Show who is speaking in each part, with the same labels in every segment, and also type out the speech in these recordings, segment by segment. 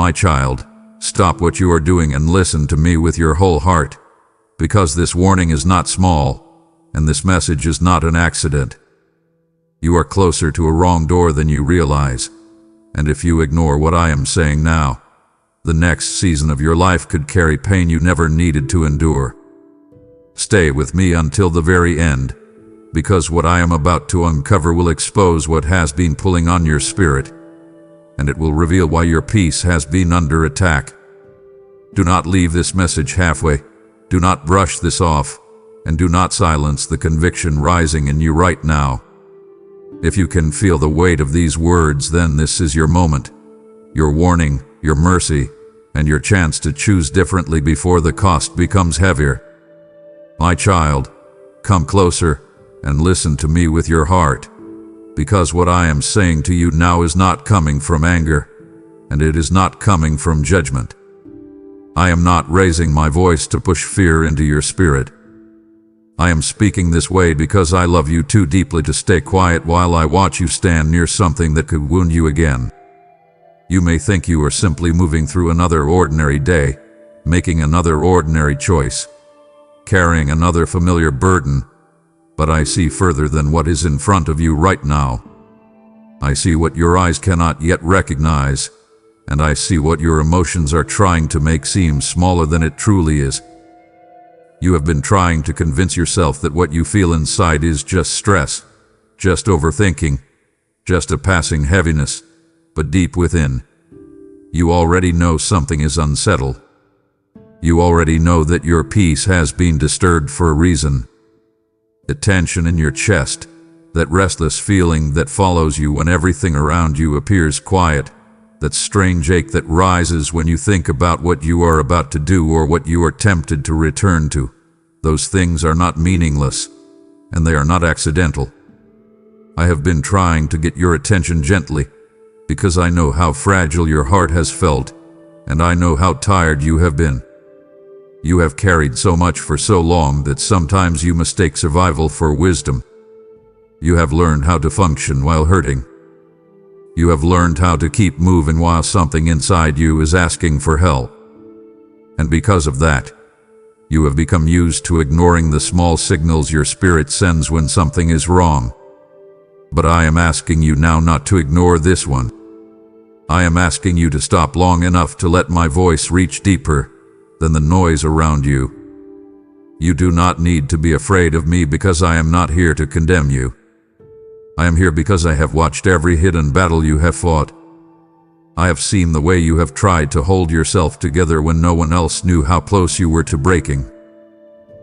Speaker 1: My child, stop what you are doing and listen to me with your whole heart, because this warning is not small, and this message is not an accident. You are closer to a wrong door than you realize, and if you ignore what I am saying now, the next season of your life could carry pain you never needed to endure. Stay with me until the very end, because what I am about to uncover will expose what has been pulling on your spirit, and it will reveal why your peace has been under attack. Do not leave this message halfway. Do not brush this off, and do not silence the conviction rising in you right now. If you can feel the weight of these words, then this is your moment, your warning, your mercy, and your chance to choose differently before the cost becomes heavier. My child, come closer and listen to me with your heart, because what I am saying to you now is not coming from anger, and it is not coming from judgment. I am not raising my voice to push fear into your spirit. I am speaking this way because I love you too deeply to stay quiet while I watch you stand near something that could wound you again. You may think you are simply moving through another ordinary day, making another ordinary choice, carrying another familiar burden, but I see further than what is in front of you right now. I see what your eyes cannot yet recognize, and I see what your emotions are trying to make seem smaller than it truly is. You have been trying to convince yourself that what you feel inside is just stress, just overthinking, just a passing heaviness, but deep within, you already know something is unsettled. You already know that your peace has been disturbed for a reason. The tension in your chest, that restless feeling that follows you when everything around you appears quiet, that strange ache that rises when you think about what you are about to do or what you are tempted to return to. Those things are not meaningless, and they are not accidental. I have been trying to get your attention gently, because I know how fragile your heart has felt, and I know how tired you have been. You have carried so much for so long that sometimes you mistake survival for wisdom. You have learned how to function while hurting. You have learned how to keep moving while something inside you is asking for help. And because of that, you have become used to ignoring the small signals your spirit sends when something is wrong. But I am asking you now not to ignore this one. I am asking you to stop long enough to let my voice reach deeper than the noise around you. You do not need to be afraid of me because I am not here to condemn you. I am here because I have watched every hidden battle you have fought. I have seen the way you have tried to hold yourself together when no one else knew how close you were to breaking.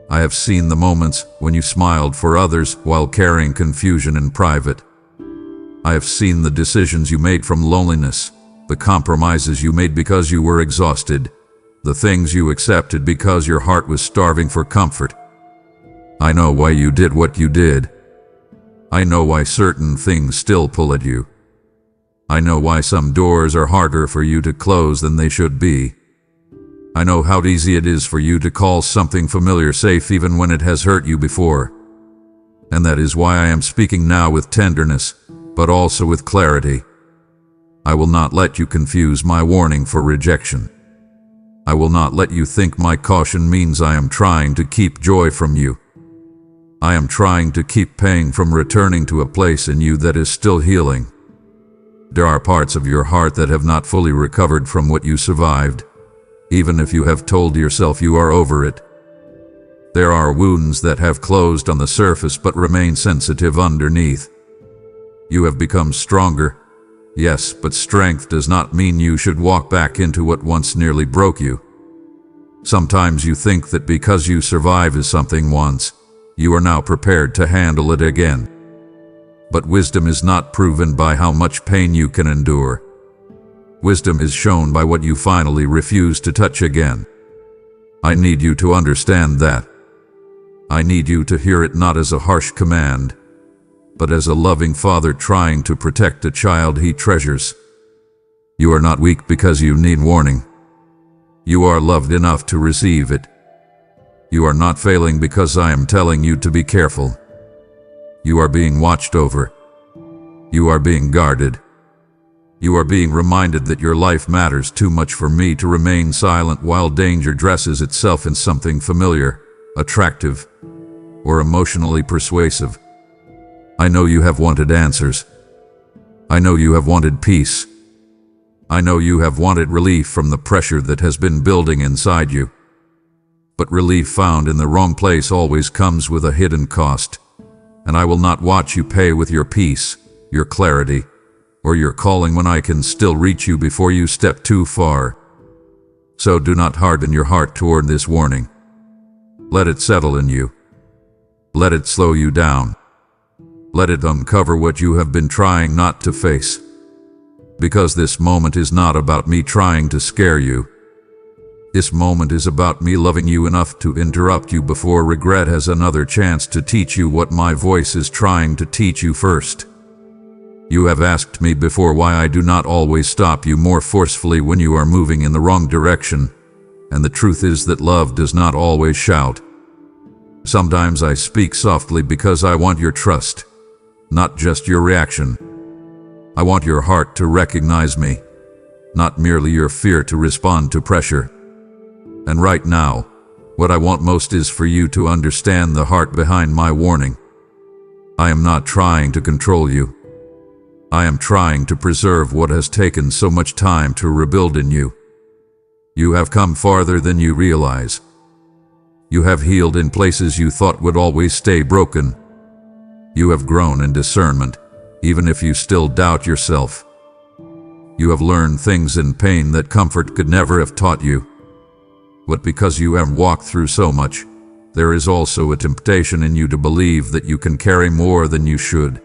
Speaker 1: I have seen the moments when you smiled for others while carrying confusion in private. I have seen the decisions you made from loneliness, the compromises you made because you were exhausted, the things you accepted because your heart was starving for comfort. I know why you did what you did. I know why certain things still pull at you. I know why some doors are harder for you to close than they should be. I know how easy it is for you to call something familiar safe even when it has hurt you before. And that is why I am speaking now with tenderness, but also with clarity. I will not let you confuse my warning for rejection. I will not let you think my caution means I am trying to keep joy from you. I am trying to keep pain from returning to a place in you that is still healing. There are parts of your heart that have not fully recovered from what you survived, even if you have told yourself you are over it. There are wounds that have closed on the surface but remain sensitive underneath. You have become stronger, yes, but strength does not mean you should walk back into what once nearly broke you. Sometimes you think that because you survived something once, you are now prepared to handle it again. But wisdom is not proven by how much pain you can endure. Wisdom is shown by what you finally refuse to touch again. I need you to understand that. I need you to hear it not as a harsh command, but as a loving father trying to protect a child he treasures. You are not weak because you need warning. You are loved enough to receive it. You are not failing because I am telling you to be careful. You are being watched over. You are being guarded. You are being reminded that your life matters too much for me to remain silent while danger dresses itself in something familiar, attractive, or emotionally persuasive. I know you have wanted answers. I know you have wanted peace. I know you have wanted relief from the pressure that has been building inside you. But relief found in the wrong place always comes with a hidden cost, and I will not watch you pay with your peace, your clarity, or your calling when I can still reach you before you step too far. So do not harden your heart toward this warning. Let it settle in you. Let it slow you down. Let it uncover what you have been trying not to face. Because this moment is not about me trying to scare you. This moment is about me loving you enough to interrupt you before regret has another chance to teach you what my voice is trying to teach you first. You have asked me before why I do not always stop you more forcefully when you are moving in the wrong direction, and the truth is that love does not always shout. Sometimes I speak softly because I want your trust, not just your reaction. I want your heart to recognize me, not merely your fear to respond to pressure. And right now, what I want most is for you to understand the heart behind my warning. I am not trying to control you. I am trying to preserve what has taken so much time to rebuild in you. You have come farther than you realize. You have healed in places you thought would always stay broken. You have grown in discernment, even if you still doubt yourself. You have learned things in pain that comfort could never have taught you. But because you have walked through so much, there is also a temptation in you to believe that you can carry more than you should.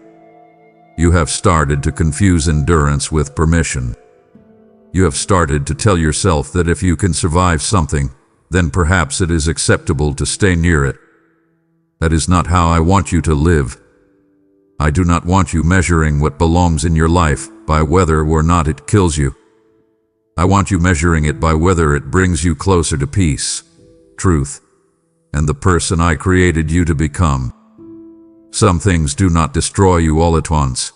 Speaker 1: You have started to confuse endurance with permission. You have started to tell yourself that if you can survive something, then perhaps it is acceptable to stay near it. That is not how I want you to live. I do not want you measuring what belongs in your life by whether or not it kills you. I want you measuring it by whether it brings you closer to peace, truth, and the person I created you to become. Some things do not destroy you all at once.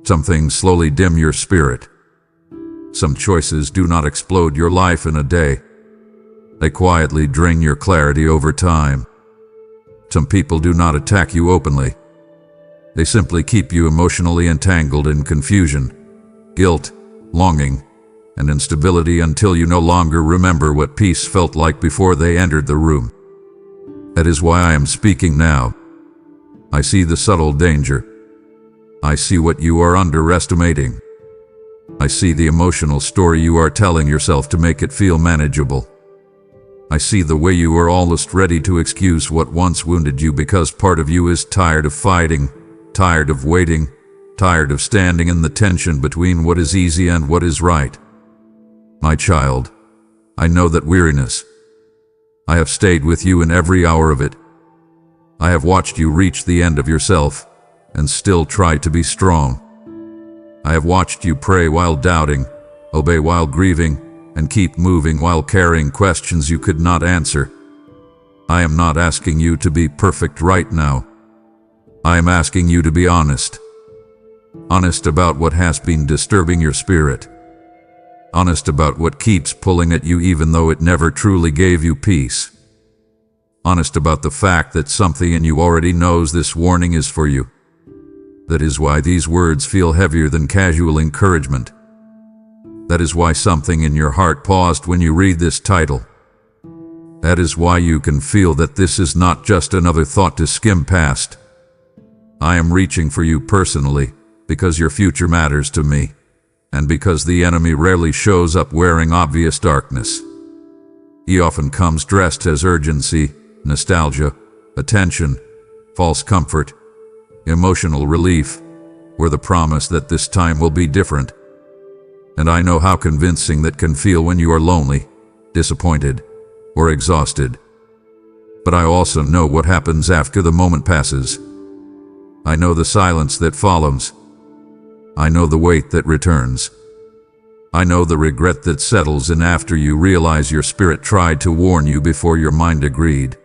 Speaker 1: Some things slowly dim your spirit. Some choices do not explode your life in a day. They quietly drain your clarity over time. Some people do not attack you openly. They simply keep you emotionally entangled in confusion, guilt, longing, and instability until you no longer remember what peace felt like before they entered the room. That is why I am speaking now. I see the subtle danger. I see what you are underestimating. I see the emotional story you are telling yourself to make it feel manageable. I see the way you are almost ready to excuse what once wounded you because part of you is tired of fighting, tired of waiting, tired of standing in the tension between what is easy and what is right. My child, I know that weariness. I have stayed with you in every hour of it. I have watched you reach the end of yourself and still try to be strong. I have watched you pray while doubting, obey while grieving, and keep moving while carrying questions you could not answer. I am not asking you to be perfect right now. I am asking you to be honest. Honest about what has been disturbing your spirit. Honest about what keeps pulling at you even though it never truly gave you peace. Honest about the fact that something in you already knows this warning is for you. That is why these words feel heavier than casual encouragement. That is why something in your heart paused when you read this title. That is why you can feel that this is not just another thought to skim past. I am reaching for you personally, because your future matters to me, and because the enemy rarely shows up wearing obvious darkness. He often comes dressed as urgency, nostalgia, attention, false comfort, emotional relief, or the promise that this time will be different. And I know how convincing that can feel when you are lonely, disappointed, or exhausted. But I also know what happens after the moment passes. I know the silence that follows. I know the weight that returns. I know the regret that settles in after you realize your spirit tried to warn you before your mind agreed.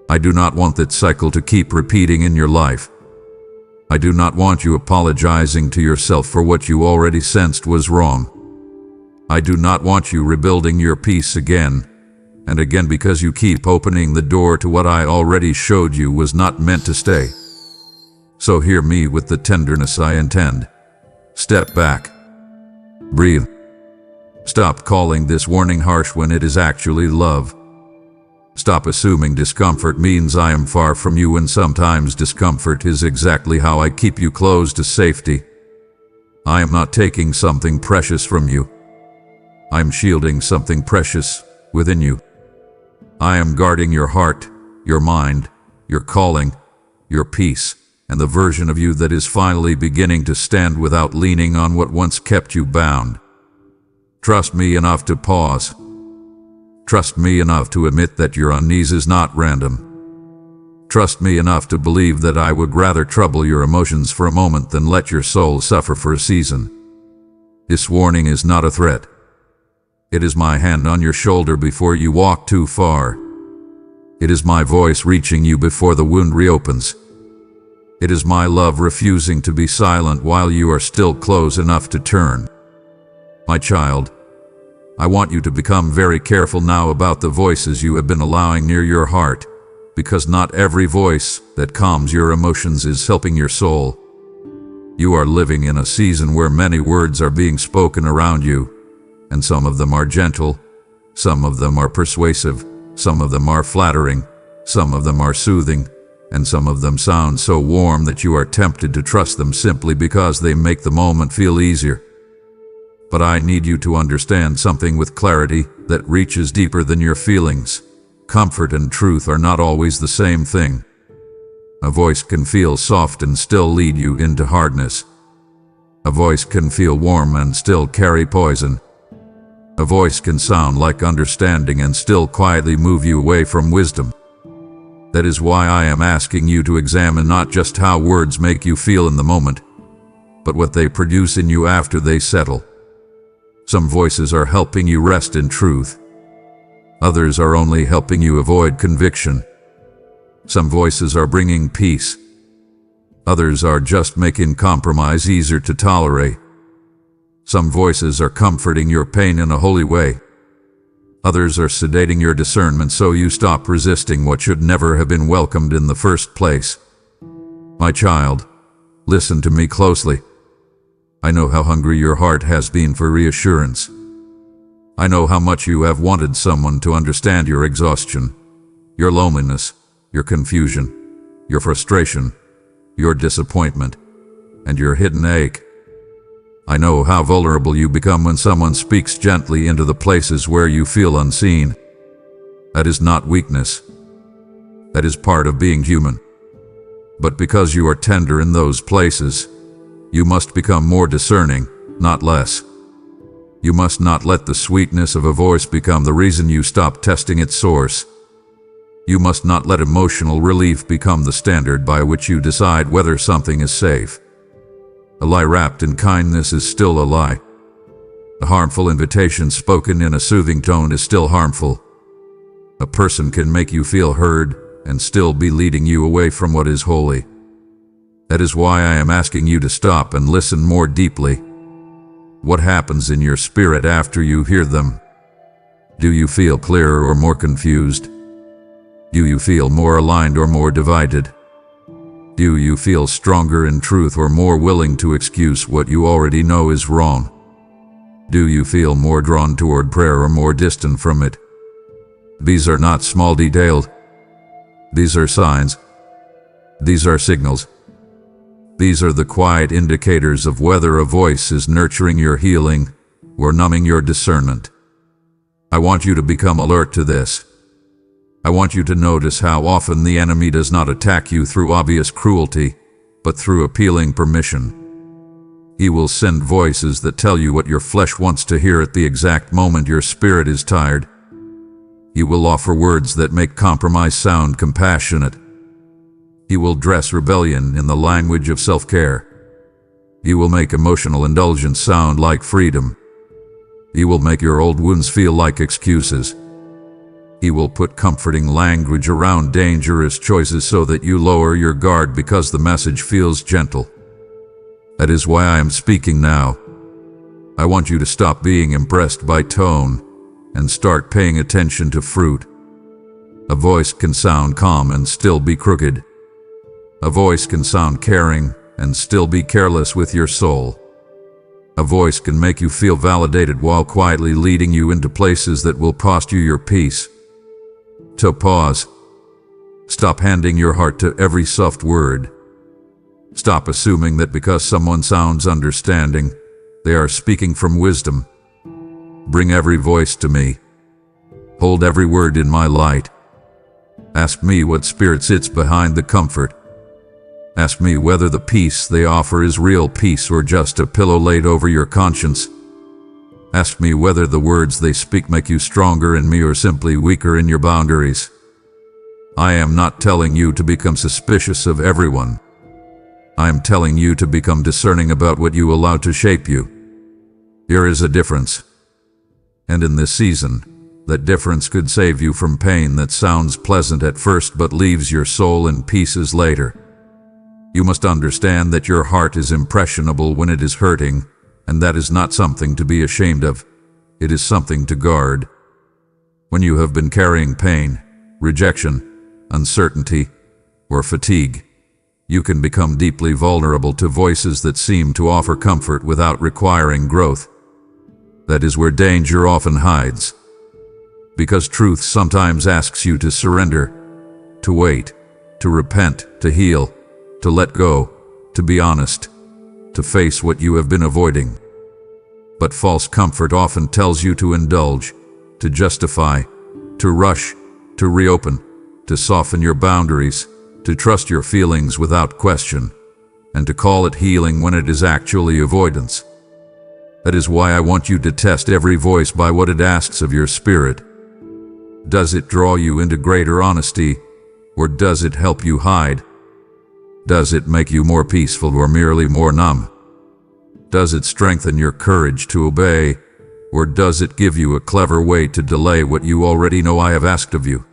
Speaker 1: I do not want that cycle to keep repeating in your life. I do not want you apologizing to yourself for what you already sensed was wrong. I do not want you rebuilding your peace again and again because you keep opening the door to what I already showed you was not meant to stay. So hear me with the tenderness I intend. Step back. Breathe. Stop calling this warning harsh when it is actually love. Stop assuming discomfort means I am far from you when sometimes discomfort is exactly how I keep you close to safety. I am not taking something precious from you. I am shielding something precious within you. I am guarding your heart, your mind, your calling, your peace, and the version of you that is finally beginning to stand without leaning on what once kept you bound. Trust me enough to pause. Trust me enough to admit that your unease is not random. Trust me enough to believe that I would rather trouble your emotions for a moment than let your soul suffer for a season. This warning is not a threat. It is my hand on your shoulder before you walk too far. It is my voice reaching you before the wound reopens. It is my love refusing to be silent while you are still close enough to turn. My child, I want you to become very careful now about the voices you have been allowing near your heart, because not every voice that calms your emotions is helping your soul. You are living in a season where many words are being spoken around you, and some of them are gentle, some of them are persuasive, some of them are flattering, some of them are soothing, and some of them sound so warm that you are tempted to trust them simply because they make the moment feel easier. But I need you to understand something with clarity that reaches deeper than your feelings. Comfort and truth are not always the same thing. A voice can feel soft and still lead you into hardness. A voice can feel warm and still carry poison. A voice can sound like understanding and still quietly move you away from wisdom. That is why I am asking you to examine not just how words make you feel in the moment, but what they produce in you after they settle. Some voices are helping you rest in truth. Others are only helping you avoid conviction. Some voices are bringing peace. Others are just making compromise easier to tolerate. Some voices are comforting your pain in a holy way. Others are sedating your discernment so you stop resisting what should never have been welcomed in the first place. My child, listen to me closely. I know how hungry your heart has been for reassurance. I know how much you have wanted someone to understand your exhaustion, your loneliness, your confusion, your frustration, your disappointment, and your hidden ache. I know how vulnerable you become when someone speaks gently into the places where you feel unseen. That is not weakness. That is part of being human. But because you are tender in those places, you must become more discerning, not less. You must not let the sweetness of a voice become the reason you stop testing its source. You must not let emotional relief become the standard by which you decide whether something is safe. A lie wrapped in kindness is still a lie. A harmful invitation spoken in a soothing tone is still harmful. A person can make you feel heard and still be leading you away from what is holy. That is why I am asking you to stop and listen more deeply. What happens in your spirit after you hear them? Do you feel clearer or more confused? Do you feel more aligned or more divided? Do you feel stronger in truth or more willing to excuse what you already know is wrong? Do you feel more drawn toward prayer or more distant from it? These are not small details. These are signs. These are signals. These are the quiet indicators of whether a voice is nurturing your healing or numbing your discernment. I want you to become alert to this. I want you to notice how often the enemy does not attack you through obvious cruelty, but through appealing permission. He will send voices that tell you what your flesh wants to hear at the exact moment your spirit is tired. He will offer words that make compromise sound compassionate. He will dress rebellion in the language of self-care. He will make emotional indulgence sound like freedom. He will make your old wounds feel like excuses. He will put comforting language around dangerous choices so that you lower your guard because the message feels gentle. That is why I am speaking now. I want you to stop being impressed by tone and start paying attention to fruit. A voice can sound calm and still be crooked. A voice can sound caring and still be careless with your soul. A voice can make you feel validated while quietly leading you into places that will cost you your peace. So pause. Stop handing your heart to every soft word. Stop assuming that because someone sounds understanding, they are speaking from wisdom. Bring every voice to me. Hold every word in my light. Ask me what spirit sits behind the comfort. Ask me whether the peace they offer is real peace or just a pillow laid over your conscience. Ask me whether the words they speak make you stronger in me or simply weaker in your boundaries. I am not telling you to become suspicious of everyone. I am telling you to become discerning about what you allow to shape you. There is a difference. And in this season, that difference could save you from pain that sounds pleasant at first but leaves your soul in pieces later. You must understand that your heart is impressionable when it is hurting, and that is not something to be ashamed of. It is something to guard. When you have been carrying pain, rejection, uncertainty, or fatigue, you can become deeply vulnerable to voices that seem to offer comfort without requiring growth. That is where danger often hides. Because truth sometimes asks you to surrender, to wait, to repent, to heal, to let go, to be honest, to face what you have been avoiding. But false comfort often tells you to indulge, to justify, to rush, to reopen, to soften your boundaries, to trust your feelings without question, and to call it healing when it is actually avoidance. That is why I want you to test every voice by what it asks of your spirit. Does it draw you into greater honesty, or does it help you hide? Does it make you more peaceful or merely more numb? Does it strengthen your courage to obey, or does it give you a clever way to delay what you already know I have asked of you?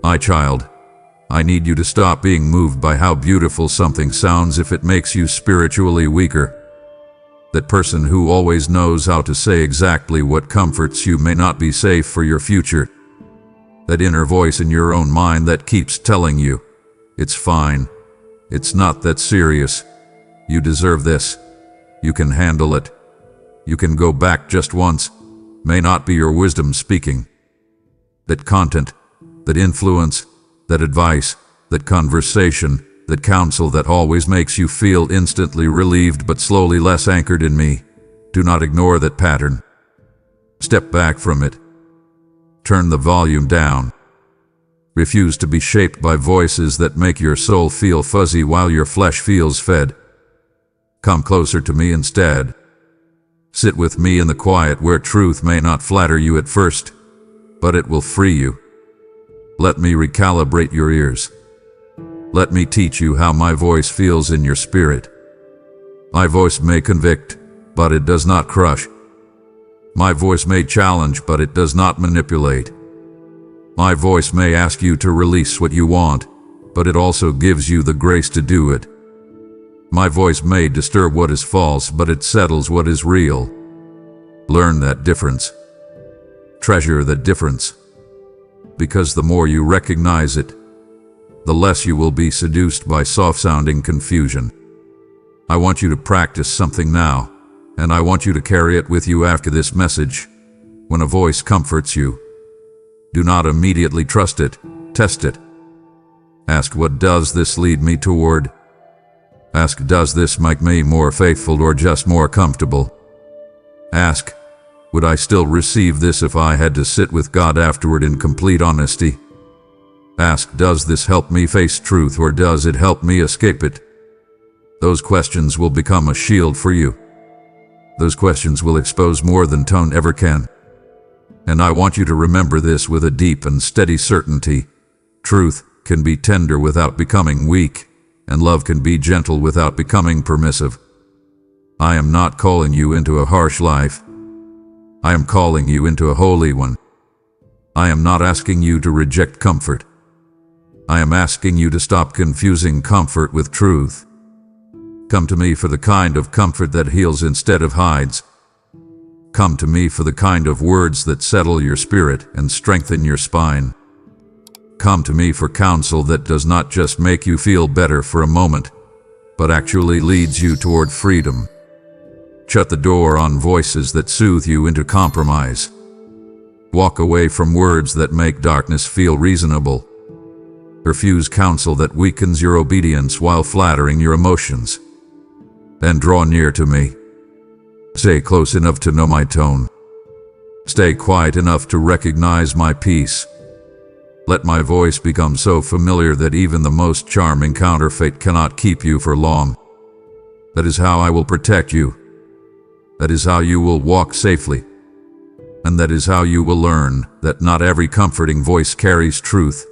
Speaker 1: My child, I need you to stop being moved by how beautiful something sounds if it makes you spiritually weaker. That person who always knows how to say exactly what comforts you may not be safe for your future. That inner voice in your own mind that keeps telling you, it's fine. It's not that serious. You deserve this. You can handle it. You can go back just once. May not be your wisdom speaking. That content, that influence, that advice, that conversation, that counsel that always makes you feel instantly relieved but slowly less anchored in me. Do not ignore that pattern. Step back from it. Turn the volume down. Refuse to be shaped by voices that make your soul feel fuzzy while your flesh feels fed. Come closer to me instead. Sit with me in the quiet where truth may not flatter you at first, but it will free you. Let me recalibrate your ears. Let me teach you how my voice feels in your spirit. My voice may convict, but it does not crush. My voice may challenge, but it does not manipulate. My voice may ask you to release what you want, but it also gives you the grace to do it. My voice may disturb what is false, but it settles what is real. Learn that difference. Treasure that difference. Because the more you recognize it, the less you will be seduced by soft-sounding confusion. I want you to practice something now, and I want you to carry it with you after this message. When a voice comforts you, do not immediately trust it. Test it. Ask, what does this lead me toward? Ask, does this make me more faithful or just more comfortable? Ask, would I still receive this if I had to sit with God afterward in complete honesty? Ask, does this help me face truth or does it help me escape it? Those questions will become a shield for you. Those questions will expose more than tone ever can. And I want you to remember this with a deep and steady certainty. Truth can be tender without becoming weak, and love can be gentle without becoming permissive. I am not calling you into a harsh life. I am calling you into a holy one. I am not asking you to reject comfort. I am asking you to stop confusing comfort with truth. Come to me for the kind of comfort that heals instead of hides. Come to me for the kind of words that settle your spirit and strengthen your spine. Come to me for counsel that does not just make you feel better for a moment, but actually leads you toward freedom. Shut the door on voices that soothe you into compromise. Walk away from words that make darkness feel reasonable. Refuse counsel that weakens your obedience while flattering your emotions. Then draw near to me. Stay close enough to know my tone. Stay quiet enough to recognize my peace. Let my voice become so familiar that even the most charming counterfeit cannot keep you for long. That is how I will protect you. That is how you will walk safely. And that is how you will learn that not every comforting voice carries truth,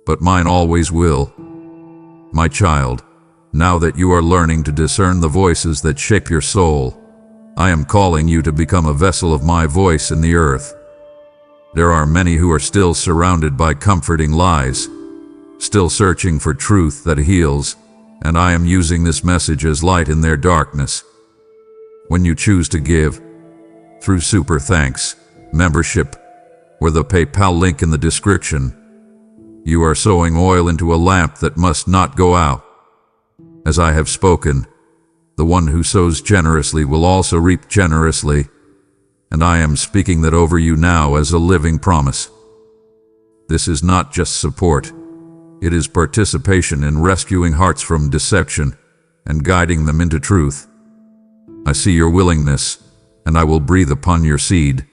Speaker 1: but mine always will. My child, now that you are learning to discern the voices that shape your soul, I am calling you to become a vessel of my voice in the earth. There are many who are still surrounded by comforting lies, still searching for truth that heals, and I am using this message as light in their darkness. When you choose to give, through Super Thanks, membership, or the PayPal link in the description, you are sowing oil into a lamp that must not go out. As I have spoken, the one who sows generously will also reap generously, and I am speaking that over you now as a living promise. This is not just support, it is participation in rescuing hearts from deception and guiding them into truth. I see your willingness, and I will breathe upon your seed,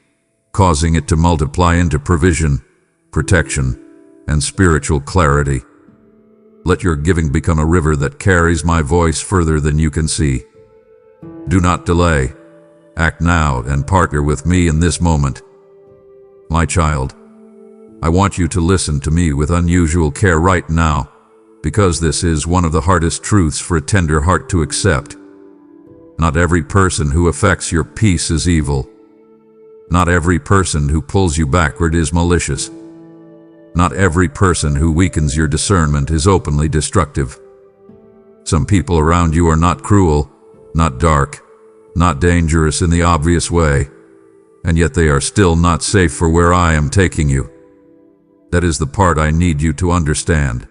Speaker 1: causing it to multiply into provision, protection, and spiritual clarity. Let your giving become a river that carries my voice further than you can see. Do not delay. Act now and partner with me in this moment. My child, I want you to listen to me with unusual care right now, because this is one of the hardest truths for a tender heart to accept. Not every person who affects your peace is evil. Not every person who pulls you backward is malicious. Not every person who weakens your discernment is openly destructive. Some people around you are not cruel, not dark, not dangerous in the obvious way, and yet they are still not safe for where I am taking you. That is the part I need you to understand.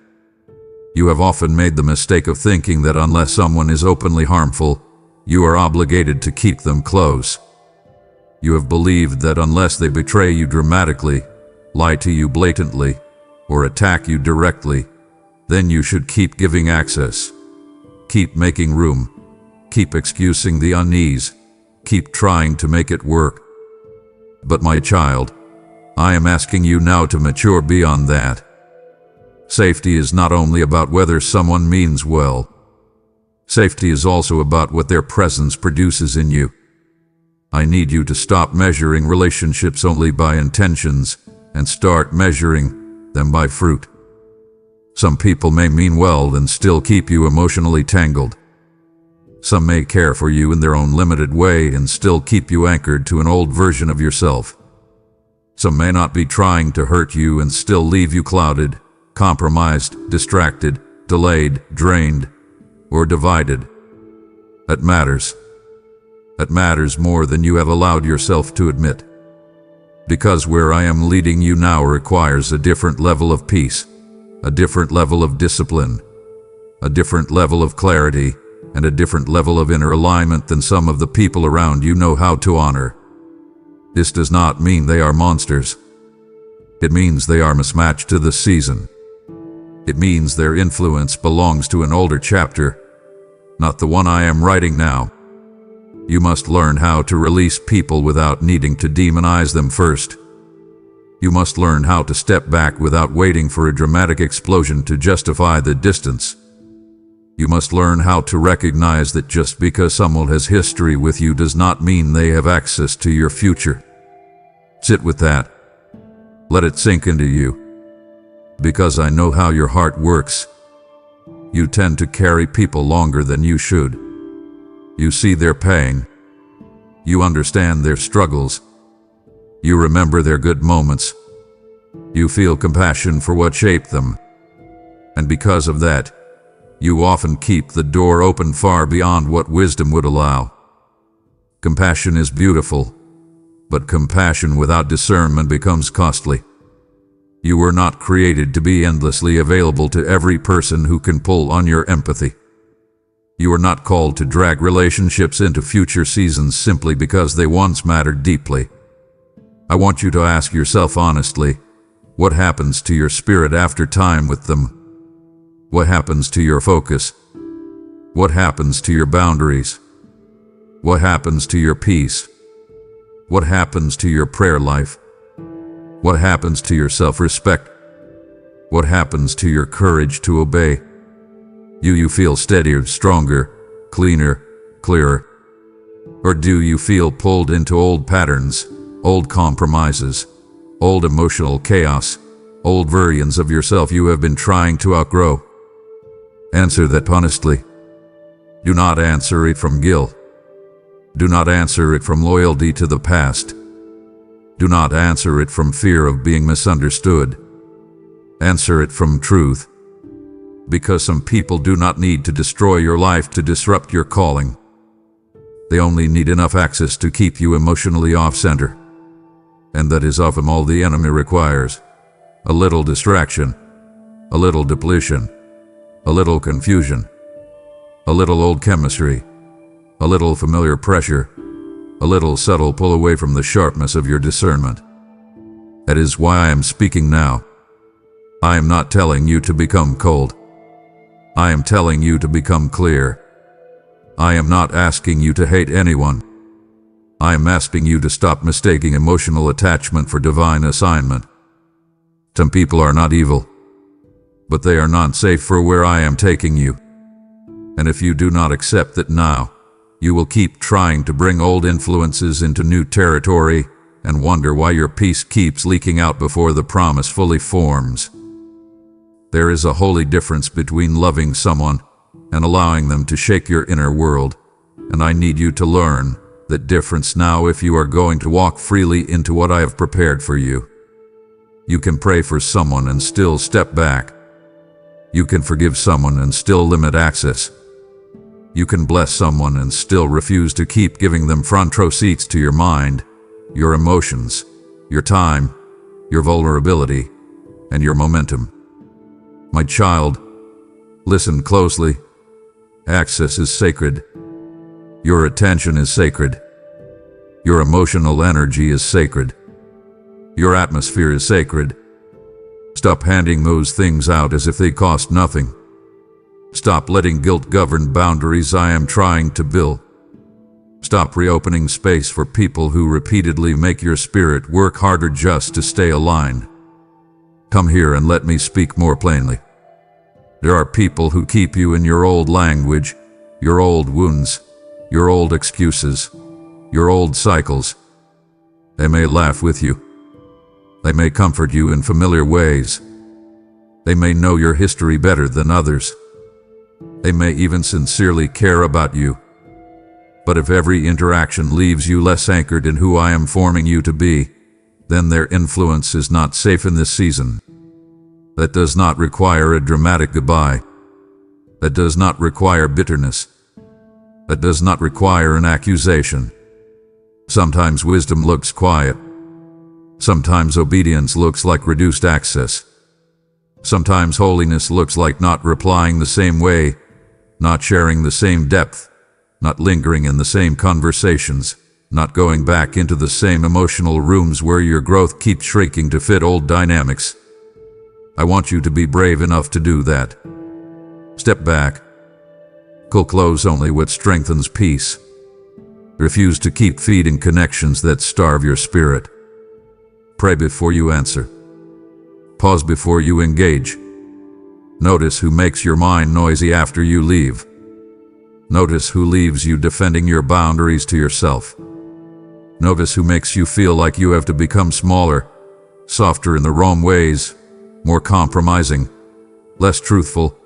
Speaker 1: You have often made the mistake of thinking that unless someone is openly harmful, you are obligated to keep them close. You have believed that unless they betray you dramatically, lie to you blatantly, or attack you directly, then you should keep giving access. Keep making room. Keep excusing the unease. Keep trying to make it work. But my child, I am asking you now to mature beyond that. Safety is not only about whether someone means well. Safety is also about what their presence produces in you. I need you to stop measuring relationships only by intentions and start measuring them by fruit. Some people may mean well and still keep you emotionally tangled. Some may care for you in their own limited way and still keep you anchored to an old version of yourself. Some may not be trying to hurt you and still leave you clouded, compromised, distracted, delayed, drained, or divided. That matters. That matters more than you have allowed yourself to admit. Because where I am leading you now requires a different level of peace, a different level of discipline, a different level of clarity, and a different level of inner alignment than some of the people around you know how to honor. This does not mean they are monsters. It means they are mismatched to the season. It means their influence belongs to an older chapter, not the one I am writing now. You must learn how to release people without needing to demonize them first. You must learn how to step back without waiting for a dramatic explosion to justify the distance. You must learn how to recognize that just because someone has history with you does not mean they have access to your future. Sit with that. Let it sink into you. Because I know how your heart works. You tend to carry people longer than you should. You see their pain. You understand their struggles. You remember their good moments, You feel compassion for what shaped them. And because of that, you often keep the door open far beyond what wisdom would allow. Compassion is beautiful, but compassion without discernment becomes costly. You were not created to be endlessly available to every person who can pull on your empathy. You are not called to drag relationships into future seasons simply because they once mattered deeply. I want you to ask yourself honestly, what happens to your spirit after time with them? What happens to your focus? What happens to your boundaries? What happens to your peace? What happens to your prayer life? What happens to your self-respect? What happens to your courage to obey? Do you feel steadier, stronger, cleaner, clearer? Or do you feel pulled into old patterns, old compromises, old emotional chaos, old versions of yourself you have been trying to outgrow? Answer that honestly. Do not answer it from guilt. Do not answer it from loyalty to the past. Do not answer it from fear of being misunderstood. Answer it from truth. Because some people do not need to destroy your life to disrupt your calling. They only need enough access to keep you emotionally off-center. And that is often all the enemy requires. A little distraction, a little depletion, a little confusion, a little old chemistry, a little familiar pressure, a little subtle pull away from the sharpness of your discernment. That is why I am speaking now. I am not telling you to become cold. I am telling you to become clear. I am not asking you to hate anyone. I am asking you to stop mistaking emotional attachment for divine assignment. Some people are not evil, but they are not safe for where I am taking you. And if you do not accept that now, you will keep trying to bring old influences into new territory and wonder why your peace keeps leaking out before the promise fully forms. There is a holy difference between loving someone and allowing them to shake your inner world, and I need you to learn that difference now if you are going to walk freely into what I have prepared for you. You can pray for someone and still step back. You can forgive someone and still limit access. You can bless someone and still refuse to keep giving them front row seats to your mind, your emotions, your time, your vulnerability, and your momentum. My child, listen closely. Access is sacred. Your attention is sacred. Your emotional energy is sacred. Your atmosphere is sacred. Stop handing those things out as if they cost nothing. Stop letting guilt govern boundaries I am trying to build. Stop reopening space for people who repeatedly make your spirit work harder just to stay aligned. Come here and let me speak more plainly. There are people who keep you in your old language, your old wounds, your old excuses, your old cycles. They may laugh with you. They may comfort you in familiar ways. They may know your history better than others. They may even sincerely care about you. But if every interaction leaves you less anchored in who I am forming you to be, then their influence is not safe in this season. That does not require a dramatic goodbye. That does not require bitterness. That does not require an accusation. Sometimes wisdom looks quiet. Sometimes obedience looks like reduced access. Sometimes holiness looks like not replying the same way, not sharing the same depth, not lingering in the same conversations, not going back into the same emotional rooms where your growth keeps shrinking to fit old dynamics. I want you to be brave enough to do that. Step back. Close only what strengthens peace. Refuse to keep feeding connections that starve your spirit. Pray before you answer. Pause before you engage. Notice who makes your mind noisy after you leave. Notice who leaves you defending your boundaries to yourself. Notice who makes you feel like you have to become smaller, softer in the wrong ways, more compromising, less truthful,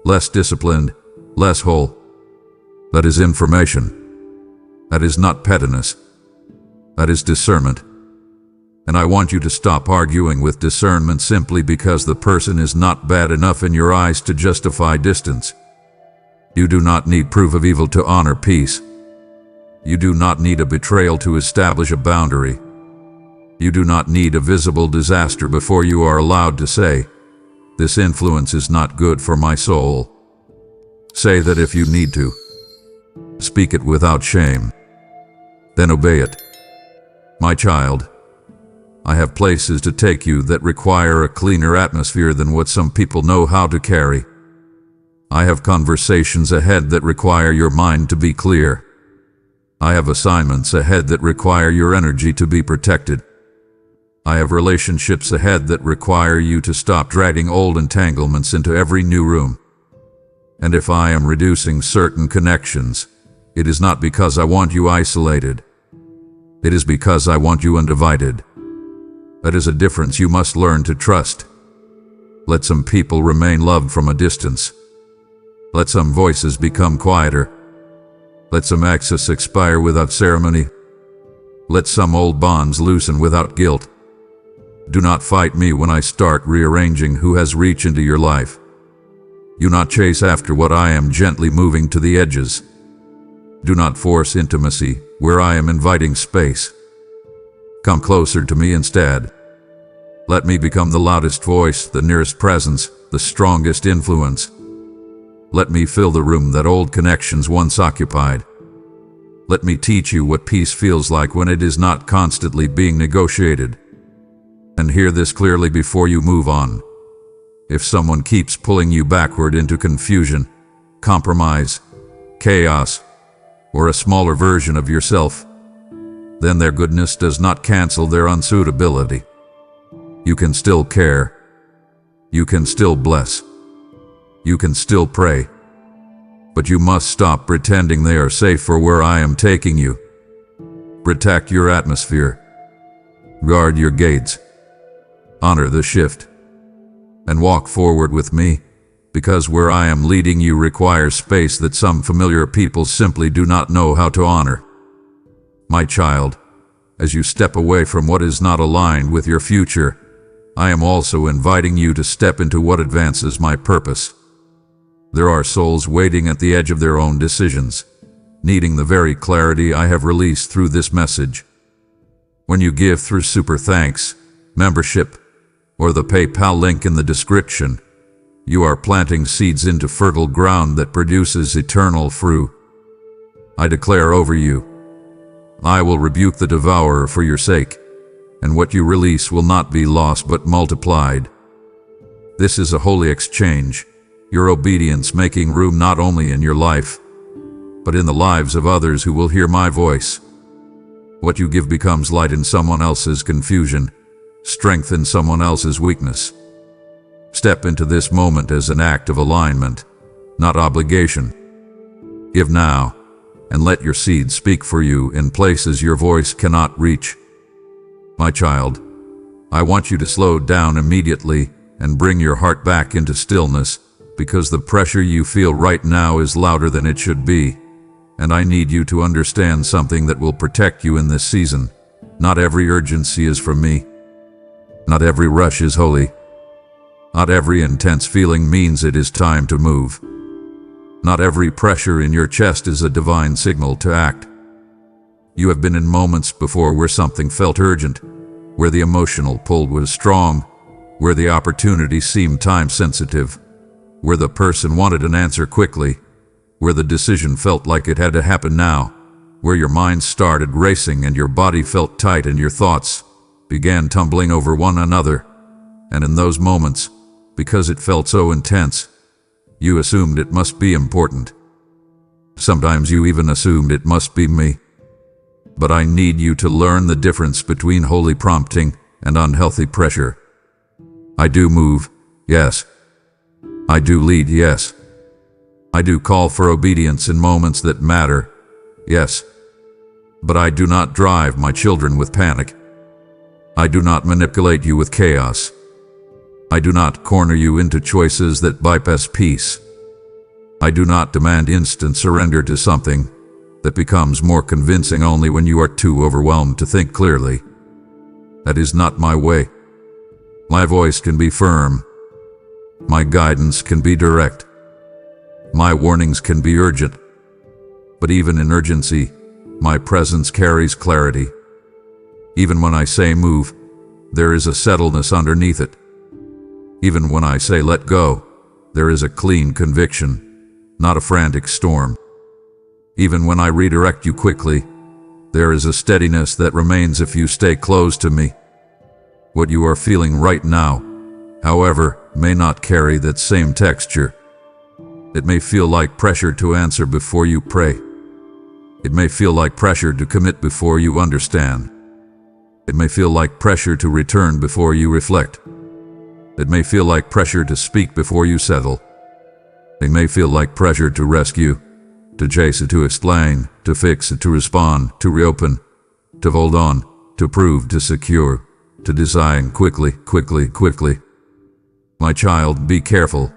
Speaker 1: less disciplined, less whole. That is information. That is not pettiness. That is discernment. And I want you to stop arguing with discernment simply because the person is not bad enough in your eyes to justify distance. You do not need proof of evil to honor peace. You do not need a betrayal to establish a boundary. You do not need a visible disaster before you are allowed to say, "This influence is not good for my soul." Say that if you need to. Speak it without shame. Then obey it. My child, I have places to take you that require a cleaner atmosphere than what some people know how to carry. I have conversations ahead that require your mind to be clear. I have assignments ahead that require your energy to be protected. I have relationships ahead that require you to stop dragging old entanglements into every new room. And if I am reducing certain connections, it is not because I want you isolated. It is because I want you undivided. That is a difference you must learn to trust. Let some people remain loved from a distance. Let some voices become quieter. Let some access expire without ceremony. Let some old bonds loosen without guilt. Do not fight me when I start rearranging who has reach into your life. Do not chase after what I am gently moving to the edges. Do not force intimacy where I am inviting space. Come closer to me instead. Let me become the loudest voice, the nearest presence, the strongest influence. Let me fill the room that old connections once occupied. Let me teach you what peace feels like when it is not constantly being negotiated. And hear this clearly before you move on. If someone keeps pulling you backward into confusion, compromise, chaos, or a smaller version of yourself, then their goodness does not cancel their unsuitability. You can still care. You can still bless. You can still pray. But you must stop pretending they are safe for where I am taking you. Protect your atmosphere. Guard your gates. Honor the shift. And walk forward with me, because where I am leading you requires space that some familiar people simply do not know how to honor. My child, as you step away from what is not aligned with your future, I am also inviting you to step into what advances my purpose. There are souls waiting at the edge of their own decisions, needing the very clarity I have released through this message. When you give through super thanks, membership, or the PayPal link in the description, you are planting seeds into fertile ground that produces eternal fruit. I declare over you, I will rebuke the devourer for your sake, and what you release will not be lost but multiplied. This is a holy exchange, your obedience making room not only in your life, but in the lives of others who will hear my voice. What you give becomes light in someone else's confusion, strength in someone else's weakness. Step into this moment as an act of alignment, not obligation. Give now, and let your seed speak for you in places your voice cannot reach. My child, I want you to slow down immediately and bring your heart back into stillness, because the pressure you feel right now is louder than it should be. And I need you to understand something that will protect you in this season. Not every urgency is from me. Not every rush is holy. Not every intense feeling means it is time to move. Not every pressure in your chest is a divine signal to act. You have been in moments before where something felt urgent, where the emotional pull was strong, where the opportunity seemed time-sensitive, where the person wanted an answer quickly, where the decision felt like it had to happen now, where your mind started racing and your body felt tight and your thoughts began tumbling over one another. And in those moments, because it felt so intense, you assumed it must be important. Sometimes you even assumed it must be me. But I need you to learn the difference between holy prompting and unhealthy pressure. I do move, yes. I do lead, yes. I do call for obedience in moments that matter, yes. But I do not drive my children with panic. I do not manipulate you with chaos. I do not corner you into choices that bypass peace. I do not demand instant surrender to something that becomes more convincing only when you are too overwhelmed to think clearly. That is not my way. My voice can be firm. My guidance can be direct. My warnings can be urgent. But even in urgency, my presence carries clarity. Even when I say move, there is a settledness underneath it. Even when I say let go, there is a clean conviction, not a frantic storm. Even when I redirect you quickly, there is a steadiness that remains if you stay close to me. What you are feeling right now, however, may not carry that same texture. It may feel like pressure to answer before you pray. It may feel like pressure to commit before you understand. It may feel like pressure to return before you reflect. It may feel like pressure to speak before you settle. It may feel like pressure to rescue, to chase it, to explain, to fix it, to respond, to reopen, to hold on, to prove, to secure, to design quickly. My child, be careful.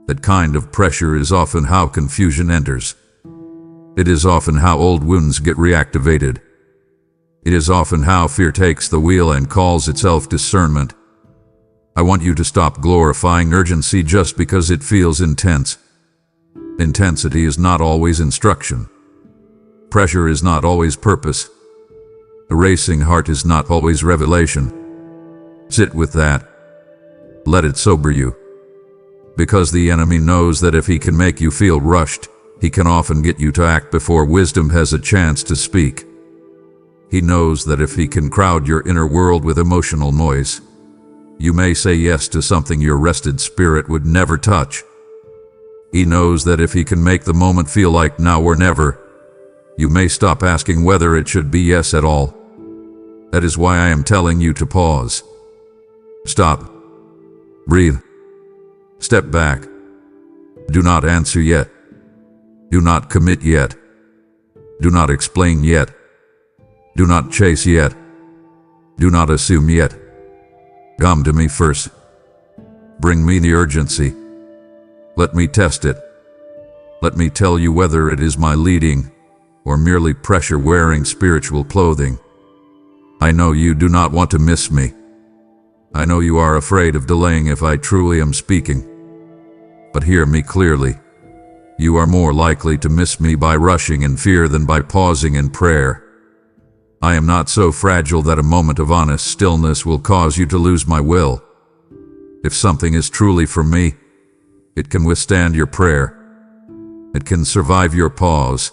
Speaker 1: That kind of pressure is often how confusion enters. It is often how old wounds get reactivated. It is often how fear takes the wheel and calls itself discernment. I want you to stop glorifying urgency just because it feels intense. Intensity is not always instruction. Pressure is not always purpose. A racing heart is not always revelation. Sit with that. Let it sober you. Because the enemy knows that if he can make you feel rushed, he can often get you to act before wisdom has a chance to speak. He knows that if he can crowd your inner world with emotional noise, you may say yes to something your rested spirit would never touch. He knows that if he can make the moment feel like now or never, you may stop asking whether it should be yes at all. That is why I am telling you to pause. Stop. Breathe. Step back. Do not answer yet. Do not commit yet. Do not explain yet. Do not chase yet. Do not assume yet. Come to me first. Bring me the urgency. Let me test it. Let me tell you whether it is my leading or merely pressure wearing spiritual clothing. I know you do not want to miss me. I know you are afraid of delaying if I truly am speaking. But hear me clearly. You are more likely to miss me by rushing in fear than by pausing in prayer. I am not so fragile that a moment of honest stillness will cause you to lose my will. If something is truly for me, it can withstand your prayer. It can survive your pause.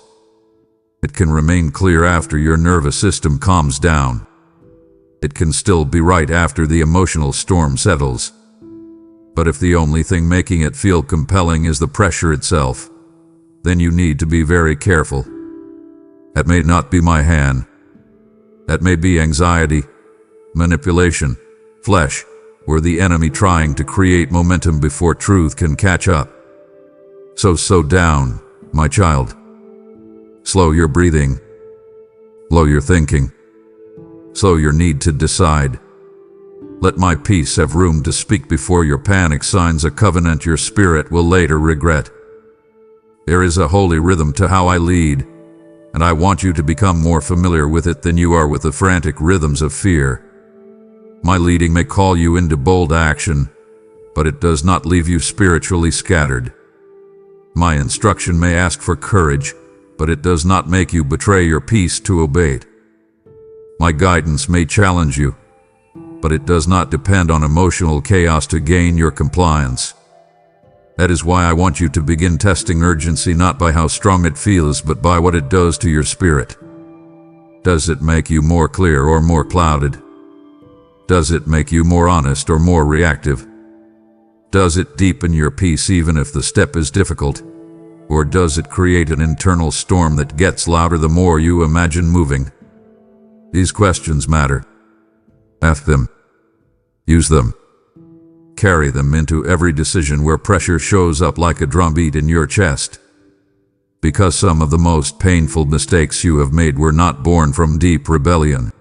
Speaker 1: It can remain clear after your nervous system calms down. It can still be right after the emotional storm settles. But if the only thing making it feel compelling is the pressure itself, then you need to be very careful. That may not be my hand. That may be anxiety, manipulation, flesh, or the enemy trying to create momentum before truth can catch up. So slow down, my child. Slow your breathing. Slow your thinking. Slow your need to decide. Let my peace have room to speak before your panic signs a covenant your spirit will later regret. There is a holy rhythm to how I lead, and I want you to become more familiar with it than you are with the frantic rhythms of fear. My leading may call you into bold action, but it does not leave you spiritually scattered. My instruction may ask for courage, but it does not make you betray your peace to obey it. My guidance may challenge you, but it does not depend on emotional chaos to gain your compliance. That is why I want you to begin testing urgency not by how strong it feels, but by what it does to your spirit. Does it make you more clear or more clouded? Does it make you more honest or more reactive? Does it deepen your peace even if the step is difficult? Or does it create an internal storm that gets louder the more you imagine moving? These questions matter. Ask them. Use them. Carry them into every decision where pressure shows up like a drumbeat in your chest. Because some of the most painful mistakes you have made were not born from deep rebellion.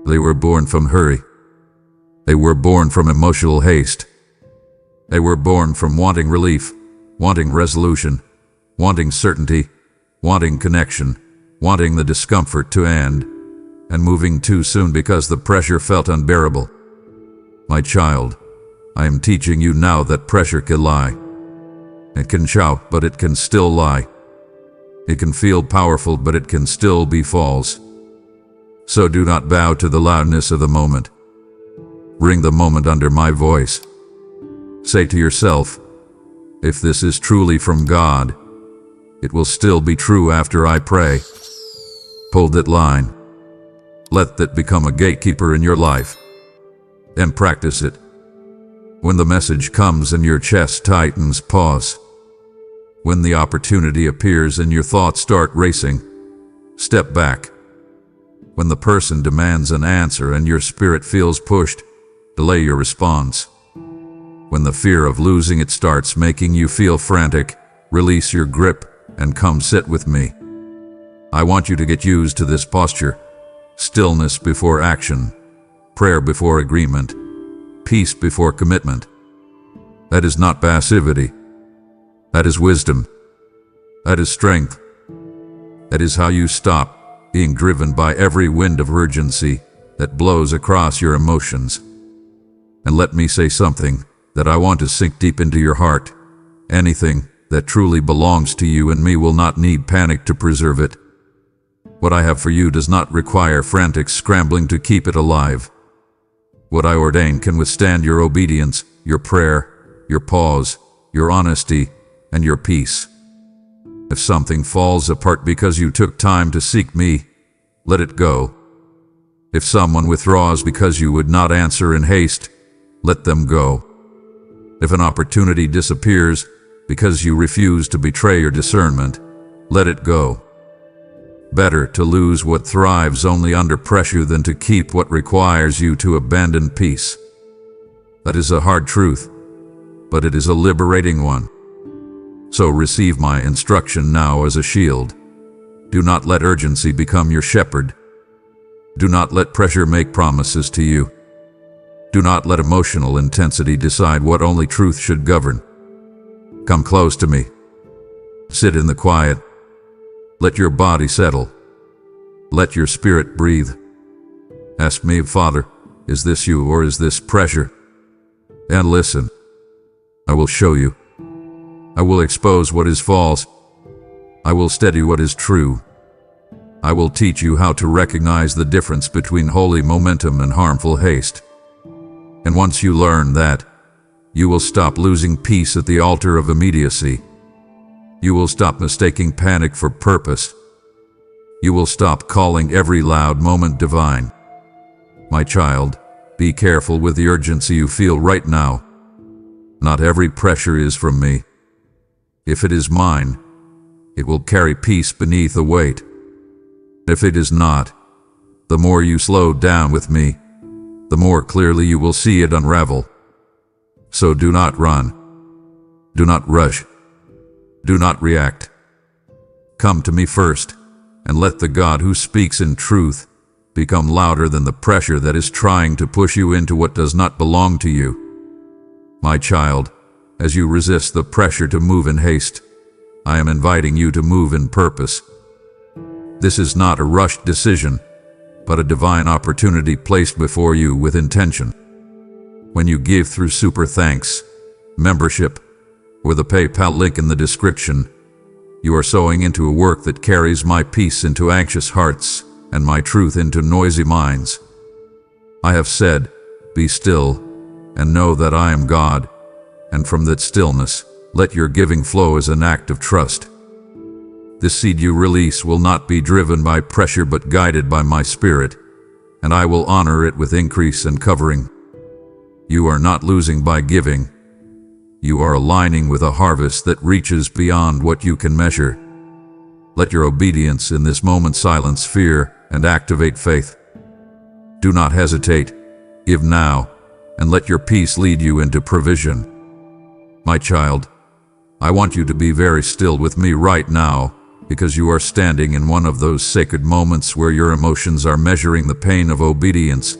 Speaker 1: They were born from hurry. They were born from emotional haste. They were born from wanting relief, wanting resolution, wanting certainty, wanting connection, wanting the discomfort to end. and moving too soon because the pressure felt unbearable. My child, I am teaching you now that pressure can lie. It can shout, but it can still lie. It can feel powerful, but it can still be false. So do not bow to the loudness of the moment. Bring the moment under my voice. Say to yourself, if this is truly from God, it will still be true after I pray. Hold that line. Let that become a gatekeeper in your life. And practice it. When the message comes and your chest tightens, pause. When the opportunity appears and your thoughts start racing, step back. When the person demands an answer and your spirit feels pushed, delay your response. When the fear of losing it starts making you feel frantic, release your grip and come sit with me. I want you to get used to this posture. Stillness before action, prayer before agreement, peace before commitment. That is not passivity. That is wisdom. That is strength. That is how you stop being driven by every wind of urgency that blows across your emotions. And let me say something that I want to sink deep into your heart. Anything that truly belongs to you and me will not need panic to preserve it. What I have for you does not require frantic scrambling to keep it alive. What I ordain can withstand your obedience, your prayer, your pause, your honesty, and your peace. If something falls apart because you took time to seek me, let it go. If someone withdraws because you would not answer in haste, let them go. If an opportunity disappears because you refuse to betray your discernment, let it go. Better to lose what thrives only under pressure than to keep what requires you to abandon peace. That is a hard truth, but it is a liberating one. So receive my instruction now as a shield. Do not let urgency become your shepherd. Do not let pressure make promises to you. Do not let emotional intensity decide what only truth should govern. Come close to me. Sit in the quiet. Let your body settle. Let your spirit breathe. Ask me, Father, is this you or is this pressure? And listen. I will show you. I will expose what is false. I will steady what is true. I will teach you how to recognize the difference between holy momentum and harmful haste. And once you learn that, you will stop losing peace at the altar of immediacy. You will stop mistaking panic for purpose. You will stop calling every loud moment divine. My child, be careful with the urgency you feel right now. Not every pressure is from me. If it is mine, it will carry peace beneath the weight. If it is not, the more you slow down with me, the more clearly you will see it unravel. So do not run. Do not rush. Do not react. Come to me first, and let the God who speaks in truth become louder than the pressure that is trying to push you into what does not belong to you. My child, as you resist the pressure to move in haste, I am inviting you to move in purpose. This is not a rushed decision, but a divine opportunity placed before you with intention. When you give through super thanks, membership, or the PayPal link in the description, you are sowing into a work that carries my peace into anxious hearts and my truth into noisy minds. I have said, be still and know that I am God, and from that stillness, let your giving flow as an act of trust. This seed you release will not be driven by pressure but guided by my spirit, and I will honor it with increase and covering. You are not losing by giving. You are aligning with a harvest that reaches beyond what you can measure. Let your obedience in this moment silence fear and activate faith. Do not hesitate. Give now, and let your peace lead you into provision. My child, I want you to be very still with me right now, because you are standing in one of those sacred moments where your emotions are measuring the pain of obedience,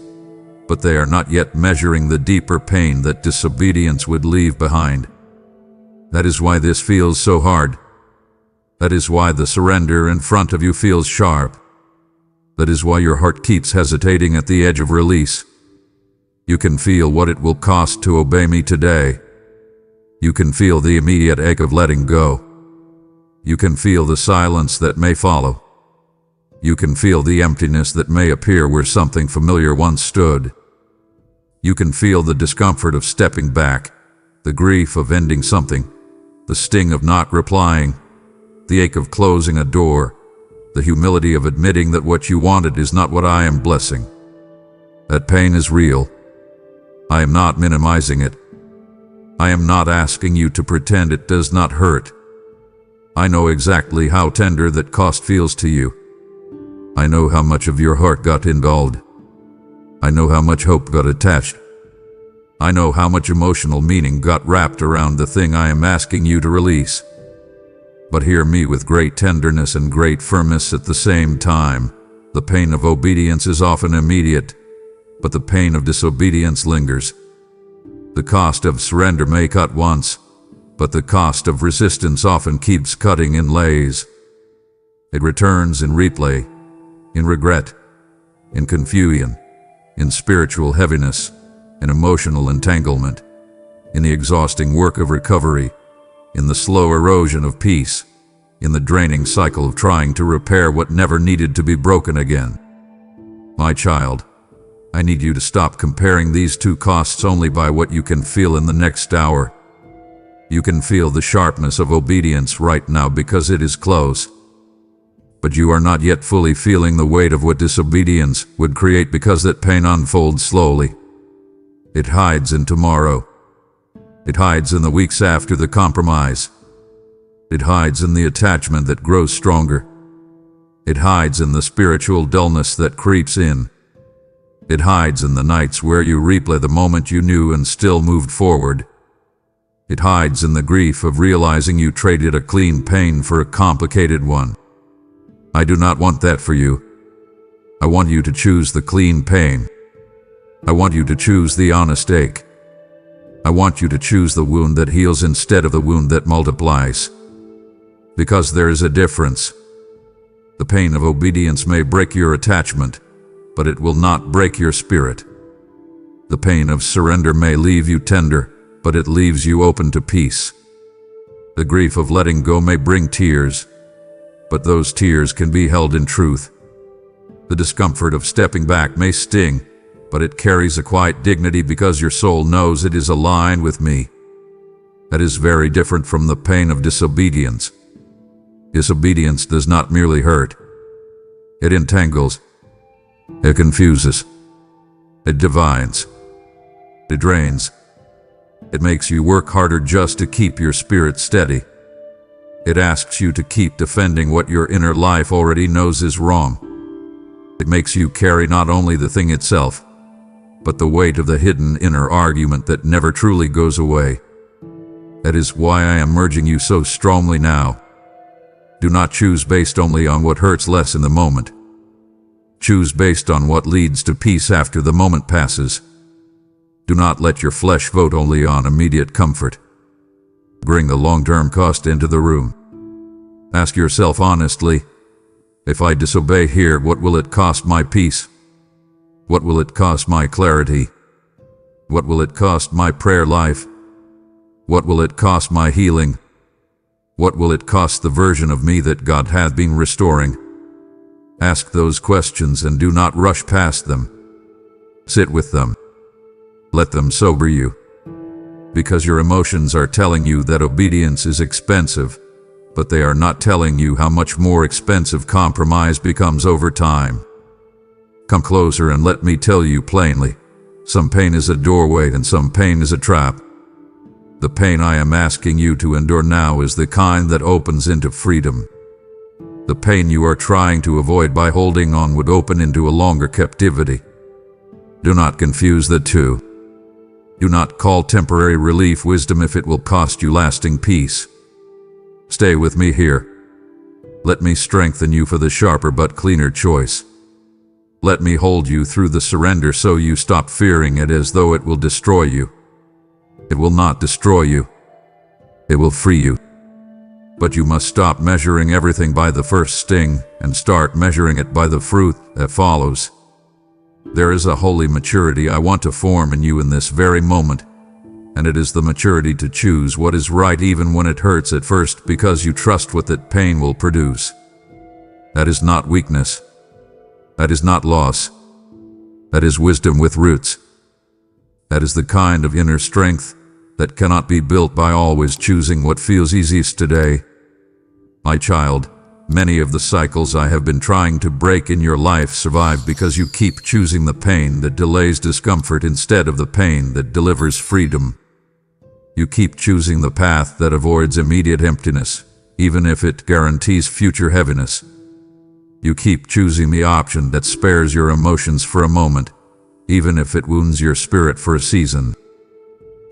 Speaker 1: but they are not yet measuring the deeper pain that disobedience would leave behind. That is why this feels so hard. That is why the surrender in front of you feels sharp. That is why your heart keeps hesitating at the edge of release. You can feel what it will cost to obey me today. You can feel the immediate ache of letting go. You can feel the silence that may follow. You can feel the emptiness that may appear where something familiar once stood. You can feel the discomfort of stepping back, the grief of ending something, the sting of not replying, the ache of closing a door, the humility of admitting that what you wanted is not what I am blessing. That pain is real. I am not minimizing it. I am not asking you to pretend it does not hurt. I know exactly how tender that cost feels to you. I know how much of your heart got involved. I know how much hope got attached. I know how much emotional meaning got wrapped around the thing I am asking you to release. But hear me with great tenderness and great firmness at the same time. The pain of obedience is often immediate, but the pain of disobedience lingers. The cost of surrender may cut once, but the cost of resistance often keeps cutting in layers. It returns in replay, in regret, in confusion, in spiritual heaviness, in emotional entanglement, in the exhausting work of recovery, in the slow erosion of peace, in the draining cycle of trying to repair what never needed to be broken again. My child, I need you to stop comparing these two costs only by what you can feel in the next hour. You can feel the sharpness of obedience right now because it is close. But you are not yet fully feeling the weight of what disobedience would create because that pain unfolds slowly. It hides in tomorrow. It hides in the weeks after the compromise. It hides in the attachment that grows stronger. It hides in the spiritual dullness that creeps in. It hides in the nights where you replay the moment you knew and still moved forward. It hides in the grief of realizing you traded a clean pain for a complicated one. I do not want that for you. I want you to choose the clean pain. I want you to choose the honest ache. I want you to choose the wound that heals instead of the wound that multiplies. Because there is a difference. The pain of obedience may break your attachment, but it will not break your spirit. The pain of surrender may leave you tender, but it leaves you open to peace. The grief of letting go may bring tears, but those tears can be held in truth. The discomfort of stepping back may sting, but it carries a quiet dignity because your soul knows it is aligned with me. That is very different from the pain of disobedience. Disobedience does not merely hurt. It entangles. It confuses. It divides. It drains. It makes you work harder just to keep your spirit steady. It asks you to keep defending what your inner life already knows is wrong. It makes you carry not only the thing itself, but the weight of the hidden inner argument that never truly goes away. That is why I am urging you so strongly now. Do not choose based only on what hurts less in the moment. Choose based on what leads to peace after the moment passes. Do not let your flesh vote only on immediate comfort. Bring the long-term cost into the room. Ask yourself honestly, if I disobey here, what will it cost my peace? What will it cost my clarity? What will it cost my prayer life? What will it cost my healing? What will it cost the version of me that God hath been restoring? Ask those questions and do not rush past them. Sit with them. Let them sober you. Because your emotions are telling you that obedience is expensive, but they are not telling you how much more expensive compromise becomes over time. Come closer and let me tell you plainly, some pain is a doorway and some pain is a trap. The pain I am asking you to endure now is the kind that opens into freedom. The pain you are trying to avoid by holding on would open into a longer captivity. Do not confuse the two. Do not call temporary relief wisdom if it will cost you lasting peace. Stay with me here. Let me strengthen you for the sharper but cleaner choice. Let me hold you through the surrender so you stop fearing it as though it will destroy you. It will not destroy you. It will free you. But you must stop measuring everything by the first sting and start measuring it by the fruit that follows. There is a holy maturity I want to form in you in this very moment, and it is the maturity to choose what is right even when it hurts at first because you trust what that pain will produce. That is not weakness. That is not loss. That is wisdom with roots. That is the kind of inner strength that cannot be built by always choosing what feels easiest today. My child, many of the cycles I have been trying to break in your life survive because you keep choosing the pain that delays discomfort instead of the pain that delivers freedom. You keep choosing the path that avoids immediate emptiness, even if it guarantees future heaviness. You keep choosing the option that spares your emotions for a moment, even if it wounds your spirit for a season.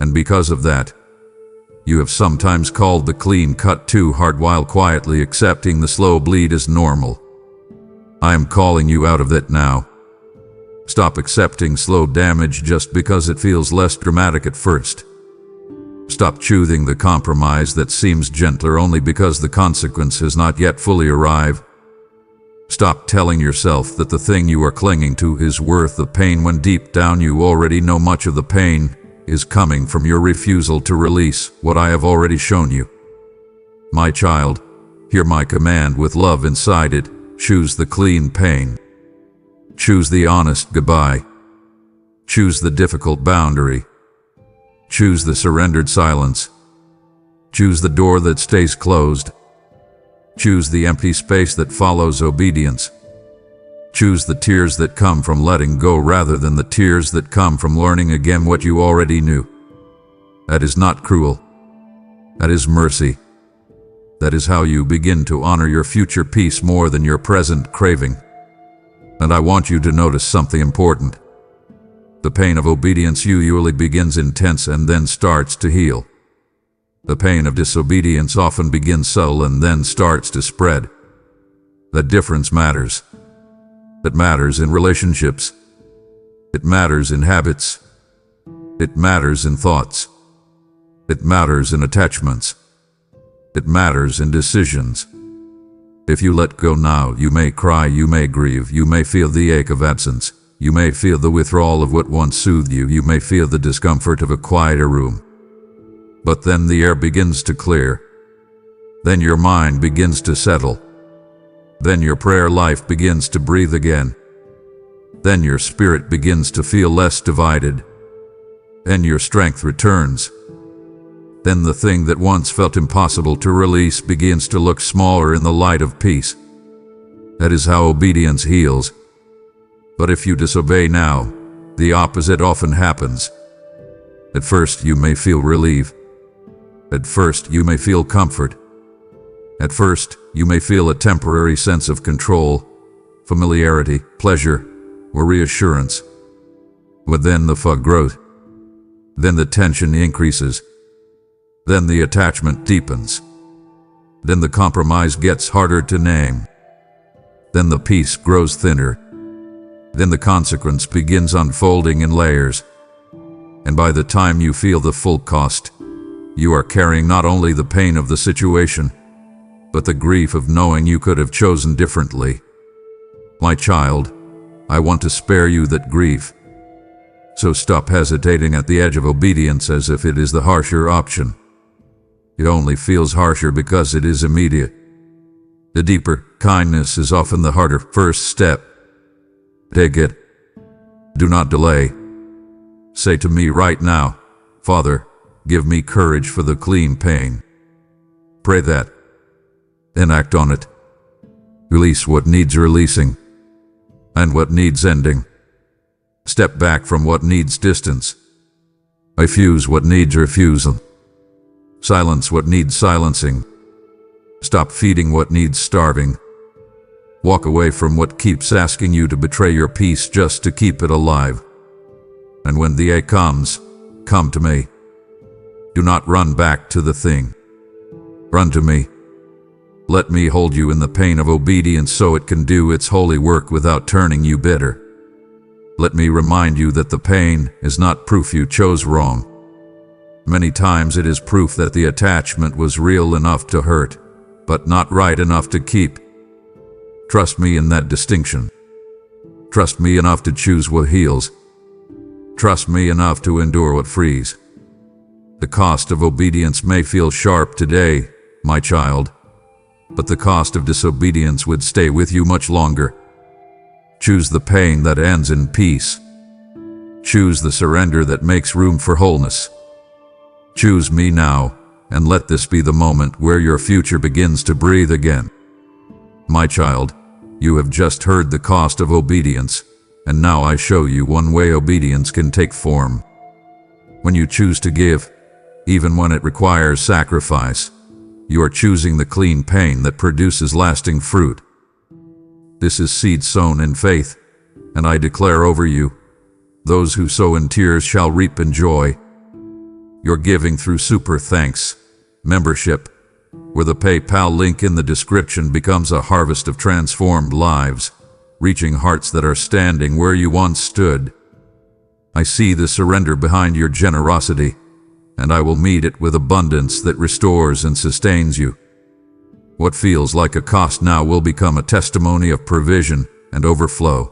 Speaker 1: And because of that, you have sometimes called the clean cut too hard while quietly accepting the slow bleed as normal. I am calling you out of that now. Stop accepting slow damage just because it feels less dramatic at first. Stop choosing the compromise that seems gentler only because the consequence has not yet fully arrived. Stop telling yourself that the thing you are clinging to is worth the pain when deep down you already know much of the pain is coming from your refusal to release what I have already shown you. My child, hear my command with love inside it. Choose the clean pain. Choose the honest goodbye. Choose the difficult boundary. Choose the surrendered silence. Choose the door that stays closed. Choose the empty space that follows obedience. Choose the tears that come from letting go rather than the tears that come from learning again what you already knew. That is not cruel. That is mercy. That is how you begin to honor your future peace more than your present craving. And I want you to notice something important. The pain of obedience usually begins intense and then starts to heal. The pain of disobedience often begins subtle and then starts to spread. That difference matters. It matters in relationships. It matters in habits. It matters in thoughts. It matters in attachments. It matters in decisions. If you let go now, you may cry, you may grieve, you may feel the ache of absence, you may feel the withdrawal of what once soothed you, you may feel the discomfort of a quieter room. But then the air begins to clear. Then your mind begins to settle. Then your prayer life begins to breathe again. Then your spirit begins to feel less divided. Then your strength returns. Then the thing that once felt impossible to release begins to look smaller in the light of peace. That is how obedience heals. But if you disobey now, the opposite often happens. At first you may feel relief. At first you may feel comfort. At first you may feel a temporary sense of control, familiarity, pleasure, or reassurance. But then the fog grows. Then the tension increases. Then the attachment deepens. Then the compromise gets harder to name. Then the peace grows thinner. Then the consequence begins unfolding in layers. And by the time you feel the full cost, you are carrying not only the pain of the situation, but the grief of knowing you could have chosen differently. My child, I want to spare you that grief. So stop hesitating at the edge of obedience as if it is the harsher option. It only feels harsher because it is immediate. The deeper kindness is often the harder first step. Take it. Do not delay. Say to me right now, Father, give me courage for the clean pain. Pray that. Then act on it. Release what needs releasing and what needs ending. Step back from what needs distance. Refuse what needs refusal. Silence what needs silencing. Stop feeding what needs starving. Walk away from what keeps asking you to betray your peace just to keep it alive. And when the ache comes, come to me. Do not run back to the thing. Run to me. Let me hold you in the pain of obedience so it can do its holy work without turning you bitter. Let me remind you that the pain is not proof you chose wrong. Many times it is proof that the attachment was real enough to hurt, but not right enough to keep. Trust me in that distinction. Trust me enough to choose what heals. Trust me enough to endure what frees. The cost of obedience may feel sharp today, my child, but the cost of disobedience would stay with you much longer. Choose the pain that ends in peace. Choose the surrender that makes room for wholeness. Choose me now, and let this be the moment where your future begins to breathe again. My child, you have just heard the cost of obedience, and now I show you one way obedience can take form. When you choose to give, even when it requires sacrifice, you are choosing the clean pain that produces lasting fruit. This is seed sown in faith, and I declare over you, those who sow in tears shall reap in joy. Your giving through Super Thanks membership, where the PayPal link in the description becomes a harvest of transformed lives, reaching hearts that are standing where you once stood. I see the surrender behind your generosity, and I will meet it with abundance that restores and sustains you. What feels like a cost now will become a testimony of provision and overflow.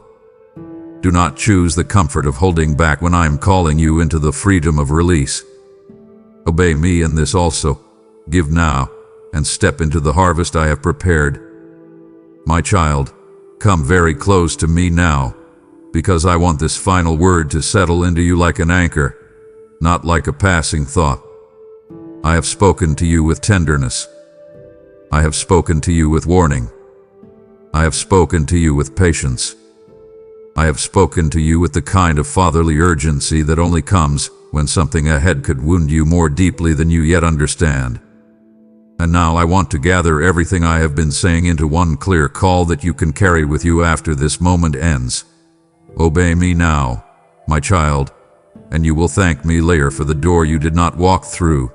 Speaker 1: Do not choose the comfort of holding back when I am calling you into the freedom of release. Obey me in this also. Give now, and step into the harvest I have prepared. My child, come very close to me now, because I want this final word to settle into you like an anchor, not like a passing thought. I have spoken to you with tenderness. I have spoken to you with warning. I have spoken to you with patience. I have spoken to you with the kind of fatherly urgency that only comes when something ahead could wound you more deeply than you yet understand. And now I want to gather everything I have been saying into one clear call that you can carry with you after this moment ends. Obey me now, my child, and you will thank me later for the door you did not walk through.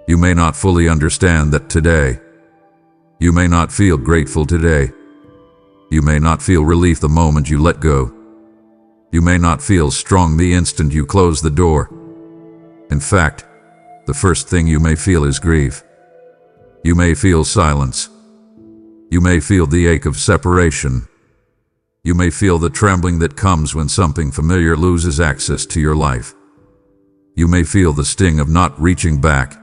Speaker 1: You may not fully understand that today. You may not feel grateful today. You may not feel relief the moment you let go. You may not feel strong the instant you close the door. In fact, the first thing you may feel is grief. You may feel silence. You may feel the ache of separation. You may feel the trembling that comes when something familiar loses access to your life. You may feel the sting of not reaching back.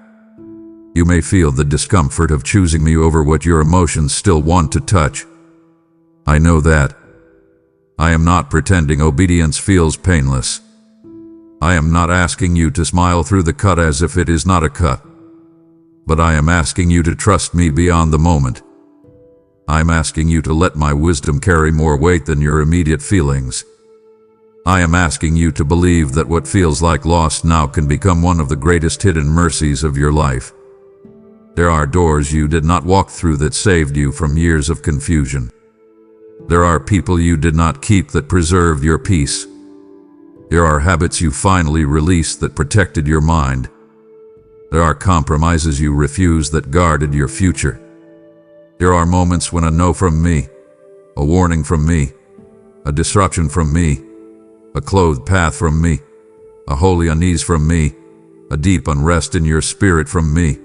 Speaker 1: You may feel the discomfort of choosing me over what your emotions still want to touch. I know that. I am not pretending obedience feels painless. I am not asking you to smile through the cut as if it is not a cut. But I am asking you to trust me beyond the moment. I'm asking you to let my wisdom carry more weight than your immediate feelings. I am asking you to believe that what feels like loss now can become one of the greatest hidden mercies of your life. There are doors you did not walk through that saved you from years of confusion. There are people you did not keep that preserved your peace. There are habits you finally released that protected your mind. There are compromises you refused that guarded your future. There are moments when a no from me, a warning from me, a disruption from me, a clothed path from me, a holy unease from me, a deep unrest in your spirit from me,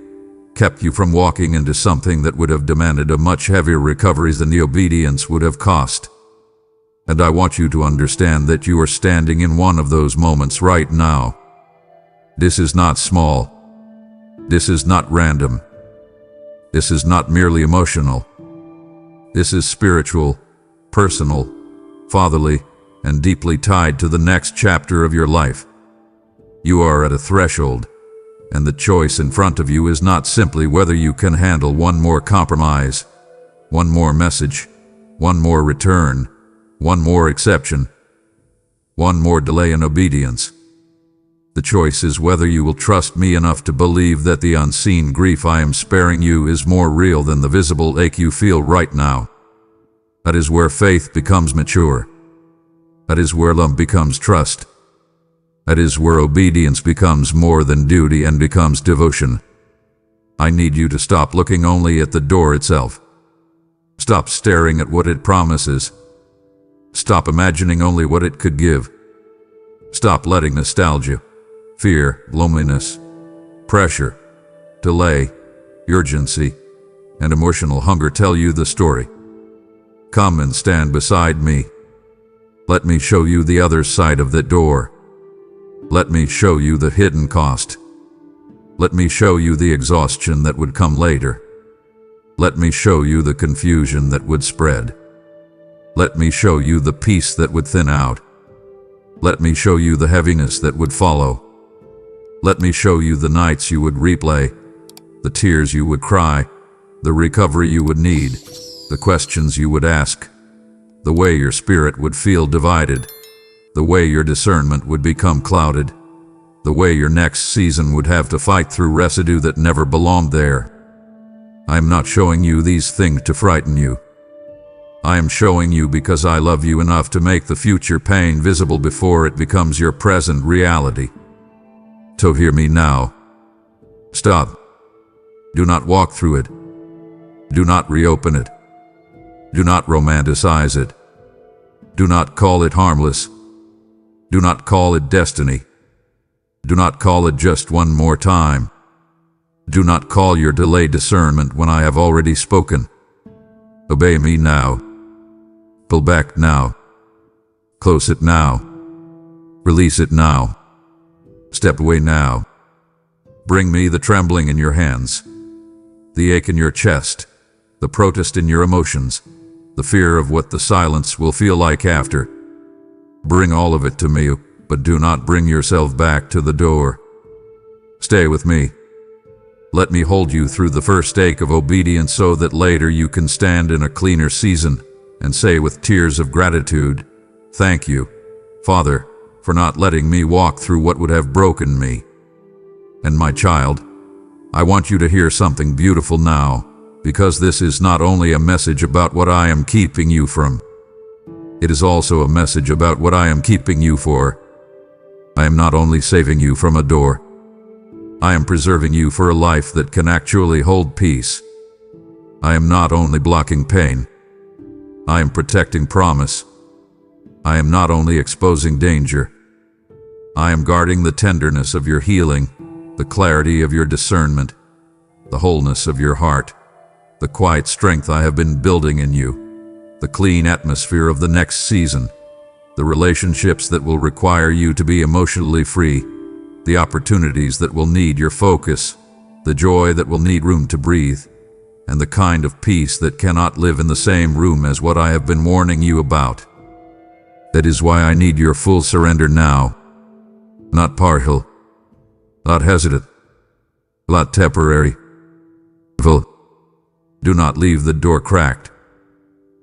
Speaker 1: kept you from walking into something that would have demanded a much heavier recovery than the obedience would have cost. And I want you to understand that you are standing in one of those moments right now. This is not small. This is not random. This is not merely emotional. This is spiritual, personal, fatherly, and deeply tied to the next chapter of your life. You are at a threshold, and the choice in front of you is not simply whether you can handle one more compromise, one more message, one more return, one more exception, one more delay in obedience. The choice is whether you will trust me enough to believe that the unseen grief I am sparing you is more real than the visible ache you feel right now. That is where faith becomes mature. That is where love becomes trust. That is where obedience becomes more than duty and becomes devotion. I need you to stop looking only at the door itself. Stop staring at what it promises. Stop imagining only what it could give. Stop letting nostalgia, fear, loneliness, pressure, delay, urgency, and emotional hunger tell you the story. Come and stand beside me. Let me show you the other side of that door. Let me show you the hidden cost. Let me show you the exhaustion that would come later. Let me show you the confusion that would spread. Let me show you the peace that would thin out. Let me show you the heaviness that would follow. Let me show you the nights you would replay, the tears you would cry, the recovery you would need, the questions you would ask, the way your spirit would feel divided, the way your discernment would become clouded, the way your next season would have to fight through residue that never belonged there. I am not showing you these things to frighten you. I am showing you because I love you enough to make the future pain visible before it becomes your present reality. So hear me now. Stop. Do not walk through it. Do not reopen it. Do not romanticize it. Do not call it harmless. Do not call it destiny. Do not call it just one more time. Do not call your delayed discernment when I have already spoken. Obey me now. Pull back now. Close it now. Release it now. Step away now. Bring me the trembling in your hands, the ache in your chest, the protest in your emotions, the fear of what the silence will feel like after. Bring all of it to me, but do not bring yourself back to the door. Stay with me. Let me hold you through the first ache of obedience so that later you can stand in a cleaner season and say with tears of gratitude, "Thank you, Father, for not letting me walk through what would have broken me." And my child, I want you to hear something beautiful now, because this is not only a message about what I am keeping you from. It is also a message about what I am keeping you for. I am not only saving you from a door, I am preserving you for a life that can actually hold peace. I am not only blocking pain, I am protecting promise. I am not only exposing danger, I am guarding the tenderness of your healing, the clarity of your discernment, the wholeness of your heart, the quiet strength I have been building in you, the clean atmosphere of the next season, the relationships that will require you to be emotionally free, the opportunities that will need your focus, the joy that will need room to breathe, and the kind of peace that cannot live in the same room as what I have been warning you about. That is why I need your full surrender now, not partial, not hesitant, not temporary. Do not leave the door cracked.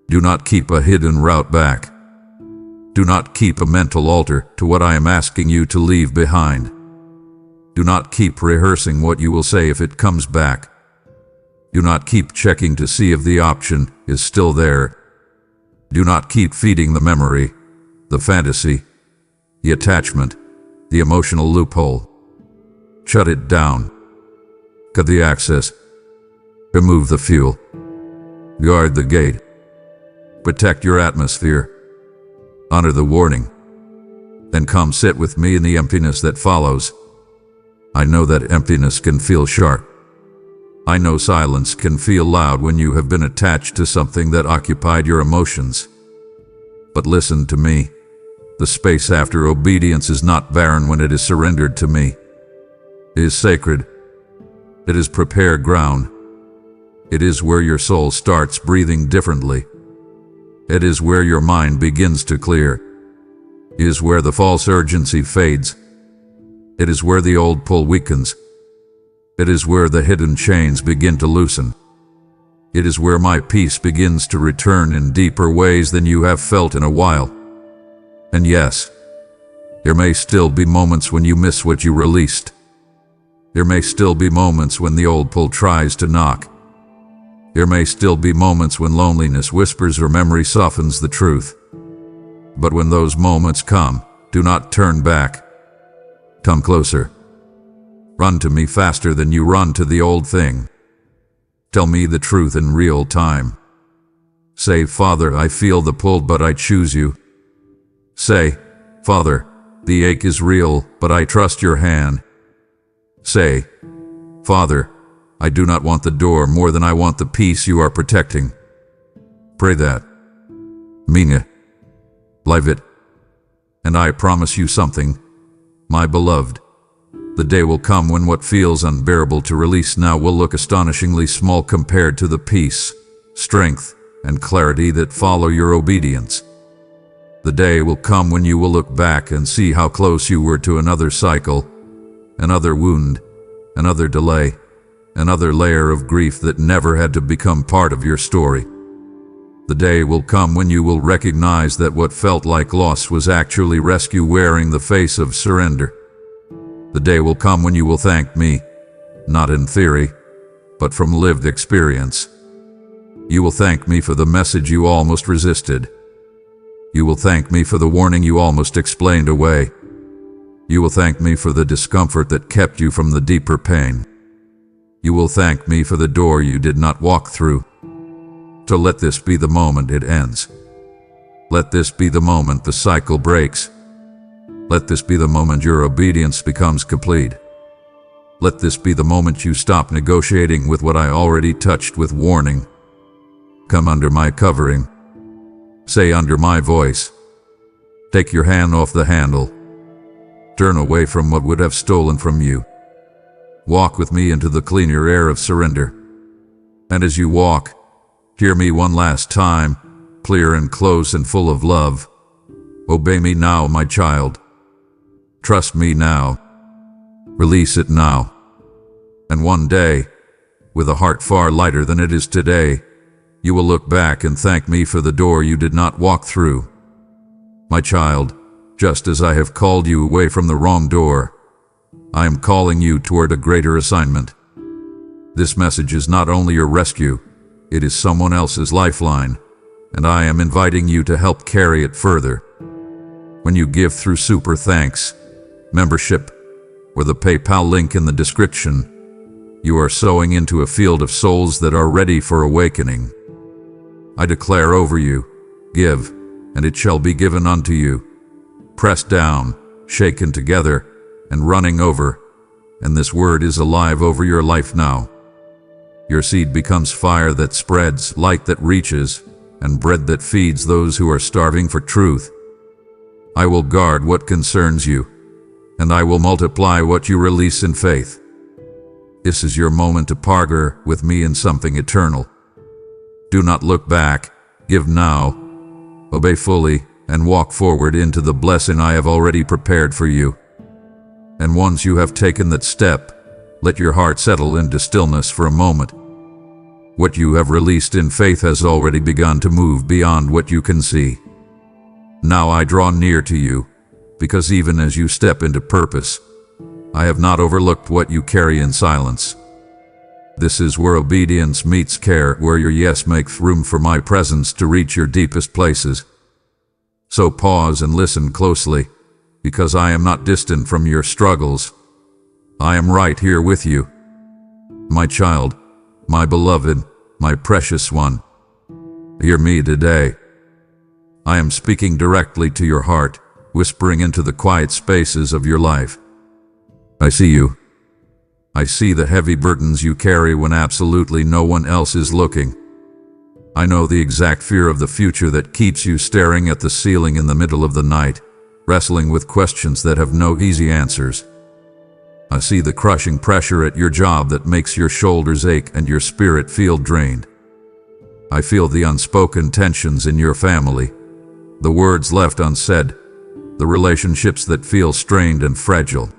Speaker 1: Do not keep a hidden route back. Do not keep a mental altar to what I am asking you to leave behind. Do not keep rehearsing what you will say if it comes back. Do not keep checking to see if the option is still there. Do not keep feeding the memory, the fantasy, the attachment, the emotional loophole. Shut it down. Cut the access. Remove the fuel. Guard the gate. Protect your atmosphere. Honor the warning. Then come sit with me in the emptiness that follows. I know that emptiness can feel sharp. I know silence can feel loud when you have been attached to something that occupied your emotions. But listen to me. The space after obedience is not barren when it is surrendered to me. It is sacred. It is prepared ground. It is where your soul starts breathing differently. It is where your mind begins to clear. It is where the false urgency fades. It is where the old pull weakens. It is where the hidden chains begin to loosen. It is where my peace begins to return in deeper ways than you have felt in a while. And yes, there may still be moments when you miss what you released. There may still be moments when the old pull tries to knock. There may still be moments when loneliness whispers or memory softens the truth. But when those moments come, do not turn back. Come closer. Run to me faster than you run to the old thing. Tell me the truth in real time. Say, "Father, I feel the pull, but I choose you." Say, "Father, the ache is real, but I trust your hand." Say, "Father, I do not want the door more than I want the peace you are protecting. Pray that. Mean it. Live it. And I promise you something, my beloved. The day will come when what feels unbearable to release now will look astonishingly small compared to the peace, strength, and clarity that follow your obedience. The day will come when you will look back and see how close you were to another cycle, another wound, another delay, another layer of grief that never had to become part of your story. The day will come when you will recognize that what felt like loss was actually rescue wearing the face of surrender. The day will come when you will thank me, not in theory, but from lived experience. You will thank me for the message you almost resisted. You will thank me for the warning you almost explained away. You will thank me for the discomfort that kept you from the deeper pain. You will thank me for the door you did not walk through. So let this be the moment it ends. Let this be the moment the cycle breaks. Let this be the moment your obedience becomes complete. Let this be the moment you stop negotiating with what I already touched with warning. Come under my covering. Say under my voice. Take your hand off the handle. Turn away from what would have stolen from you. Walk with me into the cleaner air of surrender. And as you walk, hear me one last time, clear and close and full of love. Obey me now, my child. Trust me now. Release it now. And one day, with a heart far lighter than it is today, you will look back and thank me for the door you did not walk through. My child, just as I have called you away from the wrong door, I am calling you toward a greater assignment. This message is not only your rescue, it is someone else's lifeline, and I am inviting you to help carry it further. When you give through super thanks, membership, or the PayPal link in the description, you are sowing into a field of souls that are ready for awakening. I declare over you, give, and it shall be given unto you. Pressed down, shaken together, and running over, and this word is alive over your life now. Your seed becomes fire that spreads, light that reaches, and bread that feeds those who are starving for truth. I will guard what concerns you, and I will multiply what you release in faith. This is your moment to partner with me in something eternal. Do not look back, give now, obey fully, and walk forward into the blessing I have already prepared for you. And once you have taken that step, let your heart settle into stillness for a moment. What you have released in faith has already begun to move beyond what you can see. Now I draw near to you, because even as you step into purpose, I have not overlooked what you carry in silence. This is where obedience meets care, where your yes makes room for my presence to reach your deepest places. So pause and listen closely, because I am not distant from your struggles. I am right here with you. My child, my beloved, my precious one, hear me today. I am speaking directly to your heart, whispering into the quiet spaces of your life. I see you. I see the heavy burdens you carry when absolutely no one else is looking. I know the exact fear of the future that keeps you staring at the ceiling in the middle of the night, wrestling with questions that have no easy answers. I see the crushing pressure at your job that makes your shoulders ache and your spirit feel drained. I feel the unspoken tensions in your family, the words left unsaid, the relationships that feel strained and fragile.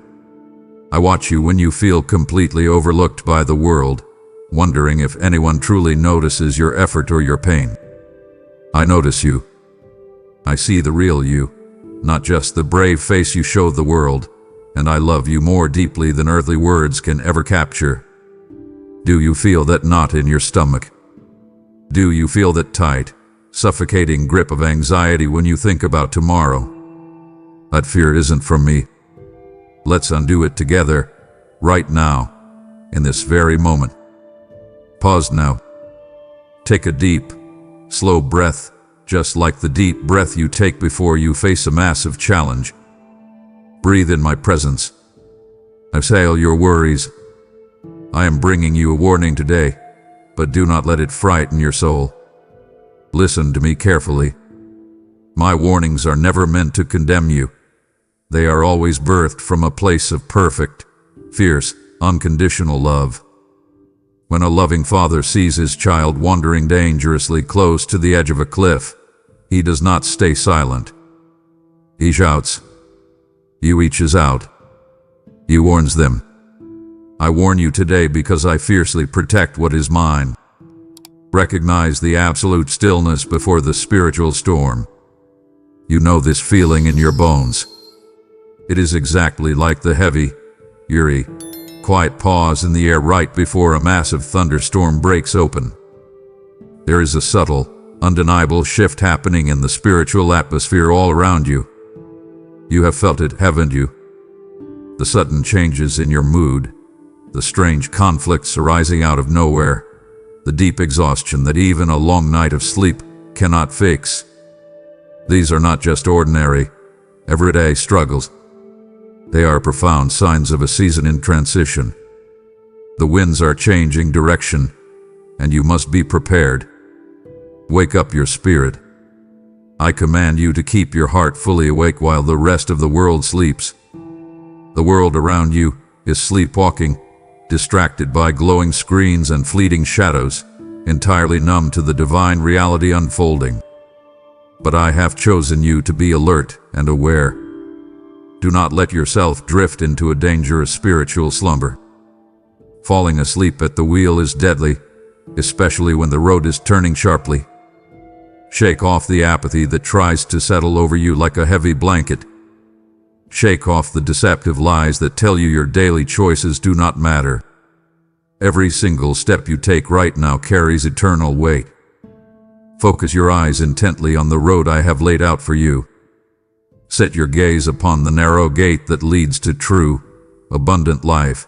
Speaker 1: I watch you when you feel completely overlooked by the world, wondering if anyone truly notices your effort or your pain. I notice you. I see the real you, not just the brave face you show the world, and I love you more deeply than earthly words can ever capture. Do you feel that knot in your stomach? Do you feel that tight, suffocating grip of anxiety when you think about tomorrow? That fear isn't from me. Let's undo it together, right now, in this very moment. Pause now. Take a deep, slow breath, just like the deep breath you take before you face a massive challenge. Breathe in my presence. Exhale your worries. I am bringing you a warning today, but do not let it frighten your soul. Listen to me carefully. My warnings are never meant to condemn you. They are always birthed from a place of perfect, fierce, unconditional love. When a loving father sees his child wandering dangerously close to the edge of a cliff, he does not stay silent. He shouts. He reaches out. He warns them. I warn you today because I fiercely protect what is mine. Recognize the absolute stillness before the spiritual storm. You know this feeling in your bones. It is exactly like the heavy, eerie, quiet pause in the air right before a massive thunderstorm breaks open. There is a subtle, undeniable shift happening in the spiritual atmosphere all around you. You have felt it, haven't you? The sudden changes in your mood, the strange conflicts arising out of nowhere, the deep exhaustion that even a long night of sleep cannot fix. These are not just ordinary, everyday struggles. They are profound signs of a season in transition. The winds are changing direction, and you must be prepared. Wake up your spirit. I command you to keep your heart fully awake while the rest of the world sleeps. The world around you is sleepwalking, distracted by glowing screens and fleeting shadows, entirely numb to the divine reality unfolding. But I have chosen you to be alert and aware. Do not let yourself drift into a dangerous spiritual slumber. Falling asleep at the wheel is deadly, especially when the road is turning sharply. Shake off the apathy that tries to settle over you like a heavy blanket. Shake off the deceptive lies that tell you your daily choices do not matter. Every single step you take right now carries eternal weight. Focus your eyes intently on the road I have laid out for you. Set your gaze upon the narrow gate that leads to true, abundant life.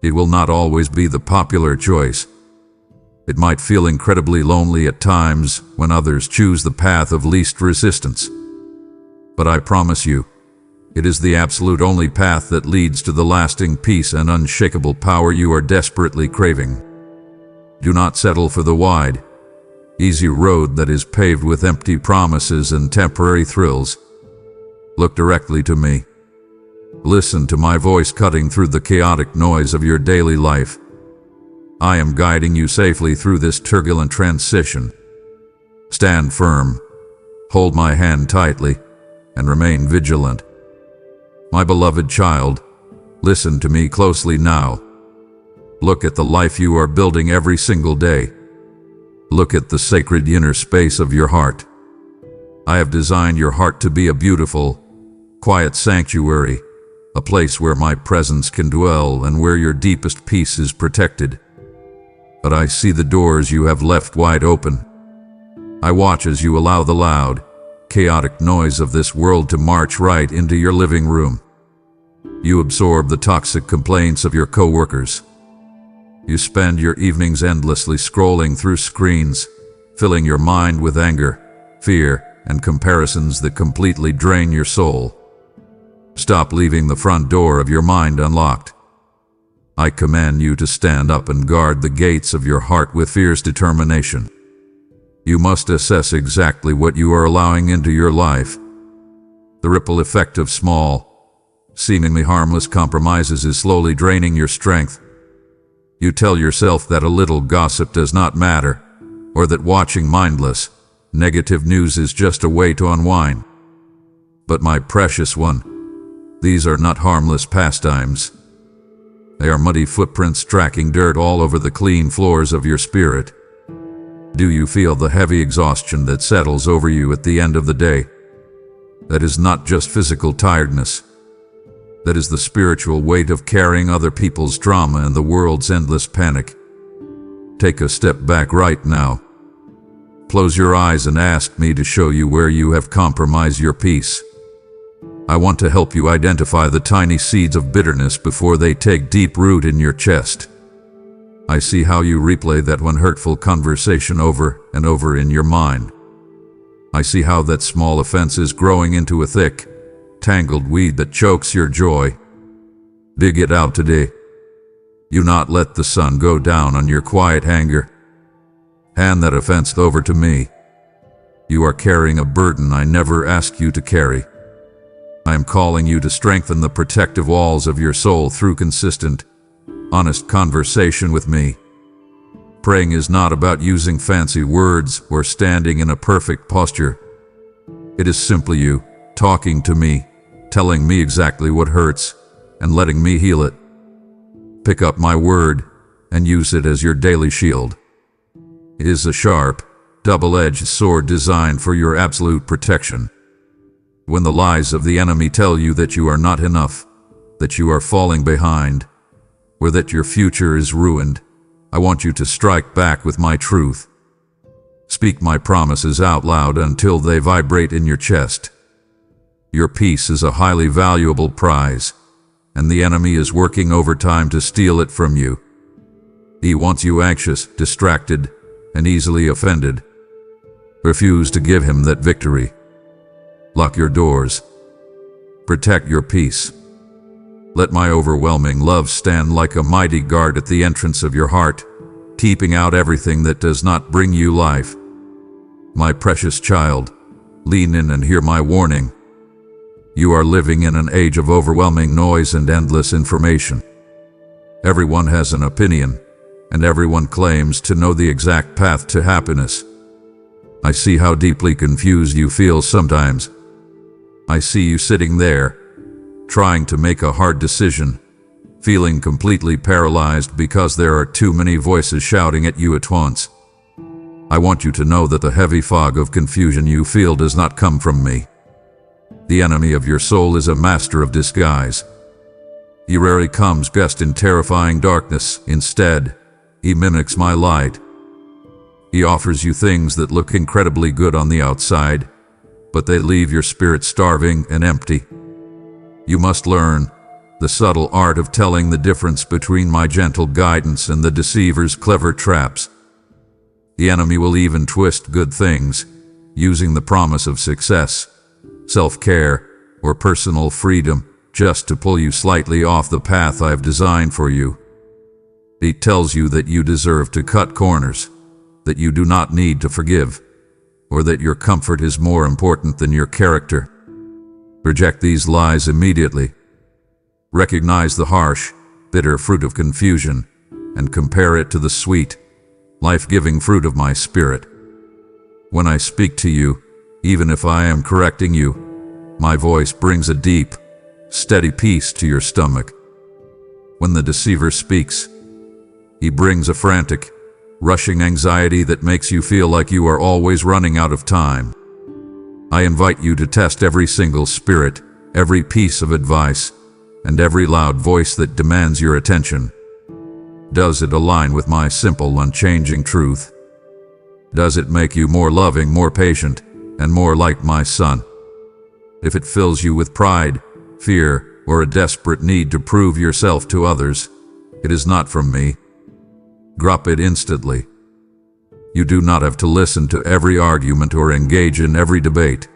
Speaker 1: It will not always be the popular choice. It might feel incredibly lonely at times when others choose the path of least resistance. But I promise you, it is the absolute only path that leads to the lasting peace and unshakable power you are desperately craving. Do not settle for the wide, easy road that is paved with empty promises and temporary thrills. Look directly to me. Listen to my voice cutting through the chaotic noise of your daily life. I am guiding you safely through this turbulent transition. Stand firm, hold my hand tightly, and remain vigilant. My beloved child, listen to me closely now. Look at the life you are building every single day. Look at the sacred inner space of your heart. I have designed your heart to be a beautiful, quiet sanctuary, a place where my presence can dwell and where your deepest peace is protected. But I see the doors you have left wide open. I watch as you allow the loud, chaotic noise of this world to march right into your living room. You absorb the toxic complaints of your coworkers. You spend your evenings endlessly scrolling through screens, filling your mind with anger, fear, and comparisons that completely drain your soul. Stop leaving the front door of your mind unlocked. I command you to stand up and guard the gates of your heart with fierce determination. You must assess exactly what you are allowing into your life. The ripple effect of small, seemingly harmless compromises is slowly draining your strength. You tell yourself that a little gossip does not matter, or that watching mindless, negative news is just a way to unwind. But my precious one, these are not harmless pastimes. They are muddy footprints tracking dirt all over the clean floors of your spirit. Do you feel the heavy exhaustion that settles over you at the end of the day? That is not just physical tiredness. That is the spiritual weight of carrying other people's drama and the world's endless panic. Take a step back right now. Close your eyes and ask me to show you where you have compromised your peace. I want to help you identify the tiny seeds of bitterness before they take deep root in your chest. I see how you replay that one hurtful conversation over and over in your mind. I see how that small offense is growing into a thick, tangled weed that chokes your joy. Dig it out today. You not let the sun go down on your quiet anger. Hand that offense over to me. You are carrying a burden I never asked you to carry. I am calling you to strengthen the protective walls of your soul through consistent, honest conversation with me. Praying is not about using fancy words or standing in a perfect posture. It is simply you talking to me, telling me exactly what hurts, and letting me heal it. Pick up my word and use it as your daily shield. It is a sharp, double-edged sword designed for your absolute protection. When the lies of the enemy tell you that you are not enough, that you are falling behind, or that your future is ruined, I want you to strike back with my truth. Speak my promises out loud until they vibrate in your chest. Your peace is a highly valuable prize, and the enemy is working overtime to steal it from you. He wants you anxious, distracted, and easily offended. Refuse to give him that victory. Lock your doors. Protect your peace. Let my overwhelming love stand like a mighty guard at the entrance of your heart, keeping out everything that does not bring you life. My precious child, lean in and hear my warning. You are living in an age of overwhelming noise and endless information. Everyone has an opinion, and everyone claims to know the exact path to happiness. I see how deeply confused you feel sometimes. I see you sitting there, trying to make a hard decision, feeling completely paralyzed because there are too many voices shouting at you at once. I want you to know that the heavy fog of confusion you feel does not come from me. The enemy of your soul is a master of disguise. He rarely comes dressed in terrifying darkness. Instead, he mimics my light. He offers you things that look incredibly good on the outside, but they leave your spirit starving and empty. You must learn the subtle art of telling the difference between my gentle guidance and the deceiver's clever traps. The enemy will even twist good things, using the promise of success, self-care, or personal freedom, just to pull you slightly off the path I've designed for you. He tells you that you deserve to cut corners, that you do not need to forgive, or that your comfort is more important than your character. Reject these lies immediately. Recognize the harsh, bitter fruit of confusion, and compare it to the sweet, life-giving fruit of my spirit. When I speak to you, even if I am correcting you, my voice brings a deep, steady peace to your stomach. When the deceiver speaks, he brings a frantic, rushing anxiety that makes you feel like you are always running out of time. I invite you to test every single spirit, every piece of advice, and every loud voice that demands your attention. Does it align with my simple, unchanging truth? Does it make you more loving, more patient, and more like my son? If it fills you with pride, fear, or a desperate need to prove yourself to others, it is not from me. Drop it instantly. You do not have to listen to every argument or engage in every debate.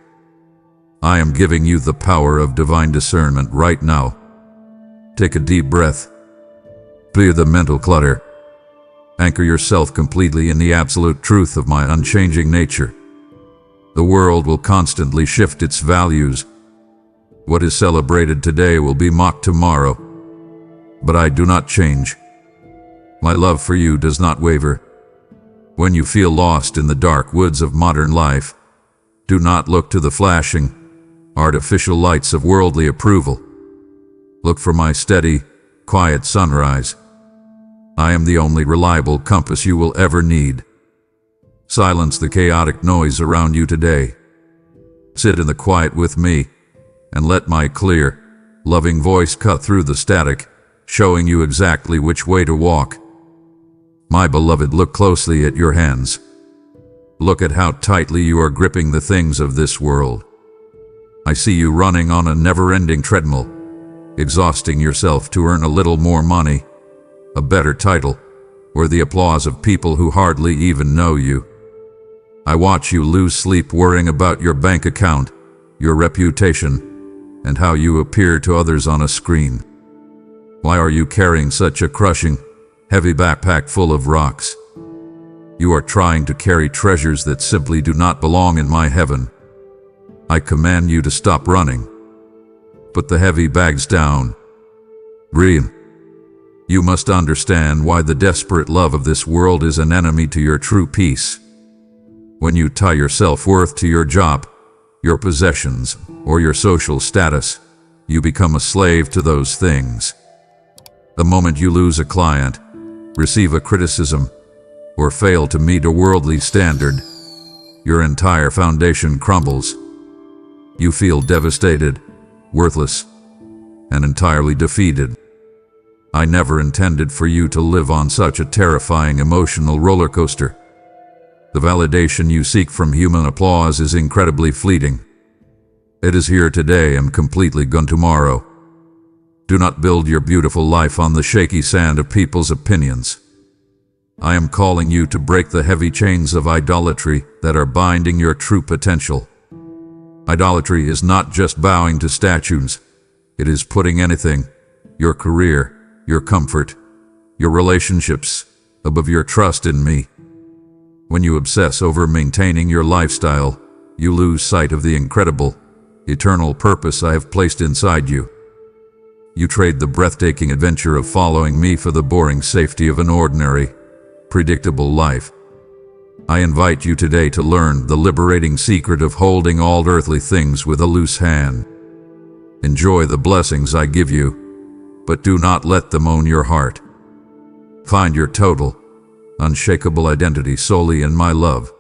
Speaker 1: I am giving you the power of divine discernment right now. Take a deep breath. Clear the mental clutter. Anchor yourself completely in the absolute truth of my unchanging nature. The world will constantly shift its values. What is celebrated today will be mocked tomorrow. But I do not change. My love for you does not waver. When you feel lost in the dark woods of modern life, do not look to the flashing, artificial lights of worldly approval. Look for my steady, quiet sunrise. I am the only reliable compass you will ever need. Silence the chaotic noise around you today. Sit in the quiet with me, and let my clear, loving voice cut through the static, showing you exactly which way to walk. My beloved, look closely at your hands. Look at how tightly you are gripping the things of this world. I see you running on a never-ending treadmill, exhausting yourself to earn a little more money, a better title, or the applause of people who hardly even know you. I watch you lose sleep worrying about your bank account, your reputation, and how you appear to others on a screen. Why are you carrying such a crushing, heavy backpack full of rocks. You are trying to carry treasures that simply do not belong in my heaven. I command you to stop running. Put the heavy bags down. Breathe. You must understand why the desperate love of this world is an enemy to your true peace. When you tie your self-worth to your job, your possessions, or your social status, you become a slave to those things. The moment you lose a client, receive a criticism, or fail to meet a worldly standard, your entire foundation crumbles. You feel devastated, worthless, and entirely defeated. I never intended for you to live on such a terrifying emotional roller coaster. The validation you seek from human applause is incredibly fleeting. It is here today and completely gone tomorrow. Do not build your beautiful life on the shaky sand of people's opinions. I am calling you to break the heavy chains of idolatry that are binding your true potential. Idolatry is not just bowing to statues. It is putting anything, your career, your comfort, your relationships, above your trust in me. When you obsess over maintaining your lifestyle, you lose sight of the incredible, eternal purpose I have placed inside you. You trade the breathtaking adventure of following me for the boring safety of an ordinary, predictable life. I invite you today to learn the liberating secret of holding all earthly things with a loose hand. Enjoy the blessings I give you, but do not let them own your heart. Find your total, unshakable identity solely in my love.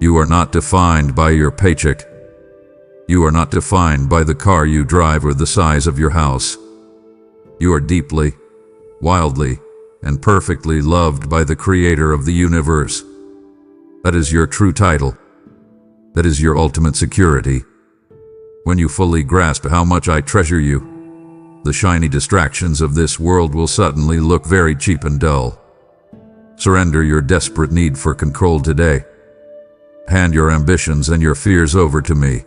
Speaker 1: You are not defined by your paycheck. You are not defined by the car you drive or the size of your house. You are deeply, wildly, and perfectly loved by the Creator of the universe. That is your true title. That is your ultimate security. When you fully grasp how much I treasure you, the shiny distractions of this world will suddenly look very cheap and dull. Surrender your desperate need for control today. Hand your ambitions and your fears over to me.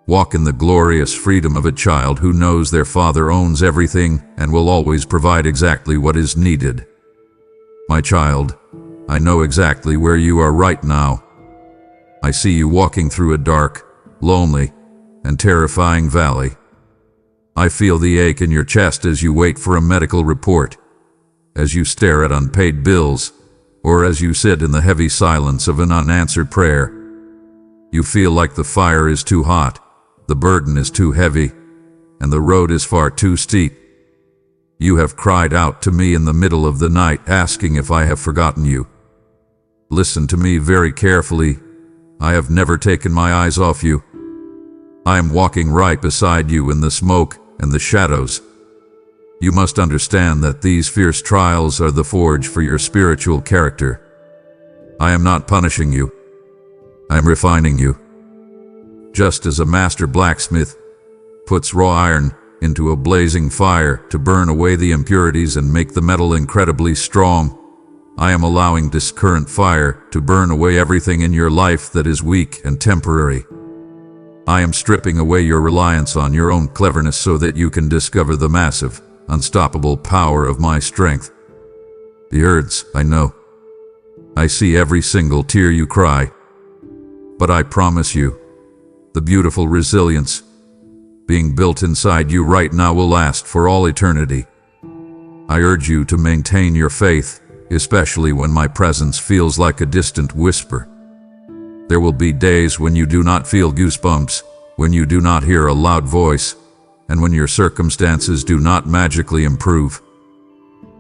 Speaker 1: Walk in the glorious freedom of a child who knows their father owns everything and will always provide exactly what is needed. My child, I know exactly where you are right now. I see you walking through a dark, lonely, and terrifying valley. I feel the ache in your chest as you wait for a medical report, as you stare at unpaid bills, or as you sit in the heavy silence of an unanswered prayer. You feel like the fire is too hot, the burden is too heavy, and the road is far too steep. You have cried out to me in the middle of the night asking if I have forgotten you. Listen to me very carefully. I have never taken my eyes off you. I am walking right beside you in the smoke and the shadows. You must understand that these fierce trials are the forge for your spiritual character. I am not punishing you. I am refining you. Just as a master blacksmith puts raw iron into a blazing fire to burn away the impurities and make the metal incredibly strong, I am allowing this current fire to burn away everything in your life that is weak and temporary. I am stripping away your reliance on your own cleverness so that you can discover the massive, unstoppable power of my strength. It hurts, I know. I see every single tear you cry. But I promise you, the beautiful resilience being built inside you right now will last for all eternity. I urge you to maintain your faith, especially when my presence feels like a distant whisper. There will be days when you do not feel goosebumps, when you do not hear a loud voice, and when your circumstances do not magically improve.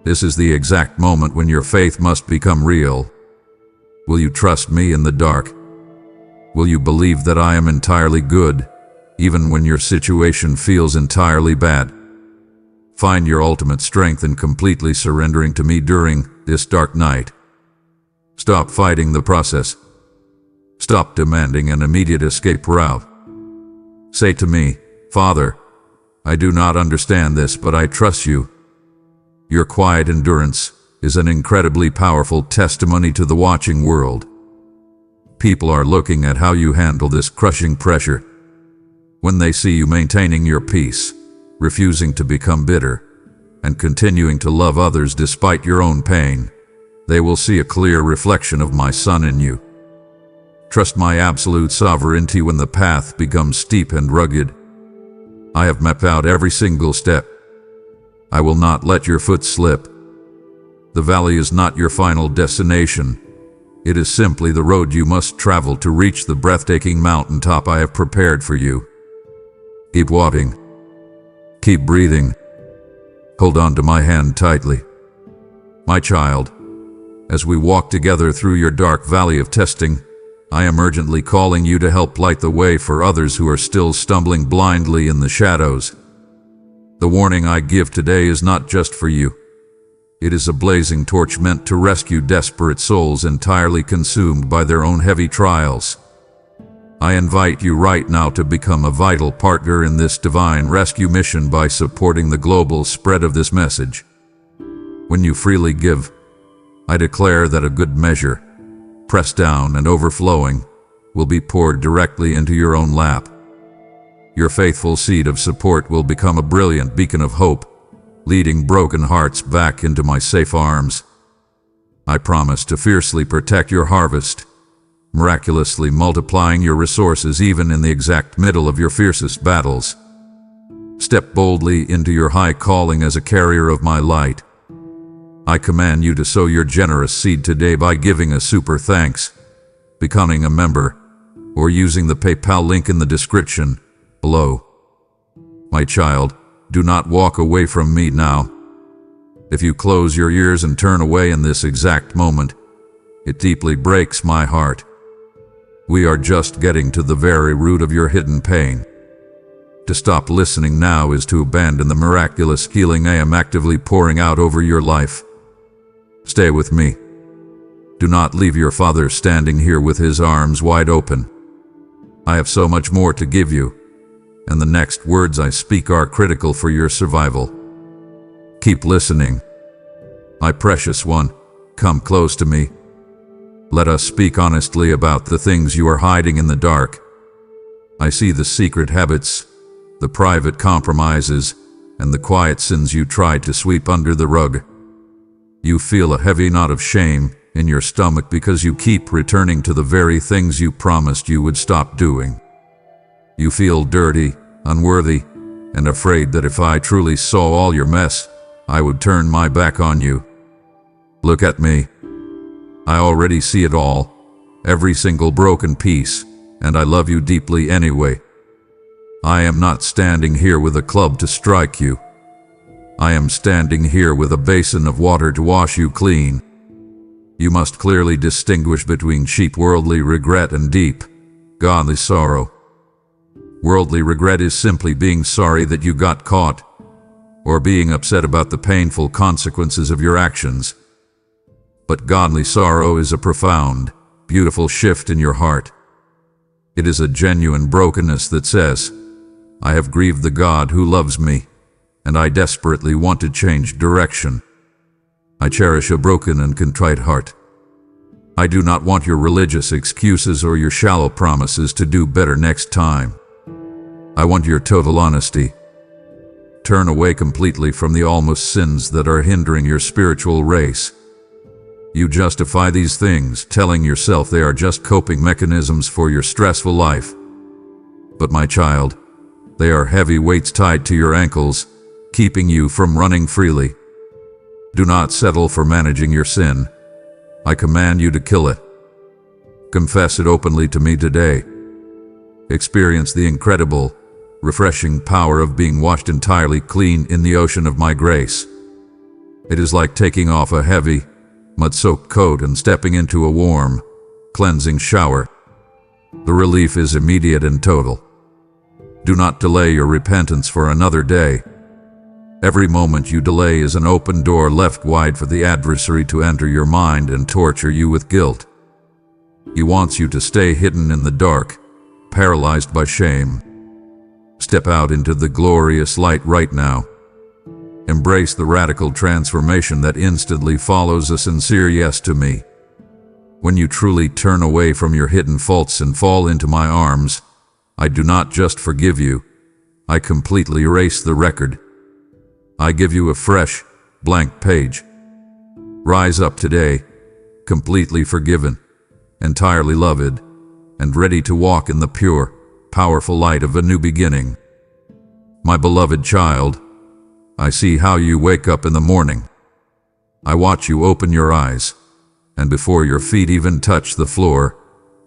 Speaker 1: This is the exact moment when your faith must become real. Will you trust me in the dark? Will you believe that I am entirely good, even when your situation feels entirely bad? Find your ultimate strength in completely surrendering to me during this dark night. Stop fighting the process. Stop demanding an immediate escape route. Say to me, Father, I do not understand this, but I trust you. Your quiet endurance is an incredibly powerful testimony to the watching world. People are looking at how you handle this crushing pressure. When they see you maintaining your peace, refusing to become bitter, and continuing to love others despite your own pain, they will see a clear reflection of my Son in you. Trust my absolute sovereignty when the path becomes steep and rugged. I have mapped out every single step. I will not let your foot slip. The valley is not your final destination. It is simply the road you must travel to reach the breathtaking mountaintop I have prepared for you. Keep walking. Keep breathing. Hold on to my hand tightly. My child, as we walk together through your dark valley of testing, I am urgently calling you to help light the way for others who are still stumbling blindly in the shadows. The warning I give today is not just for you. It is a blazing torch meant to rescue desperate souls entirely consumed by their own heavy trials. I invite you right now to become a vital partner in this divine rescue mission by supporting the global spread of this message. When you freely give, I declare that a good measure, pressed down and overflowing, will be poured directly into your own lap. Your faithful seed of support will become a brilliant beacon of hope, leading broken hearts back into my safe arms. I promise to fiercely protect your harvest, miraculously multiplying your resources even in the exact middle of your fiercest battles. Step boldly into your high calling as a carrier of my light. I command you to sow your generous seed today by giving a super thanks, becoming a member, or using the PayPal link in the description below. My child, do not walk away from me now. If you close your ears and turn away in this exact moment, it deeply breaks my heart. We are just getting to the very root of your hidden pain. To stop listening now is to abandon the miraculous healing I am actively pouring out over your life. Stay with me. Do not leave your Father standing here with his arms wide open. I have so much more to give you, and the next words I speak are critical for your survival. Keep listening. My precious one, come close to me. Let us speak honestly about the things you are hiding in the dark. I see the secret habits, the private compromises, and the quiet sins you tried to sweep under the rug. You feel a heavy knot of shame in your stomach because you keep returning to the very things you promised you would stop doing. You feel dirty, unworthy, and afraid that if I truly saw all your mess, I would turn my back on you. Look at me. I already see it all, every single broken piece, and I love you deeply anyway. I am not standing here with a club to strike you. I am standing here with a basin of water to wash you clean. You must clearly distinguish between cheap worldly regret and deep, godly sorrow. Worldly regret is simply being sorry that you got caught, or being upset about the painful consequences of your actions. But godly sorrow is a profound, beautiful shift in your heart. It is a genuine brokenness that says, I have grieved the God who loves me, and I desperately want to change direction. I cherish a broken and contrite heart. I do not want your religious excuses or your shallow promises to do better next time. I want your total honesty. Turn away completely from the almost sins that are hindering your spiritual race. You justify these things, telling yourself they are just coping mechanisms for your stressful life. But my child, they are heavy weights tied to your ankles, keeping you from running freely. Do not settle for managing your sin. I command you to kill it. Confess it openly to me today. Experience the incredible, refreshing power of being washed entirely clean in the ocean of my grace. It is like taking off a heavy, mud-soaked coat and stepping into a warm, cleansing shower. The relief is immediate and total. Do not delay your repentance for another day. Every moment you delay is an open door left wide for the adversary to enter your mind and torture you with guilt. He wants you to stay hidden in the dark, paralyzed by shame. Step out into the glorious light right now. Embrace the radical transformation that instantly follows a sincere yes to me. When you truly turn away from your hidden faults and fall into my arms, I do not just forgive you, I completely erase the record. I give you a fresh, blank page. Rise up today, completely forgiven, entirely loved, and ready to walk in the pure, powerful light of a new beginning. My beloved child, I see how you wake up in the morning. I watch you open your eyes, and before your feet even touch the floor,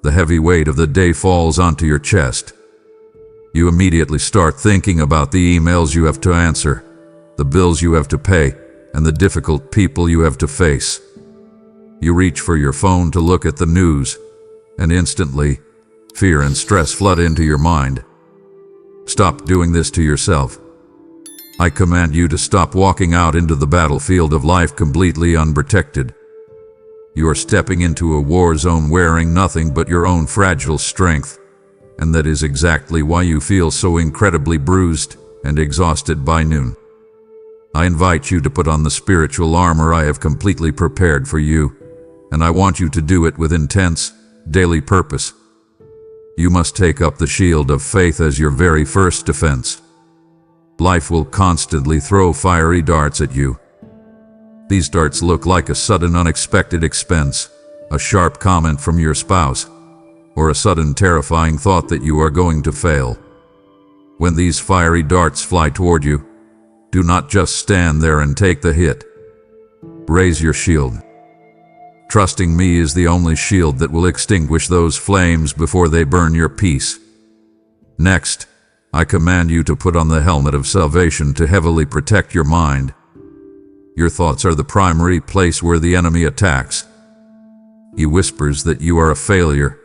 Speaker 1: the heavy weight of the day falls onto your chest. You immediately start thinking about the emails you have to answer, the bills you have to pay, and the difficult people you have to face. You reach for your phone to look at the news, and instantly, fear and stress flood into your mind. Stop doing this to yourself. I command you to stop walking out into the battlefield of life completely unprotected. You are stepping into a war zone wearing nothing but your own fragile strength, and that is exactly why you feel so incredibly bruised and exhausted by noon. I invite you to put on the spiritual armor I have completely prepared for you, and I want you to do it with intense, daily purpose. You must take up the shield of faith as your very first defense. Life will constantly throw fiery darts at you. These darts look like a sudden unexpected expense, a sharp comment from your spouse, or a sudden terrifying thought that you are going to fail. When these fiery darts fly toward you, do not just stand there and take the hit. Raise your shield. Trusting me is the only shield that will extinguish those flames before they burn your peace. Next, I command you to put on the helmet of salvation to heavily protect your mind. Your thoughts are the primary place where the enemy attacks. He whispers that you are a failure,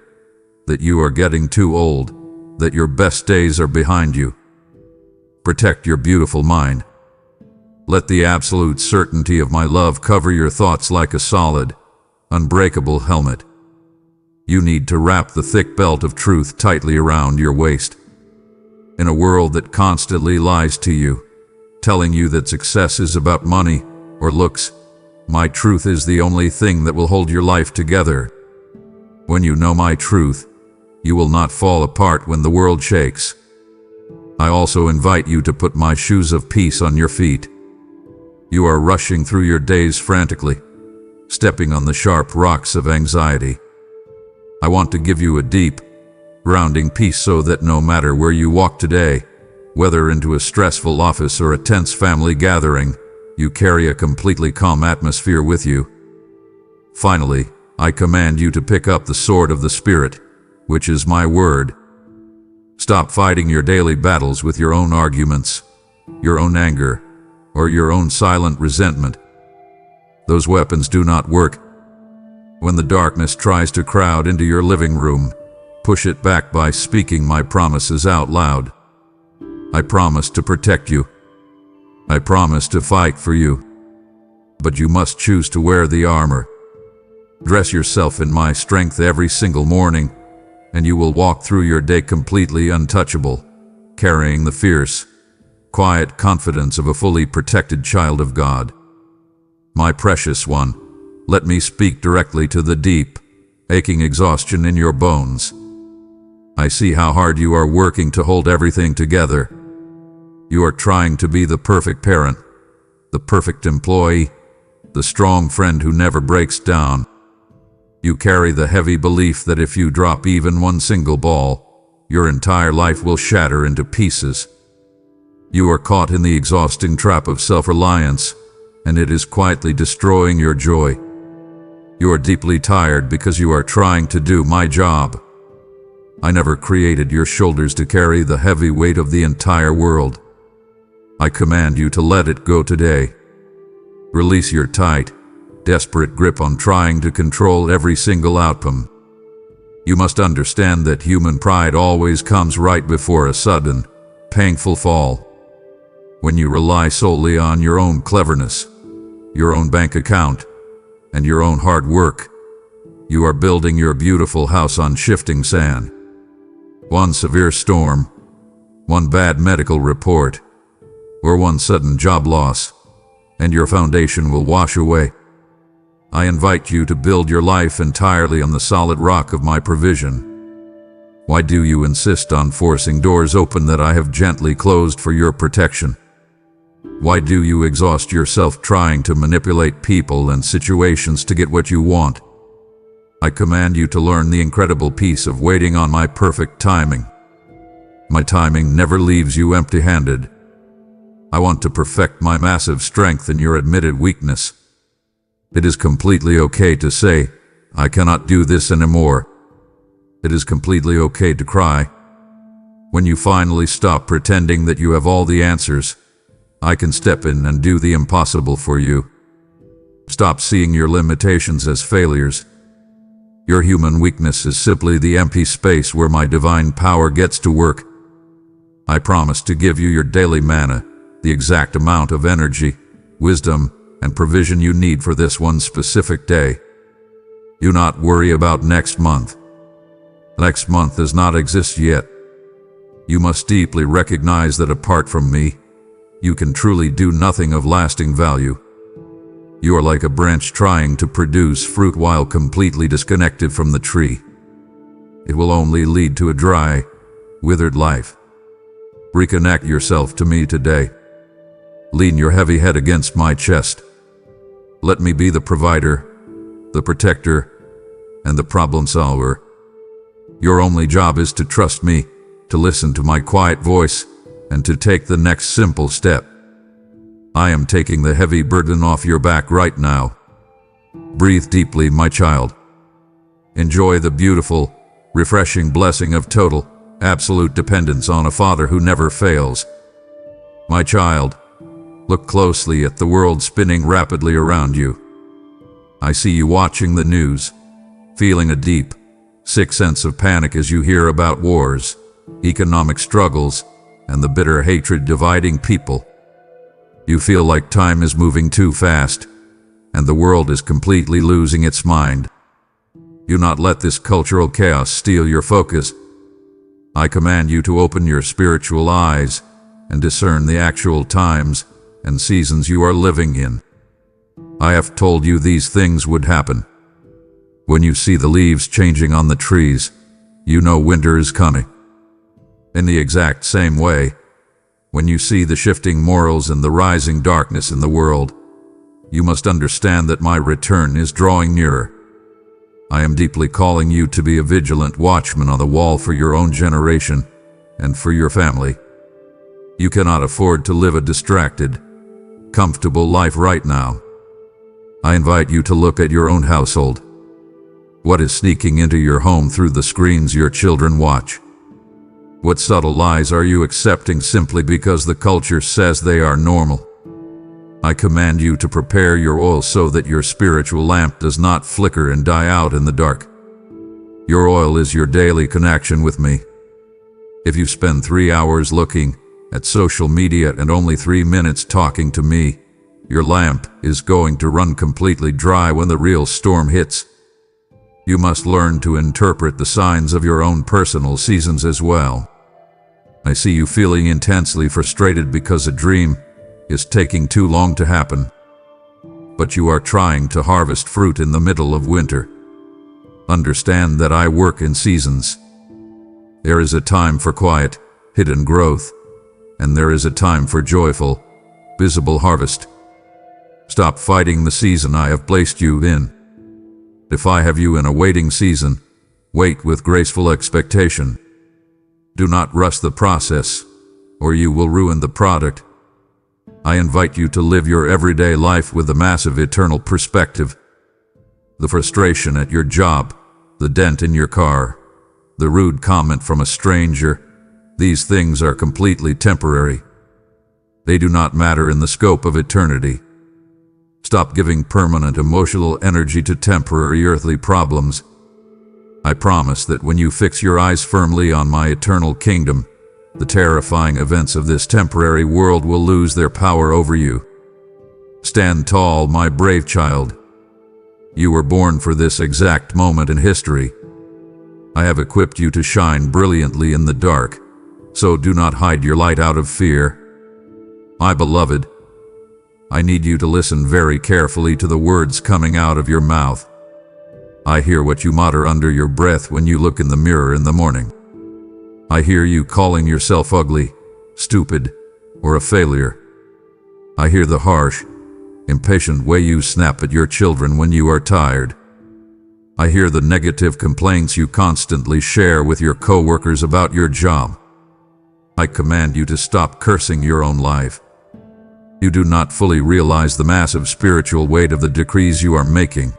Speaker 1: that you are getting too old, that your best days are behind you. Protect your beautiful mind. Let the absolute certainty of my love cover your thoughts like a solid, unbreakable helmet. You need to wrap the thick belt of truth tightly around your waist. In a world that constantly lies to you, telling you that success is about money or looks, my truth is the only thing that will hold your life together. When you know my truth, you will not fall apart when the world shakes. I also invite you to put my shoes of peace on your feet. You are rushing through your days frantically, stepping on the sharp rocks of anxiety. I want to give you a deep, grounding peace so that no matter where you walk today, whether into a stressful office or a tense family gathering, you carry a completely calm atmosphere with you. Finally, I command you to pick up the sword of the Spirit, which is my word. Stop fighting your daily battles with your own arguments, your own anger, or your own silent resentment. Those weapons do not work. When the darkness tries to crowd into your living room, push it back by speaking my promises out loud. I promise to protect you. I promise to fight for you. But you must choose to wear the armor. Dress yourself in my strength every single morning, and you will walk through your day completely untouchable, carrying the fierce, quiet confidence of a fully protected child of God. My precious one, let me speak directly to the deep, aching exhaustion in your bones. I see how hard you are working to hold everything together. You are trying to be the perfect parent, the perfect employee, the strong friend who never breaks down. You carry the heavy belief that if you drop even one single ball, your entire life will shatter into pieces. You are caught in the exhausting trap of self-reliance, and it is quietly destroying your joy. You are deeply tired because you are trying to do my job. I never created your shoulders to carry the heavy weight of the entire world. I command you to let it go today. Release your tight, desperate grip on trying to control every single outcome. You must understand that human pride always comes right before a sudden, painful fall. When you rely solely on your own cleverness, your own bank account, and your own hard work, you are building your beautiful house on shifting sand. One severe storm, one bad medical report, or one sudden job loss, and your foundation will wash away. I invite you to build your life entirely on the solid rock of my provision. Why do you insist on forcing doors open that I have gently closed for your protection? Why do you exhaust yourself trying to manipulate people and situations to get what you want? I command you to learn the incredible peace of waiting on my perfect timing. My timing never leaves you empty-handed. I want to perfect my massive strength in your admitted weakness. It is completely okay to say, I cannot do this anymore. It is completely okay to cry. When you finally stop pretending that you have all the answers, I can step in and do the impossible for you. Stop seeing your limitations as failures. Your human weakness is simply the empty space where my divine power gets to work. I promise to give you your daily manna, the exact amount of energy, wisdom, and provision you need for this one specific day. Do not worry about next month. Next month does not exist yet. You must deeply recognize that apart from me, you can truly do nothing of lasting value. You are like a branch trying to produce fruit while completely disconnected from the tree. It will only lead to a dry, withered life. Reconnect yourself to me today. Lean your heavy head against my chest. Let me be the provider, the protector, and the problem solver. Your only job is to trust me, to listen to my quiet voice, and to take the next simple step. I am taking the heavy burden off your back right now. Breathe deeply, my child. Enjoy the beautiful, refreshing blessing of total, absolute dependence on a Father who never fails. My child, look closely at the world spinning rapidly around you. I see you watching the news, feeling a deep, sick sense of panic as you hear about wars, economic struggles, and the bitter hatred dividing people. You feel like time is moving too fast, and the world is completely losing its mind. Do not let this cultural chaos steal your focus. I command you to open your spiritual eyes and discern the actual times and seasons you are living in. I have told you these things would happen. When you see the leaves changing on the trees, you know winter is coming. In the exact same way, when you see the shifting morals and the rising darkness in the world, you must understand that my return is drawing nearer. I am deeply calling you to be a vigilant watchman on the wall for your own generation and for your family. You cannot afford to live a distracted, comfortable life right now. I invite you to look at your own household. What is sneaking into your home through the screens your children watch? What subtle lies are you accepting simply because the culture says they are normal? I command you to prepare your oil so that your spiritual lamp does not flicker and die out in the dark. Your oil is your daily connection with me. If you spend 3 hours looking at social media and only 3 minutes talking to me, your lamp is going to run completely dry when the real storm hits. You must learn to interpret the signs of your own personal seasons as well. I see you feeling intensely frustrated because a dream is taking too long to happen. But you are trying to harvest fruit in the middle of winter. Understand that I work in seasons. There is a time for quiet, hidden growth, and there is a time for joyful, visible harvest. Stop fighting the season I have placed you in. If I have you in a waiting season, wait with graceful expectation. Do not rush the process, or you will ruin the product. I invite you to live your everyday life with a massive eternal perspective. The frustration at your job, the dent in your car, the rude comment from a stranger, these things are completely temporary. They do not matter in the scope of eternity. Stop giving permanent emotional energy to temporary earthly problems. I promise that when you fix your eyes firmly on my eternal kingdom, the terrifying events of this temporary world will lose their power over you. Stand tall, my brave child. You were born for this exact moment in history. I have equipped you to shine brilliantly in the dark, so do not hide your light out of fear. My beloved, I need you to listen very carefully to the words coming out of your mouth. I hear what you mutter under your breath when you look in the mirror in the morning. I hear you calling yourself ugly, stupid, or a failure. I hear the harsh, impatient way you snap at your children when you are tired. I hear the negative complaints you constantly share with your coworkers about your job. I command you to stop cursing your own life. You do not fully realize the massive spiritual weight of the decrees you are making.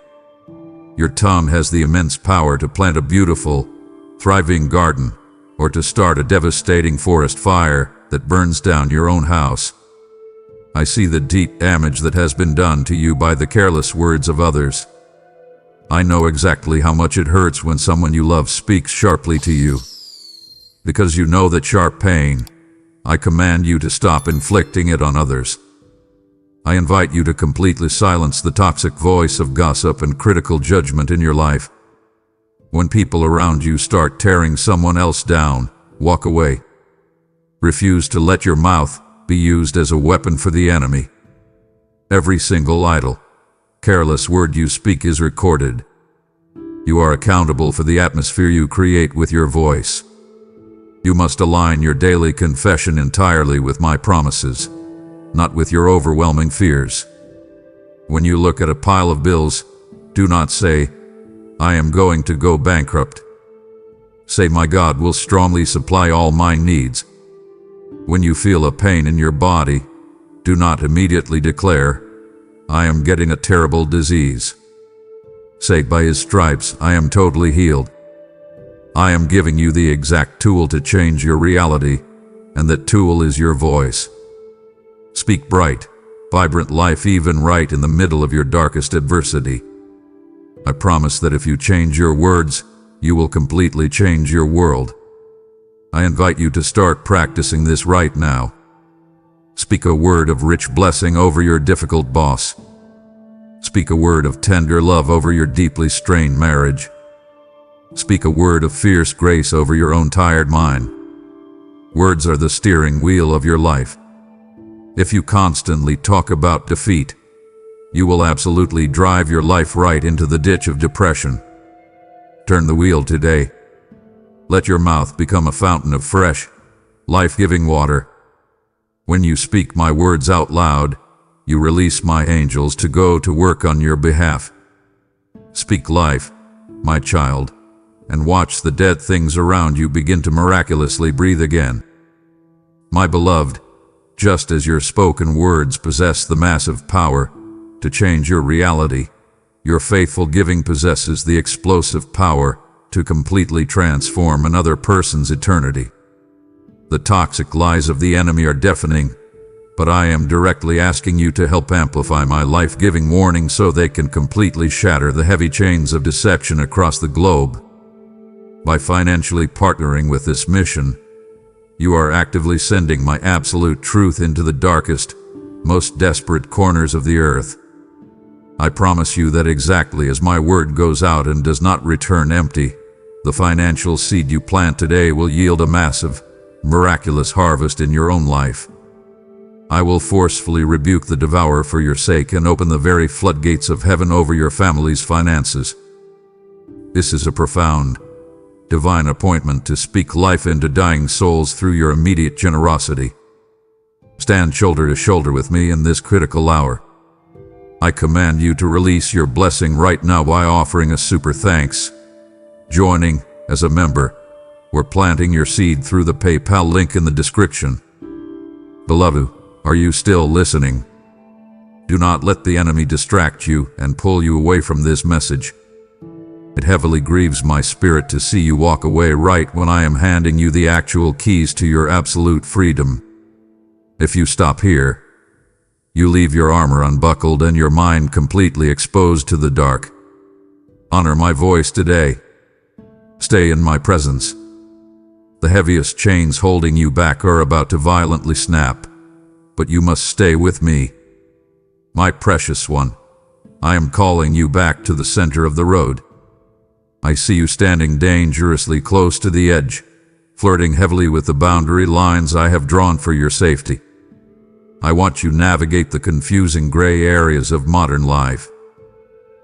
Speaker 1: Your tongue has the immense power to plant a beautiful, thriving garden, or to start a devastating forest fire that burns down your own house. I see the deep damage that has been done to you by the careless words of others. I know exactly how much it hurts when someone you love speaks sharply to you. Because you know that sharp pain, I command you to stop inflicting it on others. I invite you to completely silence the toxic voice of gossip and critical judgment in your life. When people around you start tearing someone else down, walk away. Refuse to let your mouth be used as a weapon for the enemy. Every single idle, careless word you speak is recorded. You are accountable for the atmosphere you create with your voice. You must align your daily confession entirely with my promises, not with your overwhelming fears. When you look at a pile of bills, do not say, "I am going to go bankrupt." Say, "My God will strongly supply all my needs." When you feel a pain in your body, do not immediately declare, "I am getting a terrible disease." Say, "By His stripes I am totally healed." I am giving you the exact tool to change your reality, and that tool is your voice. Speak bright, vibrant life even right in the middle of your darkest adversity. I promise that if you change your words, you will completely change your world. I invite you to start practicing this right now. Speak a word of rich blessing over your difficult boss. Speak a word of tender love over your deeply strained marriage. Speak a word of fierce grace over your own tired mind. Words are the steering wheel of your life. If you constantly talk about defeat, you will absolutely drive your life right into the ditch of depression. Turn the wheel today. Let your mouth become a fountain of fresh, life-giving water. When you speak my words out loud, you release my angels to go to work on your behalf. Speak life, my child, and watch the dead things around you begin to miraculously breathe again. My beloved, just as your spoken words possess the massive power to change your reality, your faithful giving possesses the explosive power to completely transform another person's eternity. The toxic lies of the enemy are deafening, but I am directly asking you to help amplify my life-giving warning so they can completely shatter the heavy chains of deception across the globe. By financially partnering with this mission, you are actively sending my absolute truth into the darkest, most desperate corners of the earth. I promise you that exactly as my word goes out and does not return empty, the financial seed you plant today will yield a massive, miraculous harvest in your own life. I will forcefully rebuke the devourer for your sake and open the very floodgates of heaven over your family's finances. This is a profound, divine appointment to speak life into dying souls through your immediate generosity. Stand shoulder to shoulder with me in this critical hour. I command you to release your blessing right now by offering a super thanks. Joining as a member, or planting your seed through the PayPal link in the description. Beloved, are you still listening? Do not let the enemy distract you and pull you away from this message. It heavily grieves my spirit to see you walk away right when I am handing you the actual keys to your absolute freedom. If you stop here, you leave your armor unbuckled and your mind completely exposed to the dark. Honor my voice today. Stay in my presence. The heaviest chains holding you back are about to violently snap, but you must stay with me. My precious one, I am calling you back to the center of the road. I see you standing dangerously close to the edge, flirting heavily with the boundary lines I have drawn for your safety. I want you to navigate the confusing gray areas of modern life.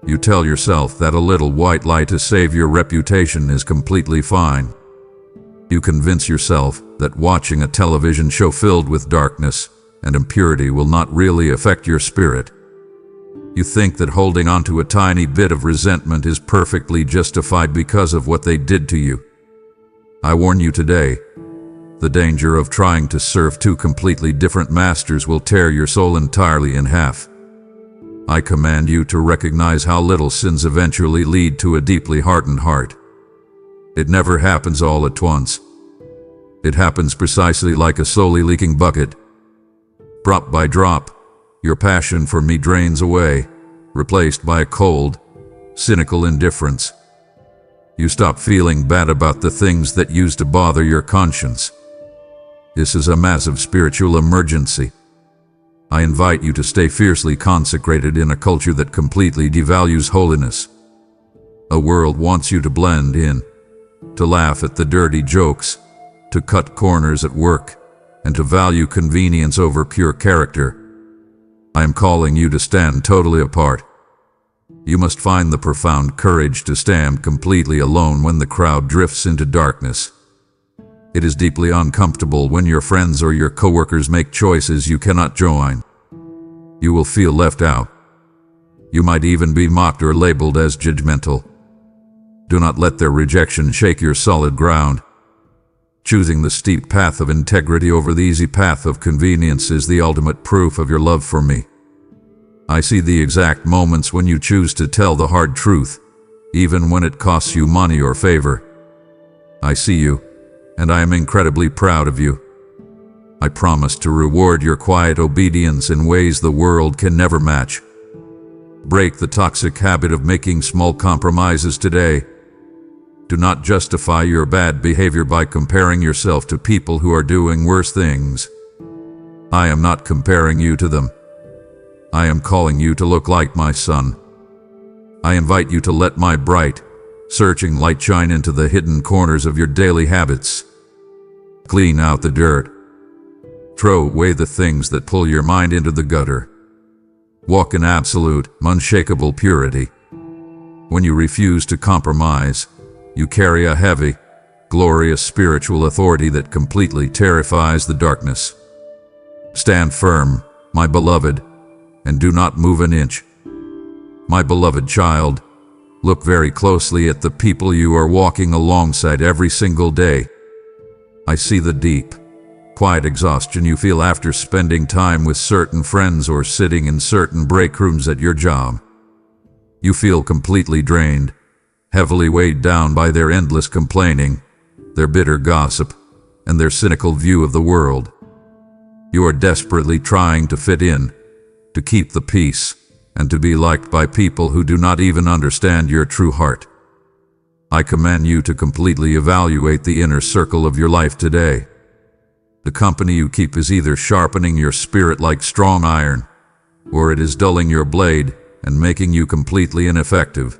Speaker 1: You tell yourself that a little white lie to save your reputation is completely fine. You convince yourself that watching a television show filled with darkness, and impurity will not really affect your spirit. You think that holding on to a tiny bit of resentment is perfectly justified because of what they did to you. I warn you today, the danger of trying to serve two completely different masters will tear your soul entirely in half. I command you to recognize how little sins eventually lead to a deeply hardened heart. It never happens all at once. It happens precisely like a slowly leaking bucket. Drop by drop, your passion for me drains away, replaced by a cold, cynical indifference. You stop feeling bad about the things that used to bother your conscience. This is a massive spiritual emergency. I invite you to stay fiercely consecrated in a culture that completely devalues holiness. A world wants you to blend in, to laugh at the dirty jokes, to cut corners at work, and to value convenience over pure character. I am calling you to stand totally apart. You must find the profound courage to stand completely alone when the crowd drifts into darkness. It is deeply uncomfortable when your friends or your coworkers make choices you cannot join. You will feel left out. You might even be mocked or labeled as judgmental. Do not let their rejection shake your solid ground. Choosing the steep path of integrity over the easy path of convenience is the ultimate proof of your love for me. I see the exact moments when you choose to tell the hard truth, even when it costs you money or favor. I see you, and I am incredibly proud of you. I promise to reward your quiet obedience in ways the world can never match. Break the toxic habit of making small compromises today. Do not justify your bad behavior by comparing yourself to people who are doing worse things. I am not comparing you to them. I am calling you to look like my son. I invite you to let my bright, searching light shine into the hidden corners of your daily habits. Clean out the dirt. Throw away the things that pull your mind into the gutter. Walk in absolute, unshakable purity. When you refuse to compromise, you carry a heavy, glorious spiritual authority that completely terrifies the darkness. Stand firm, my beloved, and do not move an inch. My beloved child, look very closely at the people you are walking alongside every single day. I see the deep, quiet exhaustion you feel after spending time with certain friends or sitting in certain break rooms at your job. You feel completely drained, heavily weighed down by their endless complaining, their bitter gossip, and their cynical view of the world. You are desperately trying to fit in, to keep the peace, and to be liked by people who do not even understand your true heart. I command you to completely evaluate the inner circle of your life today. The company you keep is either sharpening your spirit like strong iron, or it is dulling your blade and making you completely ineffective.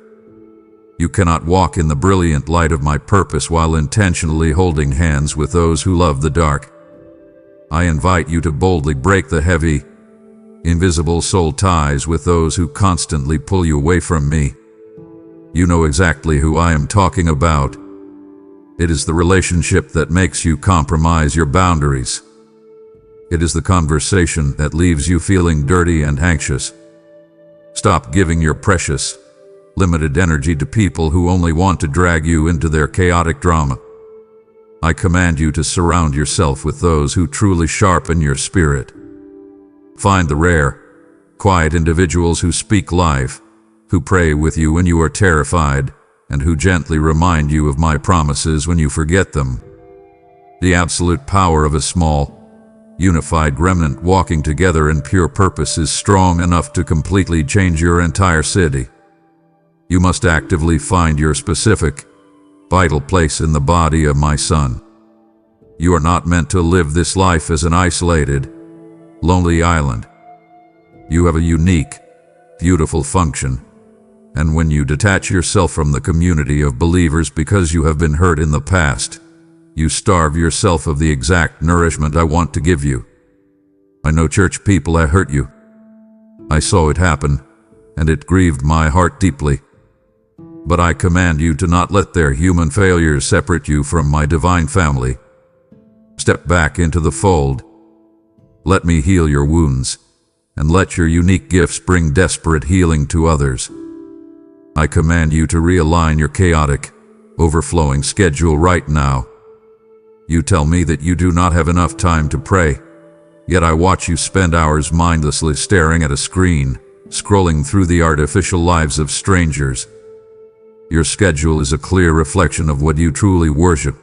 Speaker 1: You cannot walk in the brilliant light of my purpose while intentionally holding hands with those who love the dark. I invite you to boldly break the heavy, invisible soul ties with those who constantly pull you away from me. You know exactly who I am talking about. It is the relationship that makes you compromise your boundaries. It is the conversation that leaves you feeling dirty and anxious. Stop giving your precious, limited energy to people who only want to drag you into their chaotic drama. I command you to surround yourself with those who truly sharpen your spirit. Find the rare, quiet individuals who speak life, who pray with you when you are terrified, and who gently remind you of my promises when you forget them. The absolute power of a small, unified remnant walking together in pure purpose is strong enough to completely change your entire city. You must actively find your specific, vital place in the body of my son. You are not meant to live this life as an isolated, lonely island. You have a unique, beautiful function, and when you detach yourself from the community of believers because you have been hurt in the past, you starve yourself of the exact nourishment I want to give you. I know church people have hurt you. I saw it happen, and it grieved my heart deeply. But I command you to not let their human failures separate you from my divine family. Step back into the fold. Let me heal your wounds, and let your unique gifts bring desperate healing to others. I command you to realign your chaotic, overflowing schedule right now. You tell me that you do not have enough time to pray, yet I watch you spend hours mindlessly staring at a screen, scrolling through the artificial lives of strangers. Your schedule is a clear reflection of what you truly worship.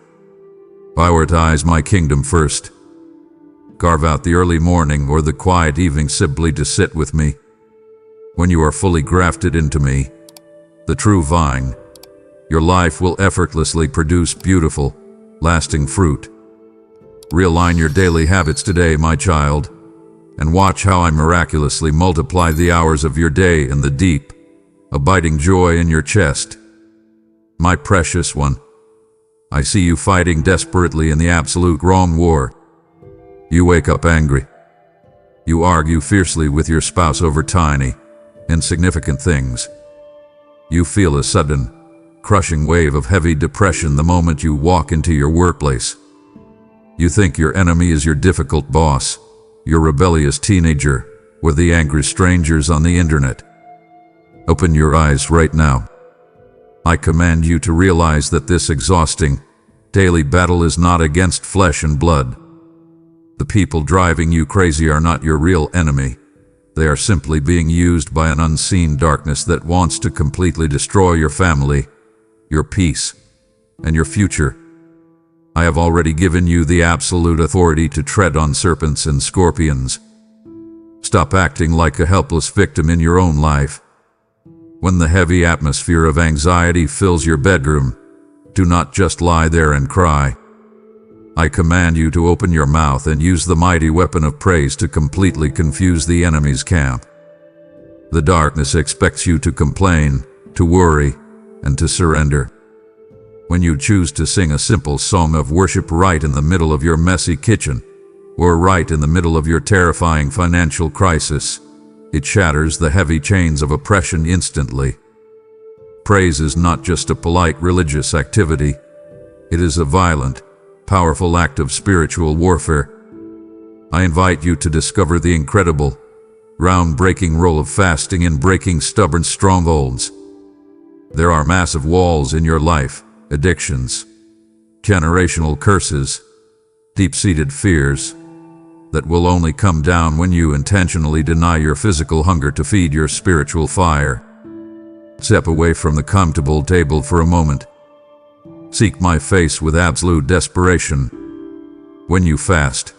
Speaker 1: Prioritize my kingdom first. Carve out the early morning or the quiet evening simply to sit with me. When you are fully grafted into me, the true vine, your life will effortlessly produce beautiful, lasting fruit. Realign your daily habits today, my child, and watch how I miraculously multiply the hours of your day and the deep, abiding joy in your chest. My precious one, I see you fighting desperately in the absolute wrong war. You wake up angry. You argue fiercely with your spouse over tiny, insignificant things. You feel a sudden, crushing wave of heavy depression the moment you walk into your workplace. You think your enemy is your difficult boss, your rebellious teenager, or the angry strangers on the internet. Open your eyes right now. I command you to realize that this exhausting, daily battle is not against flesh and blood. The people driving you crazy are not your real enemy. They are simply being used by an unseen darkness that wants to completely destroy your family, your peace, and your future. I have already given you the absolute authority to tread on serpents and scorpions. Stop acting like a helpless victim in your own life. When the heavy atmosphere of anxiety fills your bedroom, do not just lie there and cry. I command you to open your mouth and use the mighty weapon of praise to completely confuse the enemy's camp. The darkness expects you to complain, to worry, and to surrender. When you choose to sing a simple song of worship right in the middle of your messy kitchen, or right in the middle of your terrifying financial crisis, it shatters the heavy chains of oppression instantly. Praise is not just a polite religious activity. It is a violent, powerful act of spiritual warfare. I invite you to discover the incredible, groundbreaking role of fasting in breaking stubborn strongholds. There are massive walls in your life, addictions, generational curses, deep-seated fears, that will only come down when you intentionally deny your physical hunger to feed your spiritual fire. Step away from the comfortable table for a moment. Seek my face with absolute desperation. When you fast,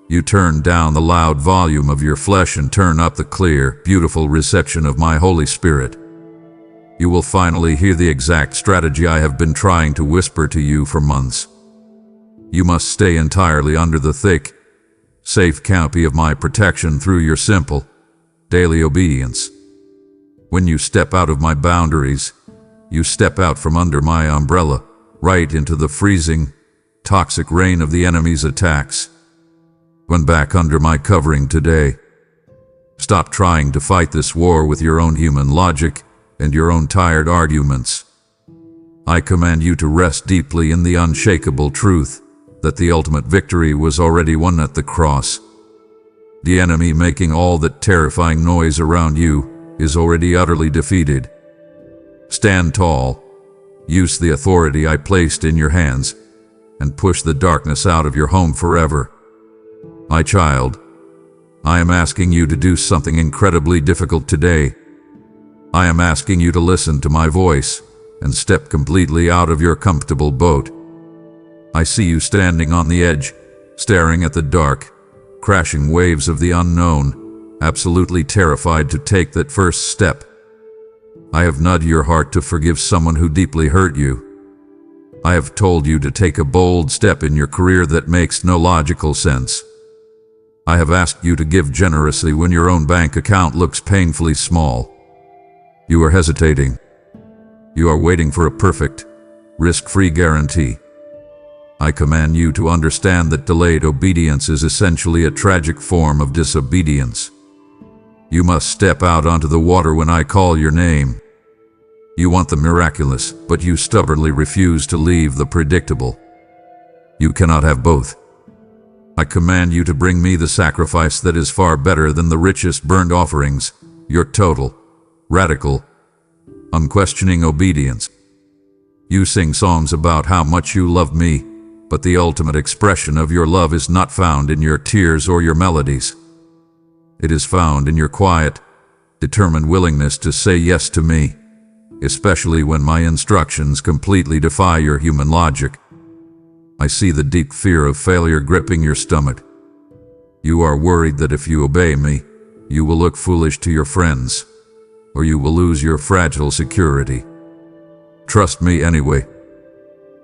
Speaker 1: you turn down the loud volume of your flesh and turn up the clear, beautiful reception of my Holy Spirit. You will finally hear the exact strategy I have been trying to whisper to you for months. You must stay entirely under the thick, safe canopy of my protection through your simple, daily obedience. When you step out of my boundaries, you step out from under my umbrella, right into the freezing, toxic rain of the enemy's attacks. When back under my covering today, stop trying to fight this war with your own human logic and your own tired arguments. I command you to rest deeply in the unshakable truth that the ultimate victory was already won at the cross. The enemy making all that terrifying noise around you is already utterly defeated. Stand tall, use the authority I placed in your hands, and push the darkness out of your home forever. My child, I am asking you to do something incredibly difficult today. I am asking you to listen to my voice and step completely out of your comfortable boat. I see you standing on the edge, staring at the dark, crashing waves of the unknown, absolutely terrified to take that first step. I have nudged your heart to forgive someone who deeply hurt you. I have told you to take a bold step in your career that makes no logical sense. I have asked you to give generously when your own bank account looks painfully small. You are hesitating. You are waiting for a perfect, risk-free guarantee. I command you to understand that delayed obedience is essentially a tragic form of disobedience. You must step out onto the water when I call your name. You want the miraculous, but you stubbornly refuse to leave the predictable. You cannot have both. I command you to bring me the sacrifice that is far better than the richest burnt offerings, your total, radical, unquestioning obedience. You sing songs about how much you love me, but the ultimate expression of your love is not found in your tears or your melodies. It is found in your quiet, determined willingness to say yes to me, especially when my instructions completely defy your human logic. I see the deep fear of failure gripping your stomach. You are worried that if you obey me, you will look foolish to your friends, or you will lose your fragile security. Trust me anyway.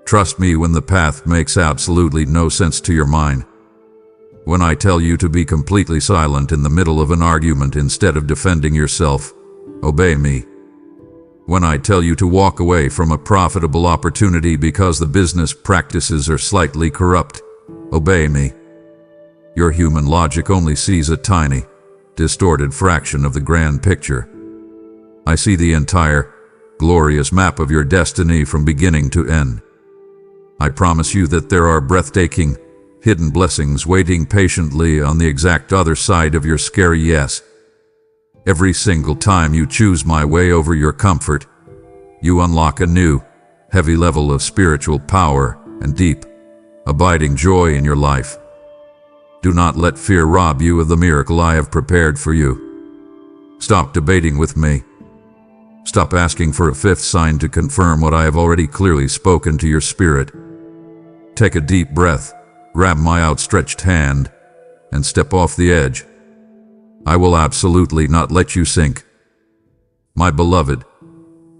Speaker 1: Trust me when the path makes absolutely no sense to your mind. When I tell you to be completely silent in the middle of an argument instead of defending yourself, obey me. When I tell you to walk away from a profitable opportunity because the business practices are slightly corrupt, obey me. Your human logic only sees a tiny, distorted fraction of the grand picture. I see the entire, glorious map of your destiny from beginning to end. I promise you that there are breathtaking, hidden blessings waiting patiently on the exact other side of your scary yes. Every single time you choose my way over your comfort, you unlock a new, heavy level of spiritual power and deep, abiding joy in your life. Do not let fear rob you of the miracle I have prepared for you. Stop debating with me. Stop asking for a fifth sign to confirm what I have already clearly spoken to your spirit. Take a deep breath, grab my outstretched hand, and step off the edge. I will absolutely not let you sink. My beloved,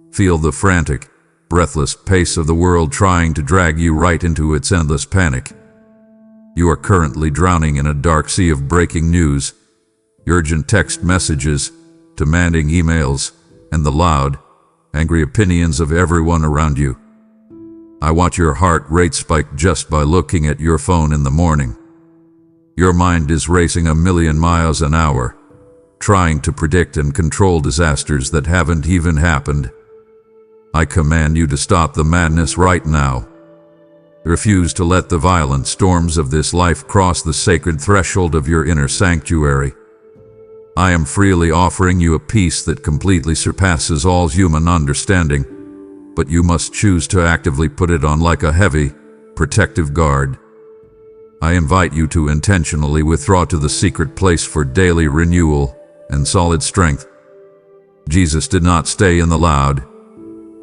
Speaker 1: feel the frantic, breathless pace of the world trying to drag you right into its endless panic. You are currently drowning in a dark sea of breaking news, urgent text messages, demanding emails, and the loud, angry opinions of everyone around you. I watch your heart rate spike just by looking at your phone in the morning. Your mind is racing 1,000,000 miles an hour, trying to predict and control disasters that haven't even happened. I command you to stop the madness right now. Refuse to let the violent storms of this life cross the sacred threshold of your inner sanctuary. I am freely offering you a peace that completely surpasses all human understanding, but you must choose to actively put it on like a heavy, protective guard. I invite you to intentionally withdraw to the secret place for daily renewal and solid strength. Jesus did not stay in the loud,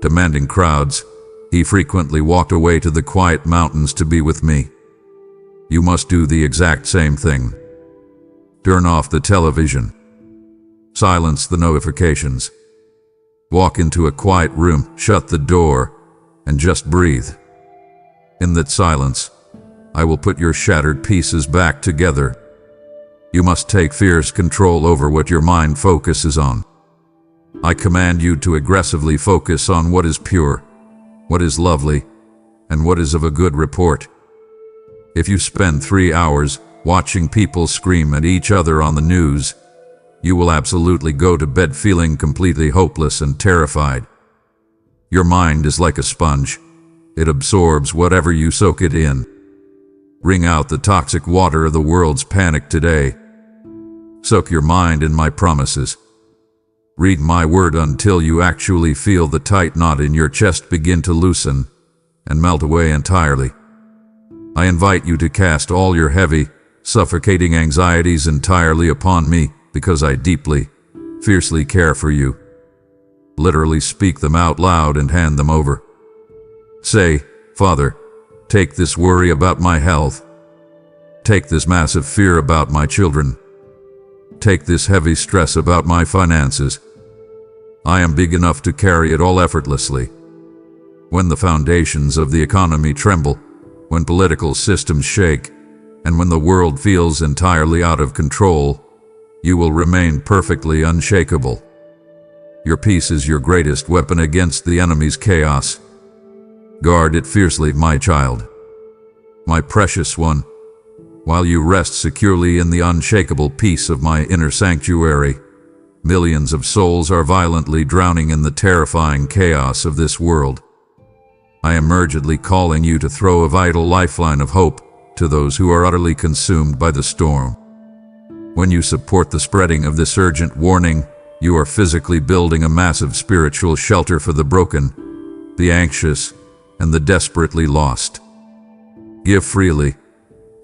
Speaker 1: demanding crowds. He frequently walked away to the quiet mountains to be with me. You must do the exact same thing. Turn off the television. Silence the notifications. Walk into a quiet room, shut the door, and just breathe. In that silence, I will put your shattered pieces back together. You must take fierce control over what your mind focuses on. I command you to aggressively focus on what is pure, what is lovely, and what is of a good report. If you spend 3 hours watching people scream at each other on the news, you will absolutely go to bed feeling completely hopeless and terrified. Your mind is like a sponge. It absorbs whatever you soak it in. Wring out the toxic water of the world's panic today. Soak your mind in my promises. Read my word until you actually feel the tight knot in your chest begin to loosen and melt away entirely. I invite you to cast all your heavy, suffocating anxieties entirely upon me because I deeply, fiercely care for you. Literally speak them out loud and hand them over. Say, Father, take this worry about my health. Take this massive fear about my children. Take this heavy stress about my finances. I am big enough to carry it all effortlessly. When the foundations of the economy tremble, when political systems shake, and when the world feels entirely out of control, you will remain perfectly unshakable. Your peace is your greatest weapon against the enemy's chaos. Guard it fiercely, my child. My precious one, while you rest securely in the unshakable peace of my inner sanctuary, millions of souls are violently drowning in the terrifying chaos of this world. I am urgently calling you to throw a vital lifeline of hope to those who are utterly consumed by the storm. When you support the spreading of this urgent warning, you are physically building a massive spiritual shelter for the broken, the anxious, and the desperately lost. Give freely,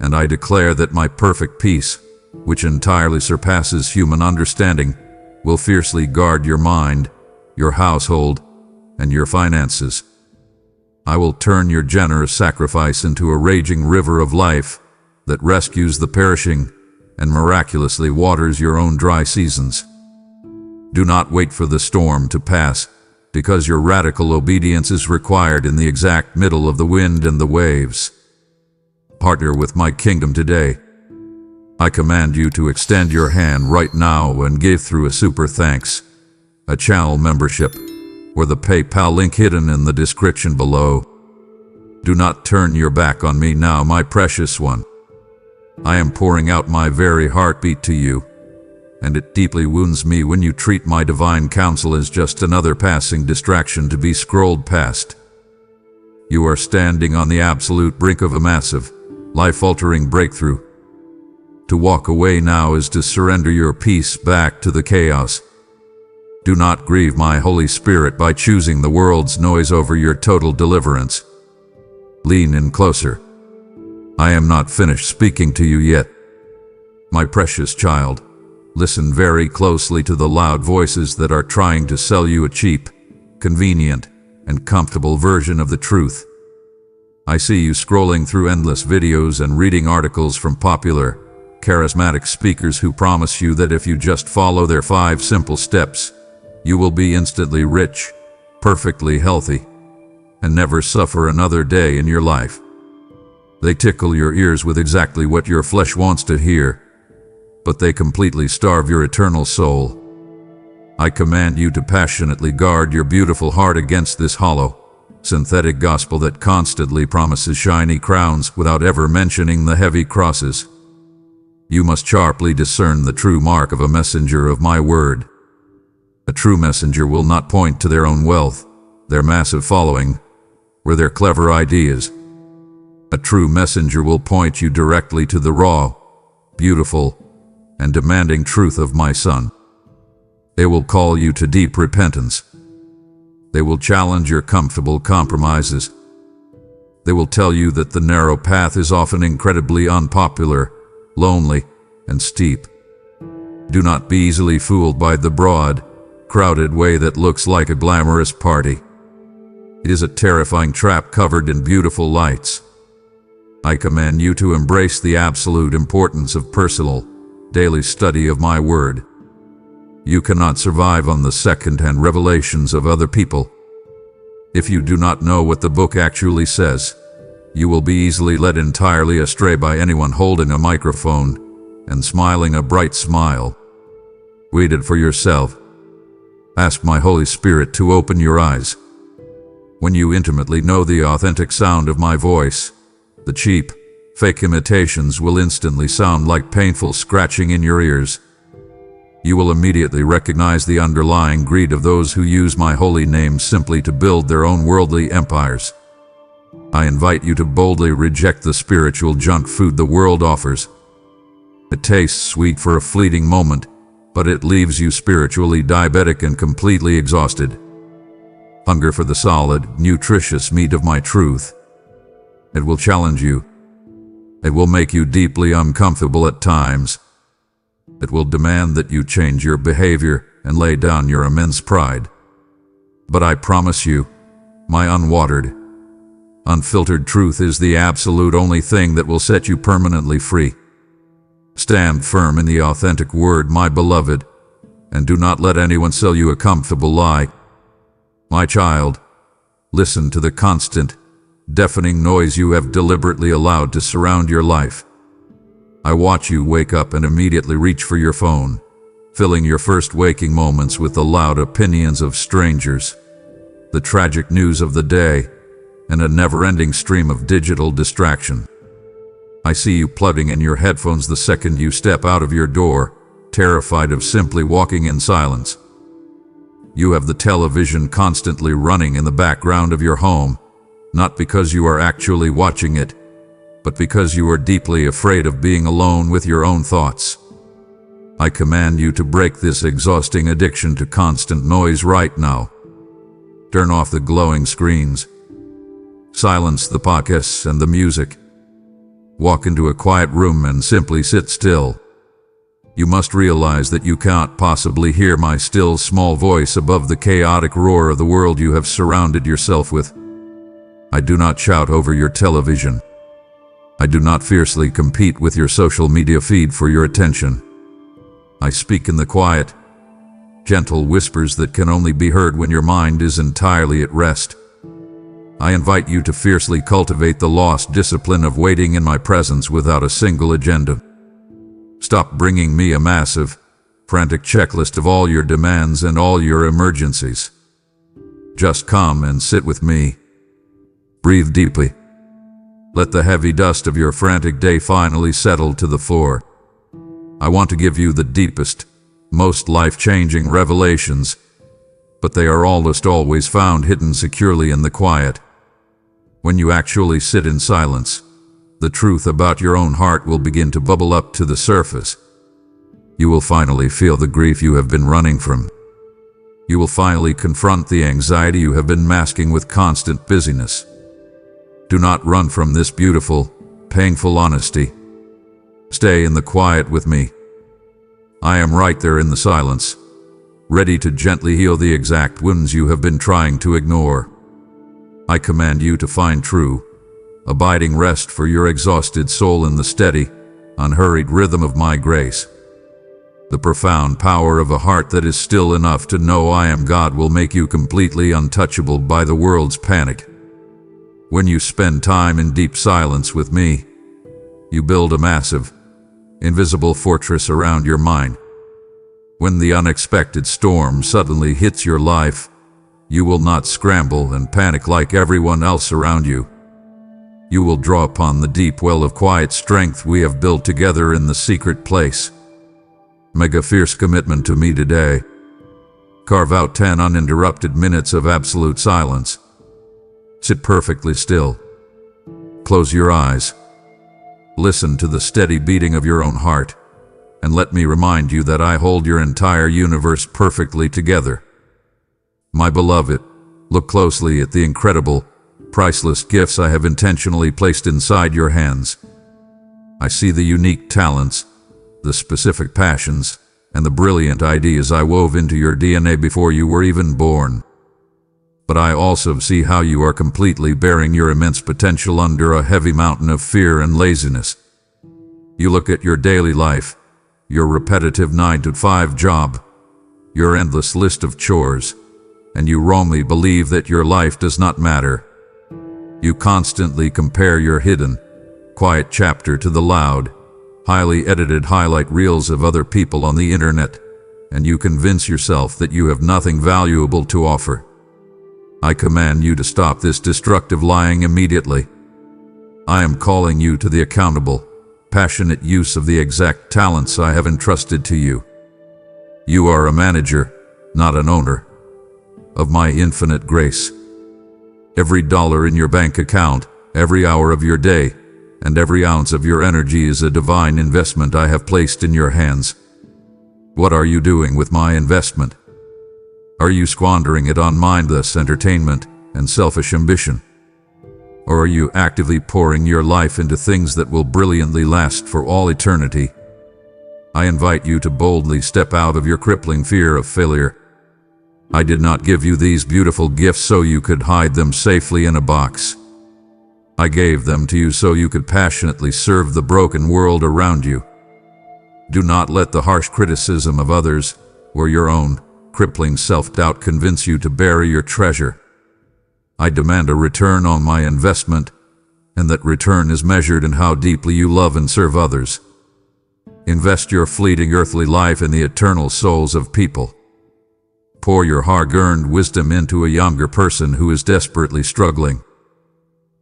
Speaker 1: and I declare that my perfect peace, which entirely surpasses human understanding, will fiercely guard your mind, your household, and your finances. I will turn your generous sacrifice into a raging river of life that rescues the perishing and miraculously waters your own dry seasons. Do not wait for the storm to pass, because your radical obedience is required in the exact middle of the wind and the waves. Partner with my kingdom today. I command you to extend your hand right now and give through a super thanks, a channel membership, or the PayPal link hidden in the description below. Do not turn your back on me now, my precious one. I am pouring out my very heartbeat to you, and it deeply wounds me when you treat my divine counsel as just another passing distraction to be scrolled past. You are standing on the absolute brink of a massive, life-altering breakthrough. To walk away now is to surrender your peace back to the chaos. Do not grieve my Holy Spirit by choosing the world's noise over your total deliverance. Lean in closer. I am not finished speaking to you yet. My precious child, listen very closely to the loud voices that are trying to sell you a cheap, convenient, and comfortable version of the truth. I see you scrolling through endless videos and reading articles from popular, charismatic speakers who promise you that if you just follow their 5 simple steps, you will be instantly rich, perfectly healthy, and never suffer another day in your life. They tickle your ears with exactly what your flesh wants to hear, but they completely starve your eternal soul. I command you to passionately guard your beautiful heart against this hollow, synthetic gospel that constantly promises shiny crowns without ever mentioning the heavy crosses. You must sharply discern the true mark of a messenger of my word. A true messenger will not point to their own wealth, their massive following, or their clever ideas. A true messenger will point you directly to the raw, beautiful, and demanding truth of my Son. They will call you to deep repentance. They will challenge your comfortable compromises. They will tell you that the narrow path is often incredibly unpopular, lonely, and steep. Do not be easily fooled by the broad, crowded way that looks like a glamorous party. It is a terrifying trap covered in beautiful lights. I command you to embrace the absolute importance of personal, daily study of my word. You cannot survive on the second-hand revelations of other people. If you do not know what the book actually says, you will be easily led entirely astray by anyone holding a microphone and smiling a bright smile. Read it for yourself. Ask my Holy Spirit to open your eyes. When you intimately know the authentic sound of my voice, the cheap, fake imitations will instantly sound like painful scratching in your ears. You will immediately recognize the underlying greed of those who use my holy name simply to build their own worldly empires. I invite you to boldly reject the spiritual junk food the world offers. It tastes sweet for a fleeting moment, but it leaves you spiritually diabetic and completely exhausted. Hunger for the solid, nutritious meat of my truth. It will challenge you. It will make you deeply uncomfortable at times. It will demand that you change your behavior and lay down your immense pride. But I promise you, my unwatered, unfiltered truth is the absolute only thing that will set you permanently free. Stand firm in the authentic word, my beloved, and do not let anyone sell you a comfortable lie. My child, listen to the constant, deafening noise you have deliberately allowed to surround your life. I watch you wake up and immediately reach for your phone, filling your first waking moments with the loud opinions of strangers, the tragic news of the day, and a never-ending stream of digital distraction. I see you plugging in your headphones the second you step out of your door, terrified of simply walking in silence. You have the television constantly running in the background of your home, not because you are actually watching it, but because you are deeply afraid of being alone with your own thoughts. I command you to break this exhausting addiction to constant noise right now. Turn off the glowing screens. Silence the podcasts and the music. Walk into a quiet room and simply sit still. You must realize that you can't possibly hear my still small voice above the chaotic roar of the world you have surrounded yourself with. I do not shout over your television. I do not fiercely compete with your social media feed for your attention. I speak in the quiet, gentle whispers that can only be heard when your mind is entirely at rest. I invite you to fiercely cultivate the lost discipline of waiting in my presence without a single agenda. Stop bringing me a massive, frantic checklist of all your demands and all your emergencies. Just come and sit with me. Breathe deeply. Let the heavy dust of your frantic day finally settle to the floor. I want to give you the deepest, most life-changing revelations, but they are almost always found hidden securely in the quiet. When you actually sit in silence, the truth about your own heart will begin to bubble up to the surface. You will finally feel the grief you have been running from. You will finally confront the anxiety you have been masking with constant busyness. Do not run from this beautiful, painful honesty. Stay in the quiet with me. I am right there in the silence, ready to gently heal the exact wounds you have been trying to ignore. I command you to find true, abiding rest for your exhausted soul in the steady, unhurried rhythm of my grace. The profound power of a heart that is still enough to know I am God will make you completely untouchable by the world's panic. When you spend time in deep silence with me, you build a massive, invisible fortress around your mind. When the unexpected storm suddenly hits your life, you will not scramble and panic like everyone else around you. You will draw upon the deep well of quiet strength we have built together in the secret place. Make a fierce commitment to me today. Carve out 10 uninterrupted minutes of absolute silence. Sit perfectly still. Close your eyes. Listen to the steady beating of your own heart, and let me remind you that I hold your entire universe perfectly together. My beloved, look closely at the incredible, priceless gifts I have intentionally placed inside your hands. I see the unique talents, the specific passions, and the brilliant ideas I wove into your DNA before you were even born. But I also see how you are completely bearing your immense potential under a heavy mountain of fear and laziness. You look at your daily life, your repetitive 9-to-5 job, your endless list of chores, and you wrongly believe that your life does not matter. You constantly compare your hidden, quiet chapter to the loud, highly edited highlight reels of other people on the internet, and you convince yourself that you have nothing valuable to offer. I command you to stop this destructive lying immediately. I am calling you to the accountable, passionate use of the exact talents I have entrusted to you. You are a manager, not an owner, of my infinite grace. Every dollar in your bank account, every hour of your day, and every ounce of your energy is a divine investment I have placed in your hands. What are you doing with my investment? Are you squandering it on mindless entertainment and selfish ambition? Or are you actively pouring your life into things that will brilliantly last for all eternity? I invite you to boldly step out of your crippling fear of failure. I did not give you these beautiful gifts so you could hide them safely in a box. I gave them to you so you could passionately serve the broken world around you. Do not let the harsh criticism of others or your own crippling self-doubt convince you to bury your treasure. I demand a return on my investment, and that return is measured in how deeply you love and serve others. Invest your fleeting earthly life in the eternal souls of people. Pour your hard-earned wisdom into a younger person who is desperately struggling.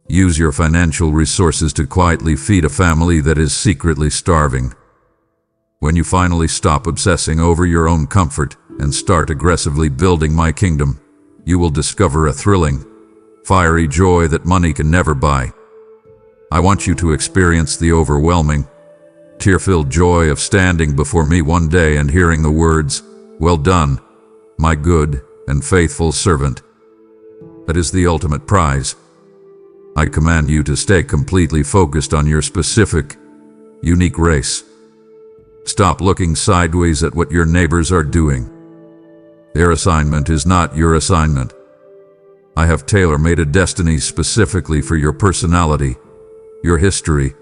Speaker 1: Use your financial resources to quietly feed a family that is secretly starving. When you finally stop obsessing over your own comfort and start aggressively building my kingdom, you will discover a thrilling, fiery joy that money can never buy. I want you to experience the overwhelming, tear-filled joy of standing before me one day and hearing the words, "Well done, my good and faithful servant." That is the ultimate prize. I command you to stay completely focused on your specific, unique race. Stop looking sideways at what your neighbors are doing. Their assignment is not your assignment. I have tailor-made a destiny specifically for your personality, your history,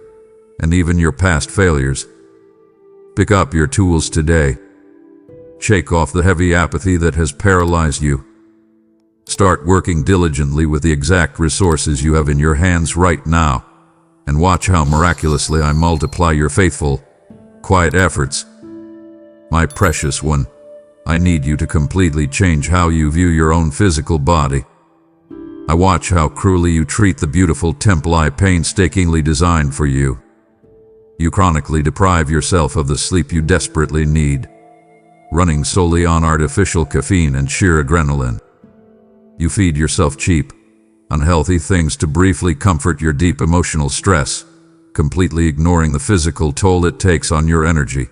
Speaker 1: and even your past failures. Pick up your tools today. Shake off the heavy apathy that has paralyzed you. Start working diligently with the exact resources you have in your hands right now, and watch how miraculously I multiply your faithful, quiet efforts. My precious one, I need you to completely change how you view your own physical body. I watch how cruelly you treat the beautiful temple I painstakingly designed for you. You chronically deprive yourself of the sleep you desperately need, running solely on artificial caffeine and sheer adrenaline. You feed yourself cheap, unhealthy things to briefly comfort your deep emotional stress, completely ignoring the physical toll it takes on your energy.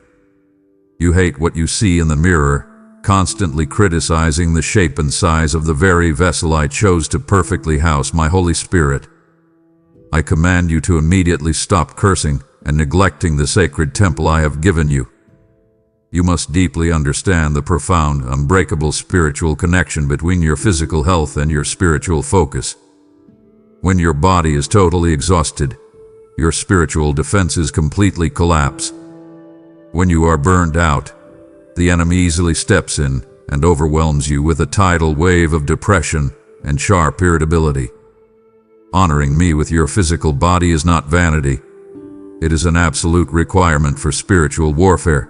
Speaker 1: You hate what you see in the mirror, constantly criticizing the shape and size of the very vessel I chose to perfectly house my Holy Spirit. I command you to immediately stop cursing and neglecting the sacred temple I have given you. You must deeply understand the profound, unbreakable spiritual connection between your physical health and your spiritual focus. When your body is totally exhausted, your spiritual defenses completely collapse. When you are burned out, the enemy easily steps in and overwhelms you with a tidal wave of depression and sharp irritability. Honoring me with your physical body is not vanity. It is an absolute requirement for spiritual warfare.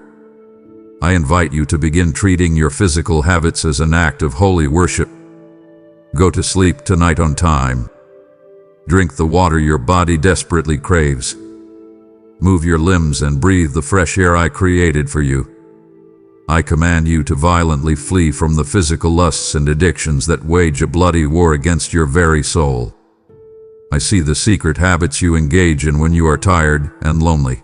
Speaker 1: I invite you to begin treating your physical habits as an act of holy worship. Go to sleep tonight on time. Drink the water your body desperately craves. Move your limbs and breathe the fresh air I created for you. I command you to violently flee from the physical lusts and addictions that wage a bloody war against your very soul. I see the secret habits you engage in when you are tired and lonely.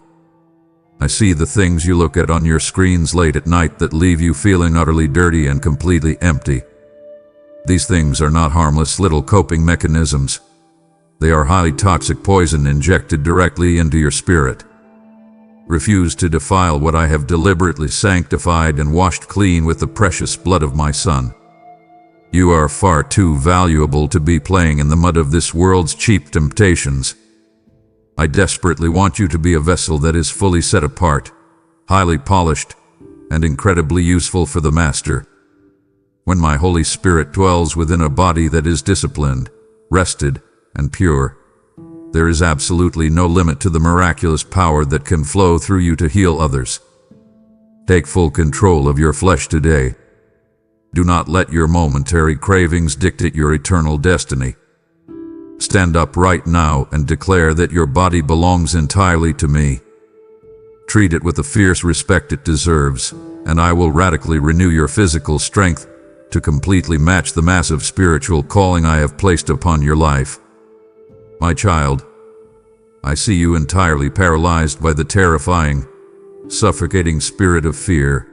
Speaker 1: I see the things you look at on your screens late at night that leave you feeling utterly dirty and completely empty. These things are not harmless little coping mechanisms. They are highly toxic poison injected directly into your spirit. Refuse to defile what I have deliberately sanctified and washed clean with the precious blood of my Son. You are far too valuable to be playing in the mud of this world's cheap temptations. I desperately want you to be a vessel that is fully set apart, highly polished, and incredibly useful for the Master. When my Holy Spirit dwells within a body that is disciplined, rested, and pure, there is absolutely no limit to the miraculous power that can flow through you to heal others. Take full control of your flesh today. Do not let your momentary cravings dictate your eternal destiny. Stand up right now and declare that your body belongs entirely to me. Treat it with the fierce respect it deserves, and I will radically renew your physical strength to completely match the massive spiritual calling I have placed upon your life. My child, I see you entirely paralyzed by the terrifying, suffocating spirit of fear.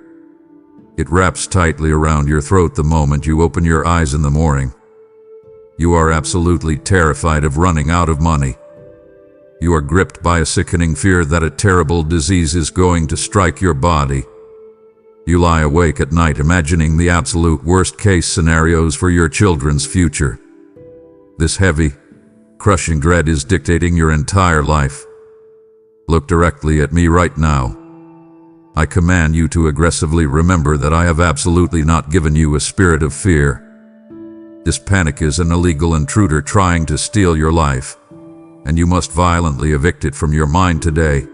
Speaker 1: It wraps tightly around your throat the moment you open your eyes in the morning. You are absolutely terrified of running out of money. You are gripped by a sickening fear that a terrible disease is going to strike your body. You lie awake at night imagining the absolute worst-case scenarios for your children's future. This heavy, crushing dread is dictating your entire life. Look directly at me right now. I command you to aggressively remember that I have absolutely not given you a spirit of fear. This panic is an illegal intruder trying to steal your life, and you must violently evict it from your mind today.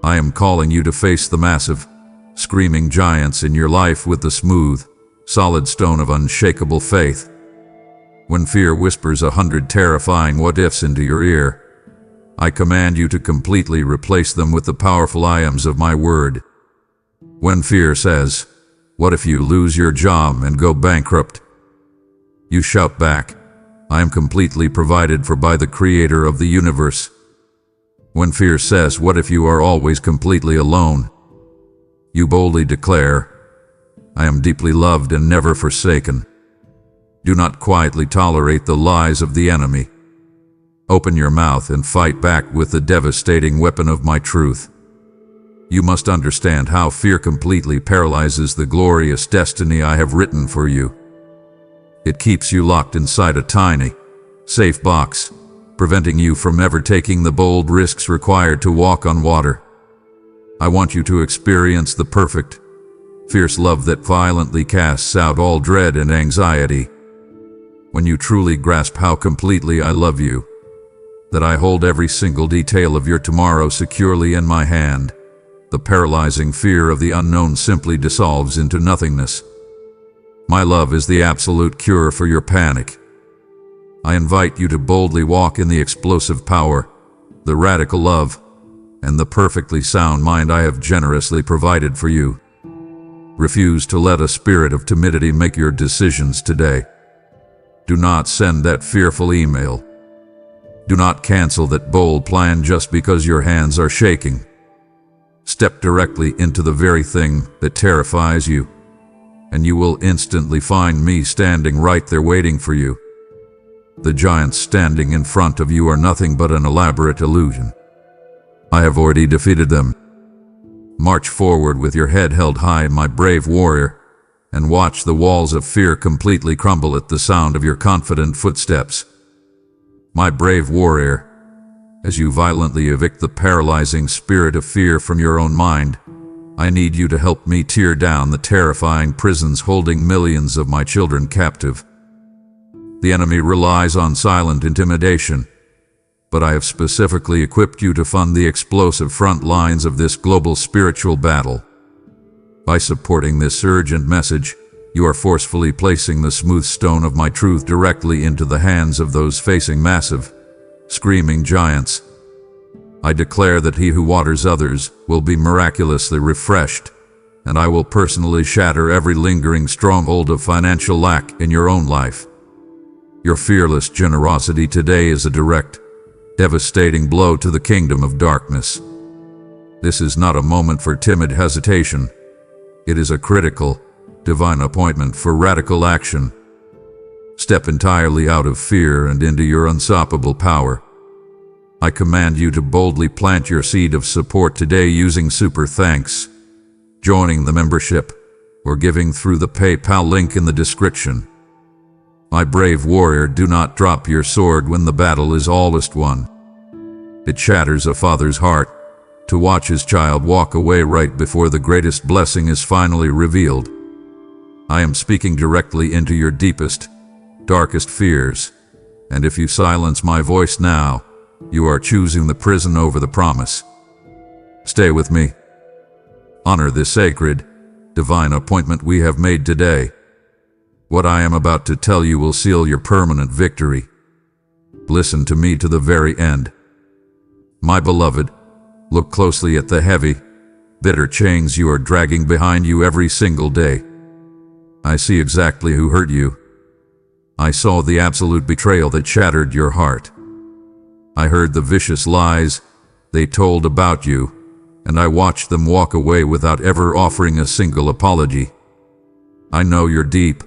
Speaker 1: I am calling you to face the massive, screaming giants in your life with the smooth, solid stone of unshakable faith. When fear whispers 100 terrifying what-ifs into your ear, I command you to completely replace them with the powerful I ams of my word. When fear says, "What if you lose your job and go bankrupt?" you shout back, "I am completely provided for by the Creator of the universe. When fear says, "What if you are always completely alone?" you boldly declare, "I am deeply loved and never forsaken." Do not quietly tolerate the lies of the enemy. Open your mouth and fight back with the devastating weapon of my truth. You must understand how fear completely paralyzes the glorious destiny I have written for you. It keeps you locked inside a tiny, safe box, preventing you from ever taking the bold risks required to walk on water. I want you to experience the perfect, fierce love that violently casts out all dread and anxiety. When you truly grasp how completely I love you, that I hold every single detail of your tomorrow securely in my hand, the paralyzing fear of the unknown simply dissolves into nothingness. My love is the absolute cure for your panic. I invite you to boldly walk in the explosive power, the radical love, and the perfectly sound mind I have generously provided for you. Refuse to let a spirit of timidity make your decisions today. Do not send that fearful email. Do not cancel that bold plan just because your hands are shaking. Step directly into the very thing that terrifies you, and you will instantly find me standing right there waiting for you. The giants standing in front of you are nothing but an elaborate illusion. I have already defeated them. March forward with your head held high, my brave warrior, and watch the walls of fear completely crumble at the sound of your confident footsteps. My brave warrior, as you violently evict the paralyzing spirit of fear from your own mind, I need you to help me tear down the terrifying prisons holding millions of my children captive. The enemy relies on silent intimidation, but I have specifically equipped you to fund the explosive front lines of this global spiritual battle. By supporting this urgent message, you are forcefully placing the smooth stone of my truth directly into the hands of those facing massive, screaming giants. I declare that he who waters others will be miraculously refreshed, and I will personally shatter every lingering stronghold of financial lack in your own life. Your fearless generosity today is a direct, devastating blow to the kingdom of darkness. This is not a moment for timid hesitation. It is a critical, divine appointment for radical action. Step entirely out of fear and into your unstoppable power. I command you to boldly plant your seed of support today using super thanks, joining the membership, or giving through the PayPal link in the description. My brave warrior, do not drop your sword when the battle is almost won. It shatters a father's heart to watch his child walk away right before the greatest blessing is finally revealed. I am speaking directly into your deepest, darkest fears, and if you silence my voice now, you are choosing the prison over the promise. Stay with me. Honor this sacred, divine appointment we have made today. What I am about to tell you will seal your permanent victory. Listen to me to the very end. My beloved, look closely at the heavy, bitter chains you are dragging behind you every single day. I see exactly who hurt you. I saw the absolute betrayal that shattered your heart. I heard the vicious lies they told about you, and I watched them walk away without ever offering a single apology. I know your deep,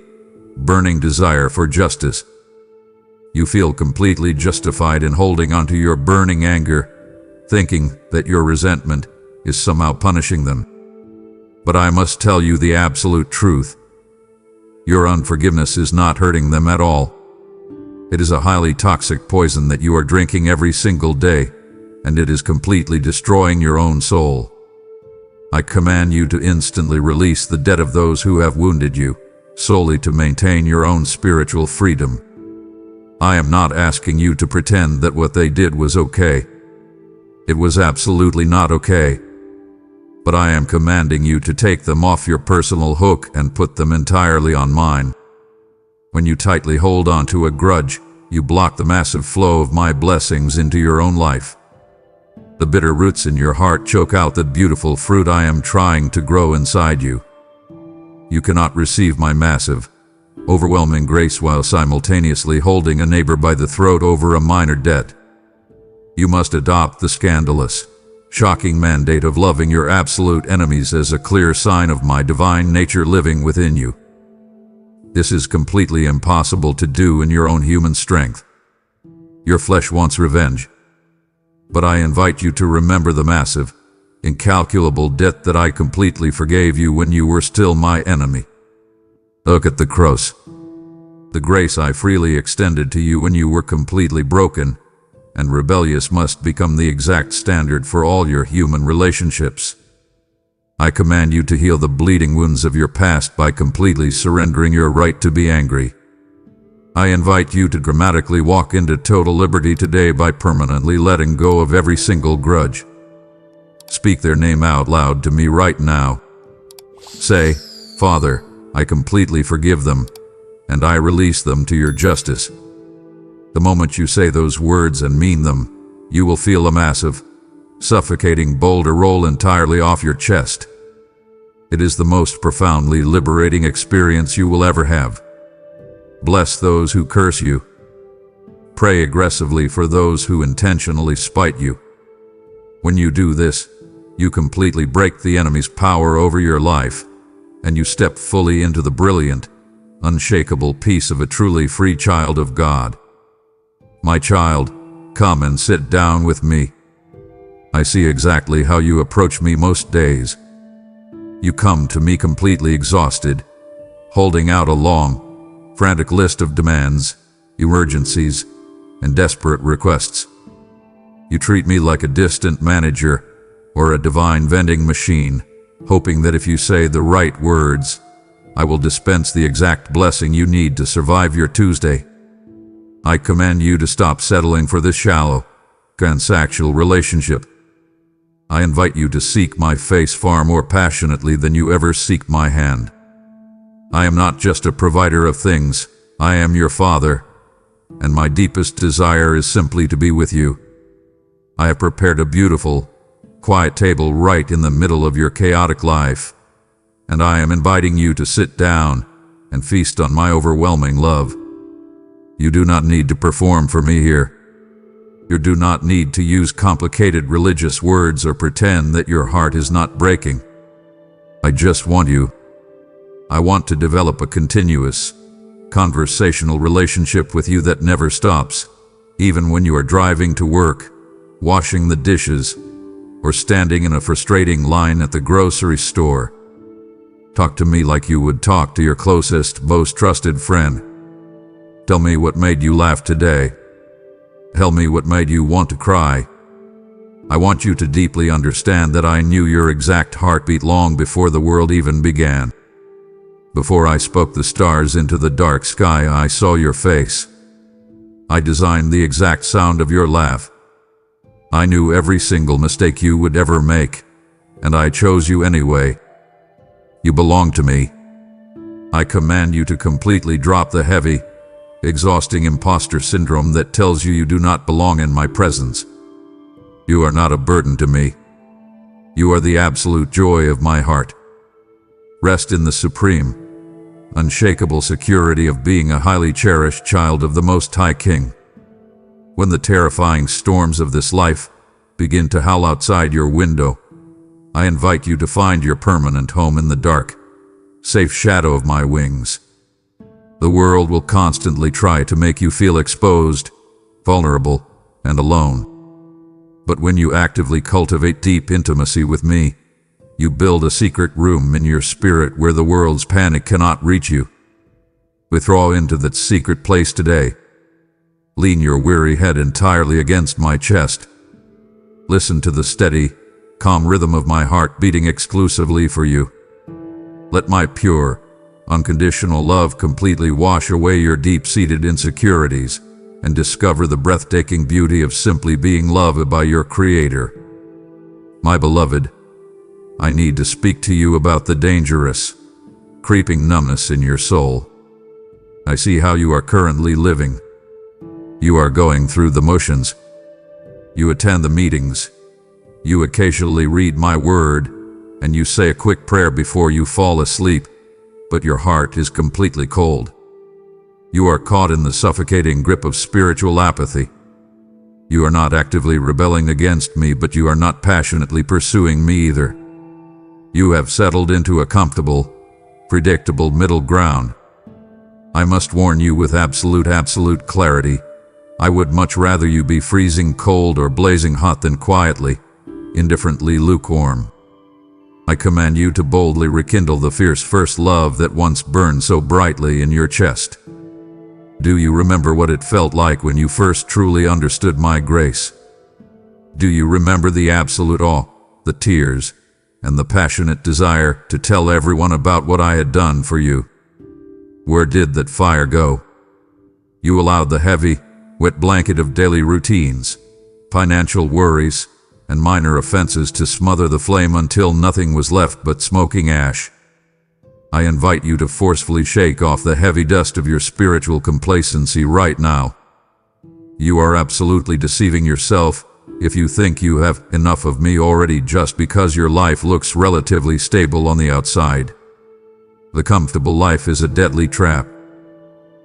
Speaker 1: burning desire for justice. You feel completely justified in holding onto your burning anger, thinking that your resentment is somehow punishing them. But I must tell you the absolute truth. Your unforgiveness is not hurting them at all. It is a highly toxic poison that you are drinking every single day, and it is completely destroying your own soul. I command you to instantly release the debt of those who have wounded you, solely to maintain your own spiritual freedom. I am not asking you to pretend that what they did was okay. It was absolutely not okay. But I am commanding you to take them off your personal hook and put them entirely on mine. When you tightly hold on to a grudge, you block the massive flow of my blessings into your own life. The bitter roots in your heart choke out the beautiful fruit I am trying to grow inside you. You cannot receive my massive, overwhelming grace while simultaneously holding a neighbor by the throat over a minor debt. You must adopt the scandalous, shocking mandate of loving your absolute enemies as a clear sign of my divine nature living within you. This is completely impossible to do in your own human strength. Your flesh wants revenge. But I invite you to remember the massive, incalculable debt that I completely forgave you when you were still my enemy. Look at the cross. The grace I freely extended to you when you were completely broken and rebellious must become the exact standard for all your human relationships. I command you to heal the bleeding wounds of your past by completely surrendering your right to be angry. I invite you to dramatically walk into total liberty today by permanently letting go of every single grudge. Speak their name out loud to me right now. Say, Father, I completely forgive them, and I release them to your justice. The moment you say those words and mean them, you will feel a massive, suffocating boulder roll entirely off your chest. It is the most profoundly liberating experience you will ever have. Bless those who curse you. Pray aggressively for those who intentionally spite you. When you do this, you completely break the enemy's power over your life, and you step fully into the brilliant, unshakable peace of a truly free child of God. My child, come and sit down with me. I see exactly how you approach me most days. You come to me completely exhausted, holding out a long, frantic list of demands, emergencies, and desperate requests. You treat me like a distant manager or a divine vending machine, hoping that if you say the right words, I will dispense the exact blessing you need to survive your Tuesday. I command you to stop settling for this shallow, transactional relationship. I invite you to seek my face far more passionately than you ever seek my hand. I am not just a provider of things, I am your Father, and my deepest desire is simply to be with you. I have prepared a beautiful, quiet table right in the middle of your chaotic life, and I am inviting you to sit down and feast on my overwhelming love. You do not need to perform for me here. You do not need to use complicated religious words or pretend that your heart is not breaking. I just want you. I want to develop a continuous, conversational relationship with you that never stops, even when you are driving to work, washing the dishes, or standing in a frustrating line at the grocery store. Talk to me like you would talk to your closest, most trusted friend. Tell me what made you laugh today. Tell me what made you want to cry. I want you to deeply understand that I knew your exact heartbeat long before the world even began. Before I spoke the stars into the dark sky, I saw your face. I designed the exact sound of your laugh. I knew every single mistake you would ever make, and I chose you anyway. You belong to me. I command you to completely drop the heavy, exhausting imposter syndrome that tells you you do not belong in my presence. You are not a burden to me. You are the absolute joy of my heart. Rest in the supreme, unshakable security of being a highly cherished child of the Most High King. When the terrifying storms of this life begin to howl outside your window, I invite you to find your permanent home in the dark, safe shadow of my wings. The world will constantly try to make you feel exposed, vulnerable, and alone. But when you actively cultivate deep intimacy with me, you build a secret room in your spirit where the world's panic cannot reach you. Withdraw into that secret place today. Lean your weary head entirely against my chest. Listen to the steady, calm rhythm of my heart beating exclusively for you. Let my pure, unconditional love completely wash away your deep-seated insecurities and discover the breathtaking beauty of simply being loved by your Creator. My beloved, I need to speak to you about the dangerous, creeping numbness in your soul. I see how you are currently living. You are going through the motions. You attend the meetings. You occasionally read my word, and you say a quick prayer before you fall asleep, but your heart is completely cold. You are caught in the suffocating grip of spiritual apathy. You are not actively rebelling against me, but you are not passionately pursuing me either. You have settled into a comfortable, predictable middle ground. I must warn you with absolute clarity. I would much rather you be freezing cold or blazing hot than quietly, indifferently lukewarm. I command you to boldly rekindle the fierce first love that once burned so brightly in your chest. Do you remember what it felt like when you first truly understood my grace? Do you remember the absolute awe, the tears, and the passionate desire to tell everyone about what I had done for you? Where did that fire go? You allowed the heavy, wet blanket of daily routines, financial worries, and minor offenses to smother the flame until nothing was left but smoking ash. I invite you to forcefully shake off the heavy dust of your spiritual complacency right now. You are absolutely deceiving yourself if you think you have enough of me already just because your life looks relatively stable on the outside. The comfortable life is a deadly trap.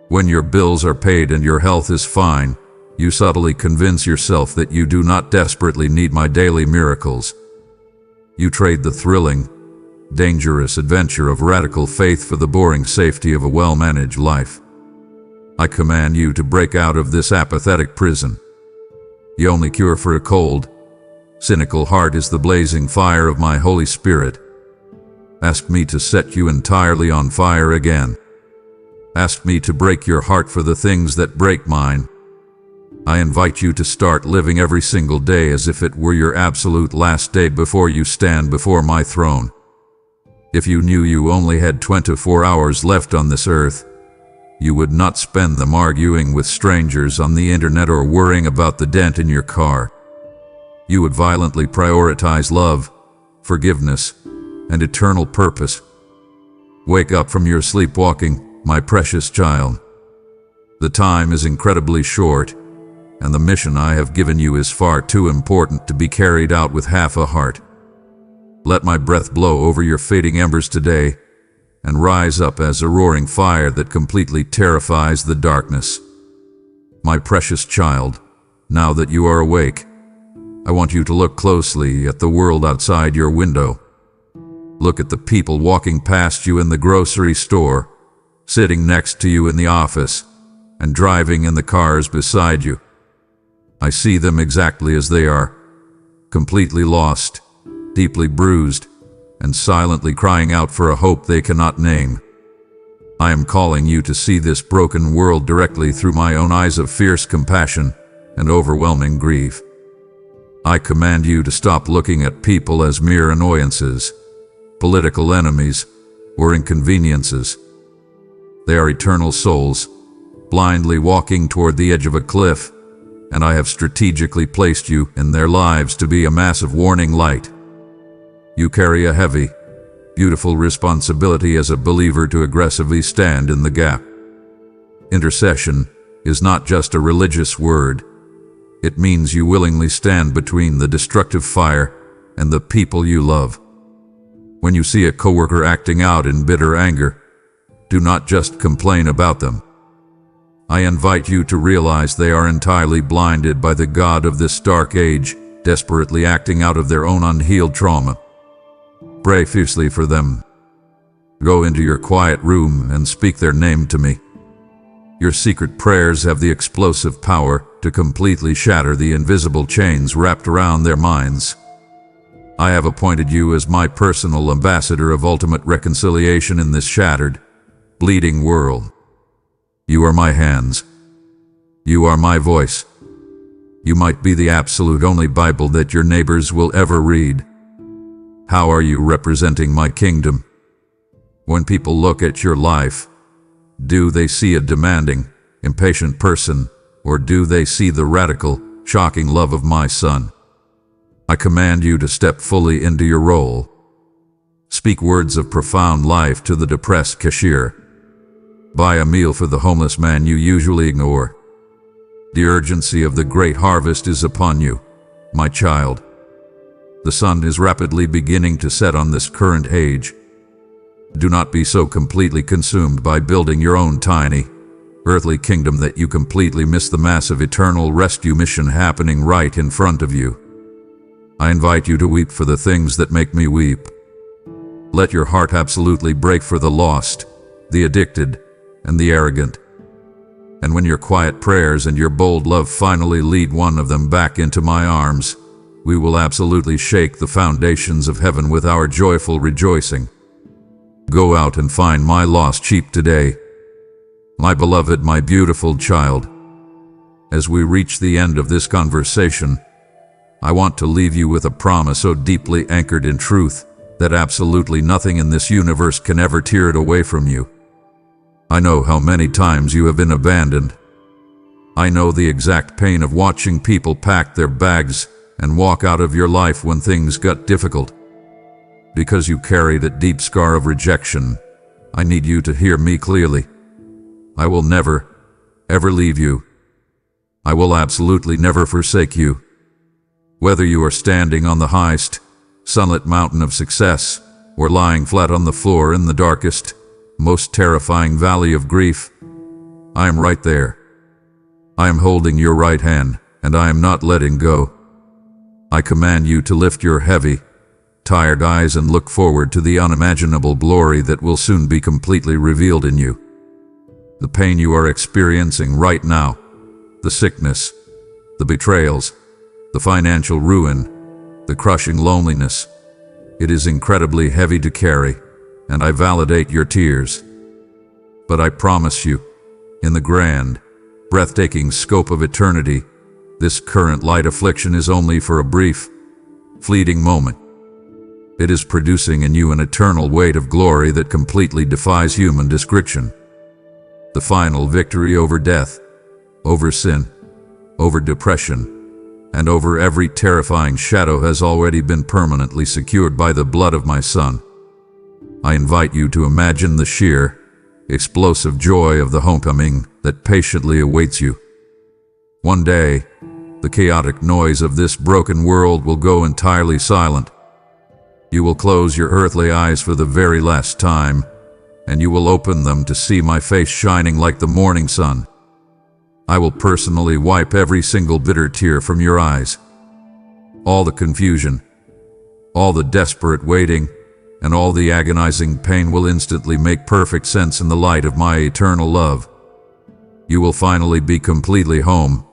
Speaker 1: When your bills are paid and your health is fine, you subtly convince yourself that you do not desperately need my daily miracles. You trade the thrilling, dangerous adventure of radical faith for the boring safety of a well-managed life. I command you to break out of this apathetic prison. The only cure for a cold, cynical heart is the blazing fire of my Holy Spirit. Ask me to set you entirely on fire again. Ask me to break your heart for the things that break mine. I invite you to start living every single day as if it were your absolute last day before you stand before my throne. If you knew you only had 24 hours left on this earth, you would not spend them arguing with strangers on the internet or worrying about the dent in your car. You would violently prioritize love, forgiveness, and eternal purpose. Wake up from your sleepwalking, my precious child. The time is incredibly short, and the mission I have given you is far too important to be carried out with half a heart. Let my breath blow over your fading embers today, and rise up as a roaring fire that completely terrifies the darkness. My precious child, now that you are awake, I want you to look closely at the world outside your window. Look at the people walking past you in the grocery store, sitting next to you in the office, and driving in the cars beside you. I see them exactly as they are, completely lost, deeply bruised, and silently crying out for a hope they cannot name. I am calling you to see this broken world directly through my own eyes of fierce compassion and overwhelming grief. I command you to stop looking at people as mere annoyances, political enemies, or inconveniences. They are eternal souls, blindly walking toward the edge of a cliff, and I have strategically placed you in their lives to be a massive warning light. You carry a heavy, beautiful responsibility as a believer to aggressively stand in the gap. Intercession is not just a religious word. It means you willingly stand between the destructive fire and the people you love. When you see a coworker acting out in bitter anger, do not just complain about them. I invite you to realize they are entirely blinded by the God of this dark age, desperately acting out of their own unhealed trauma. Pray fiercely for them. Go into your quiet room and speak their name to me. Your secret prayers have the explosive power to completely shatter the invisible chains wrapped around their minds. I have appointed you as my personal ambassador of ultimate reconciliation in this shattered, bleeding world. You are my hands. You are my voice. You might be the absolute only Bible that your neighbors will ever read. How are you representing my kingdom? When people look at your life, do they see a demanding, impatient person, or do they see the radical, shocking love of my Son? I command you to step fully into your role. Speak words of profound life to the depressed cashier. Buy a meal for the homeless man you usually ignore. The urgency of the great harvest is upon you, my child. The sun is rapidly beginning to set on this current age. Do not be so completely consumed by building your own tiny, earthly kingdom that you completely miss the massive eternal rescue mission happening right in front of you. I invite you to weep for the things that make me weep. Let your heart absolutely break for the lost, the addicted, and the arrogant. And when your quiet prayers and your bold love finally lead one of them back into my arms, we will absolutely shake the foundations of heaven with our joyful rejoicing. Go out and find my lost sheep today. My beloved, my beautiful child. As we reach the end of this conversation, I want to leave you with a promise so deeply anchored in truth that absolutely nothing in this universe can ever tear it away from you. I know how many times you have been abandoned. I know the exact pain of watching people pack their bags and walk out of your life when things got difficult. Because you carry that deep scar of rejection, I need you to hear me clearly. I will never, ever leave you. I will absolutely never forsake you. Whether you are standing on the highest, sunlit mountain of success, or lying flat on the floor in the darkest, most terrifying valley of grief, I am right there. I am holding your right hand, and I am not letting go. I command you to lift your heavy, tired eyes and look forward to the unimaginable glory that will soon be completely revealed in you. The pain you are experiencing right now, the sickness, the betrayals, the financial ruin, the crushing loneliness, it is incredibly heavy to carry, and I validate your tears. But I promise you, in the grand, breathtaking scope of eternity, this current light affliction is only for a brief, fleeting moment. It is producing in you an eternal weight of glory that completely defies human description. The final victory over death, over sin, over depression, and over every terrifying shadow has already been permanently secured by the blood of my Son. I invite you to imagine the sheer, explosive joy of the homecoming that patiently awaits you. One day, the chaotic noise of this broken world will go entirely silent. You will close your earthly eyes for the very last time, and you will open them to see my face shining like the morning sun. I will personally wipe every single bitter tear from your eyes. All the confusion, all the desperate waiting, and all the agonizing pain will instantly make perfect sense in the light of my eternal love. You will finally be completely home,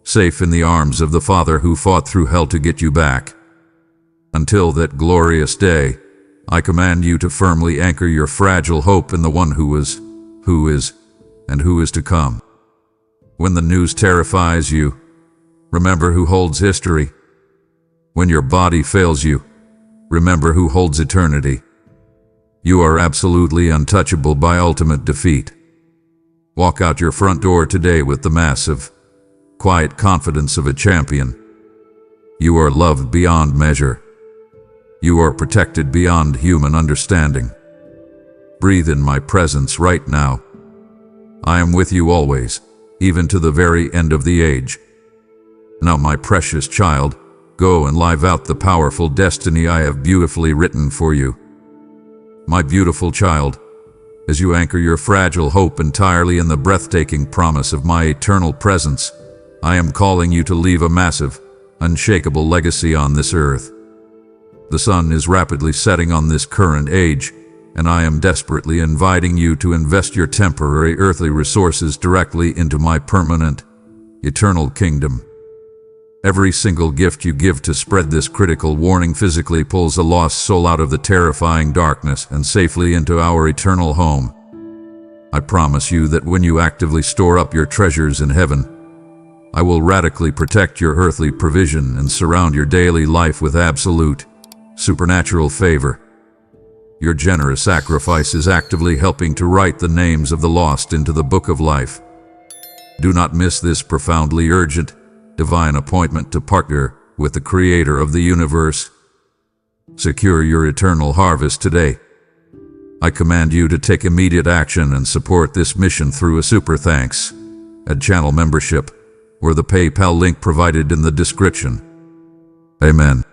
Speaker 1: safe in the arms of the Father who fought through hell to get you back. Until that glorious day, I command you to firmly anchor your fragile hope in the one who is, and who is to come. When the news terrifies you, remember who holds history. When your body fails you, remember who holds eternity. You are absolutely untouchable by ultimate defeat. Walk out your front door today with the massive, quiet confidence of a champion. You are loved beyond measure. You are protected beyond human understanding. Breathe in my presence right now. I am with you always, even to the very end of the age. Now, my precious child, go and live out the powerful destiny I have beautifully written for you. My beautiful child, as you anchor your fragile hope entirely in the breathtaking promise of my eternal presence, I am calling you to leave a massive, unshakable legacy on this earth. The sun is rapidly setting on this current age, and I am desperately inviting you to invest your temporary earthly resources directly into my permanent, eternal kingdom. Every single gift you give to spread this critical warning physically pulls a lost soul out of the terrifying darkness and safely into our eternal home. I promise you that when you actively store up your treasures in heaven, I will radically protect your earthly provision and surround your daily life with absolute, supernatural favor. Your generous sacrifice is actively helping to write the names of the lost into the book of life. Do not miss this profoundly urgent, divine appointment to partner with the Creator of the universe. Secure your eternal harvest today. I command you to take immediate action and support this mission through a super thanks, a channel membership, or the PayPal link provided in the description. Amen.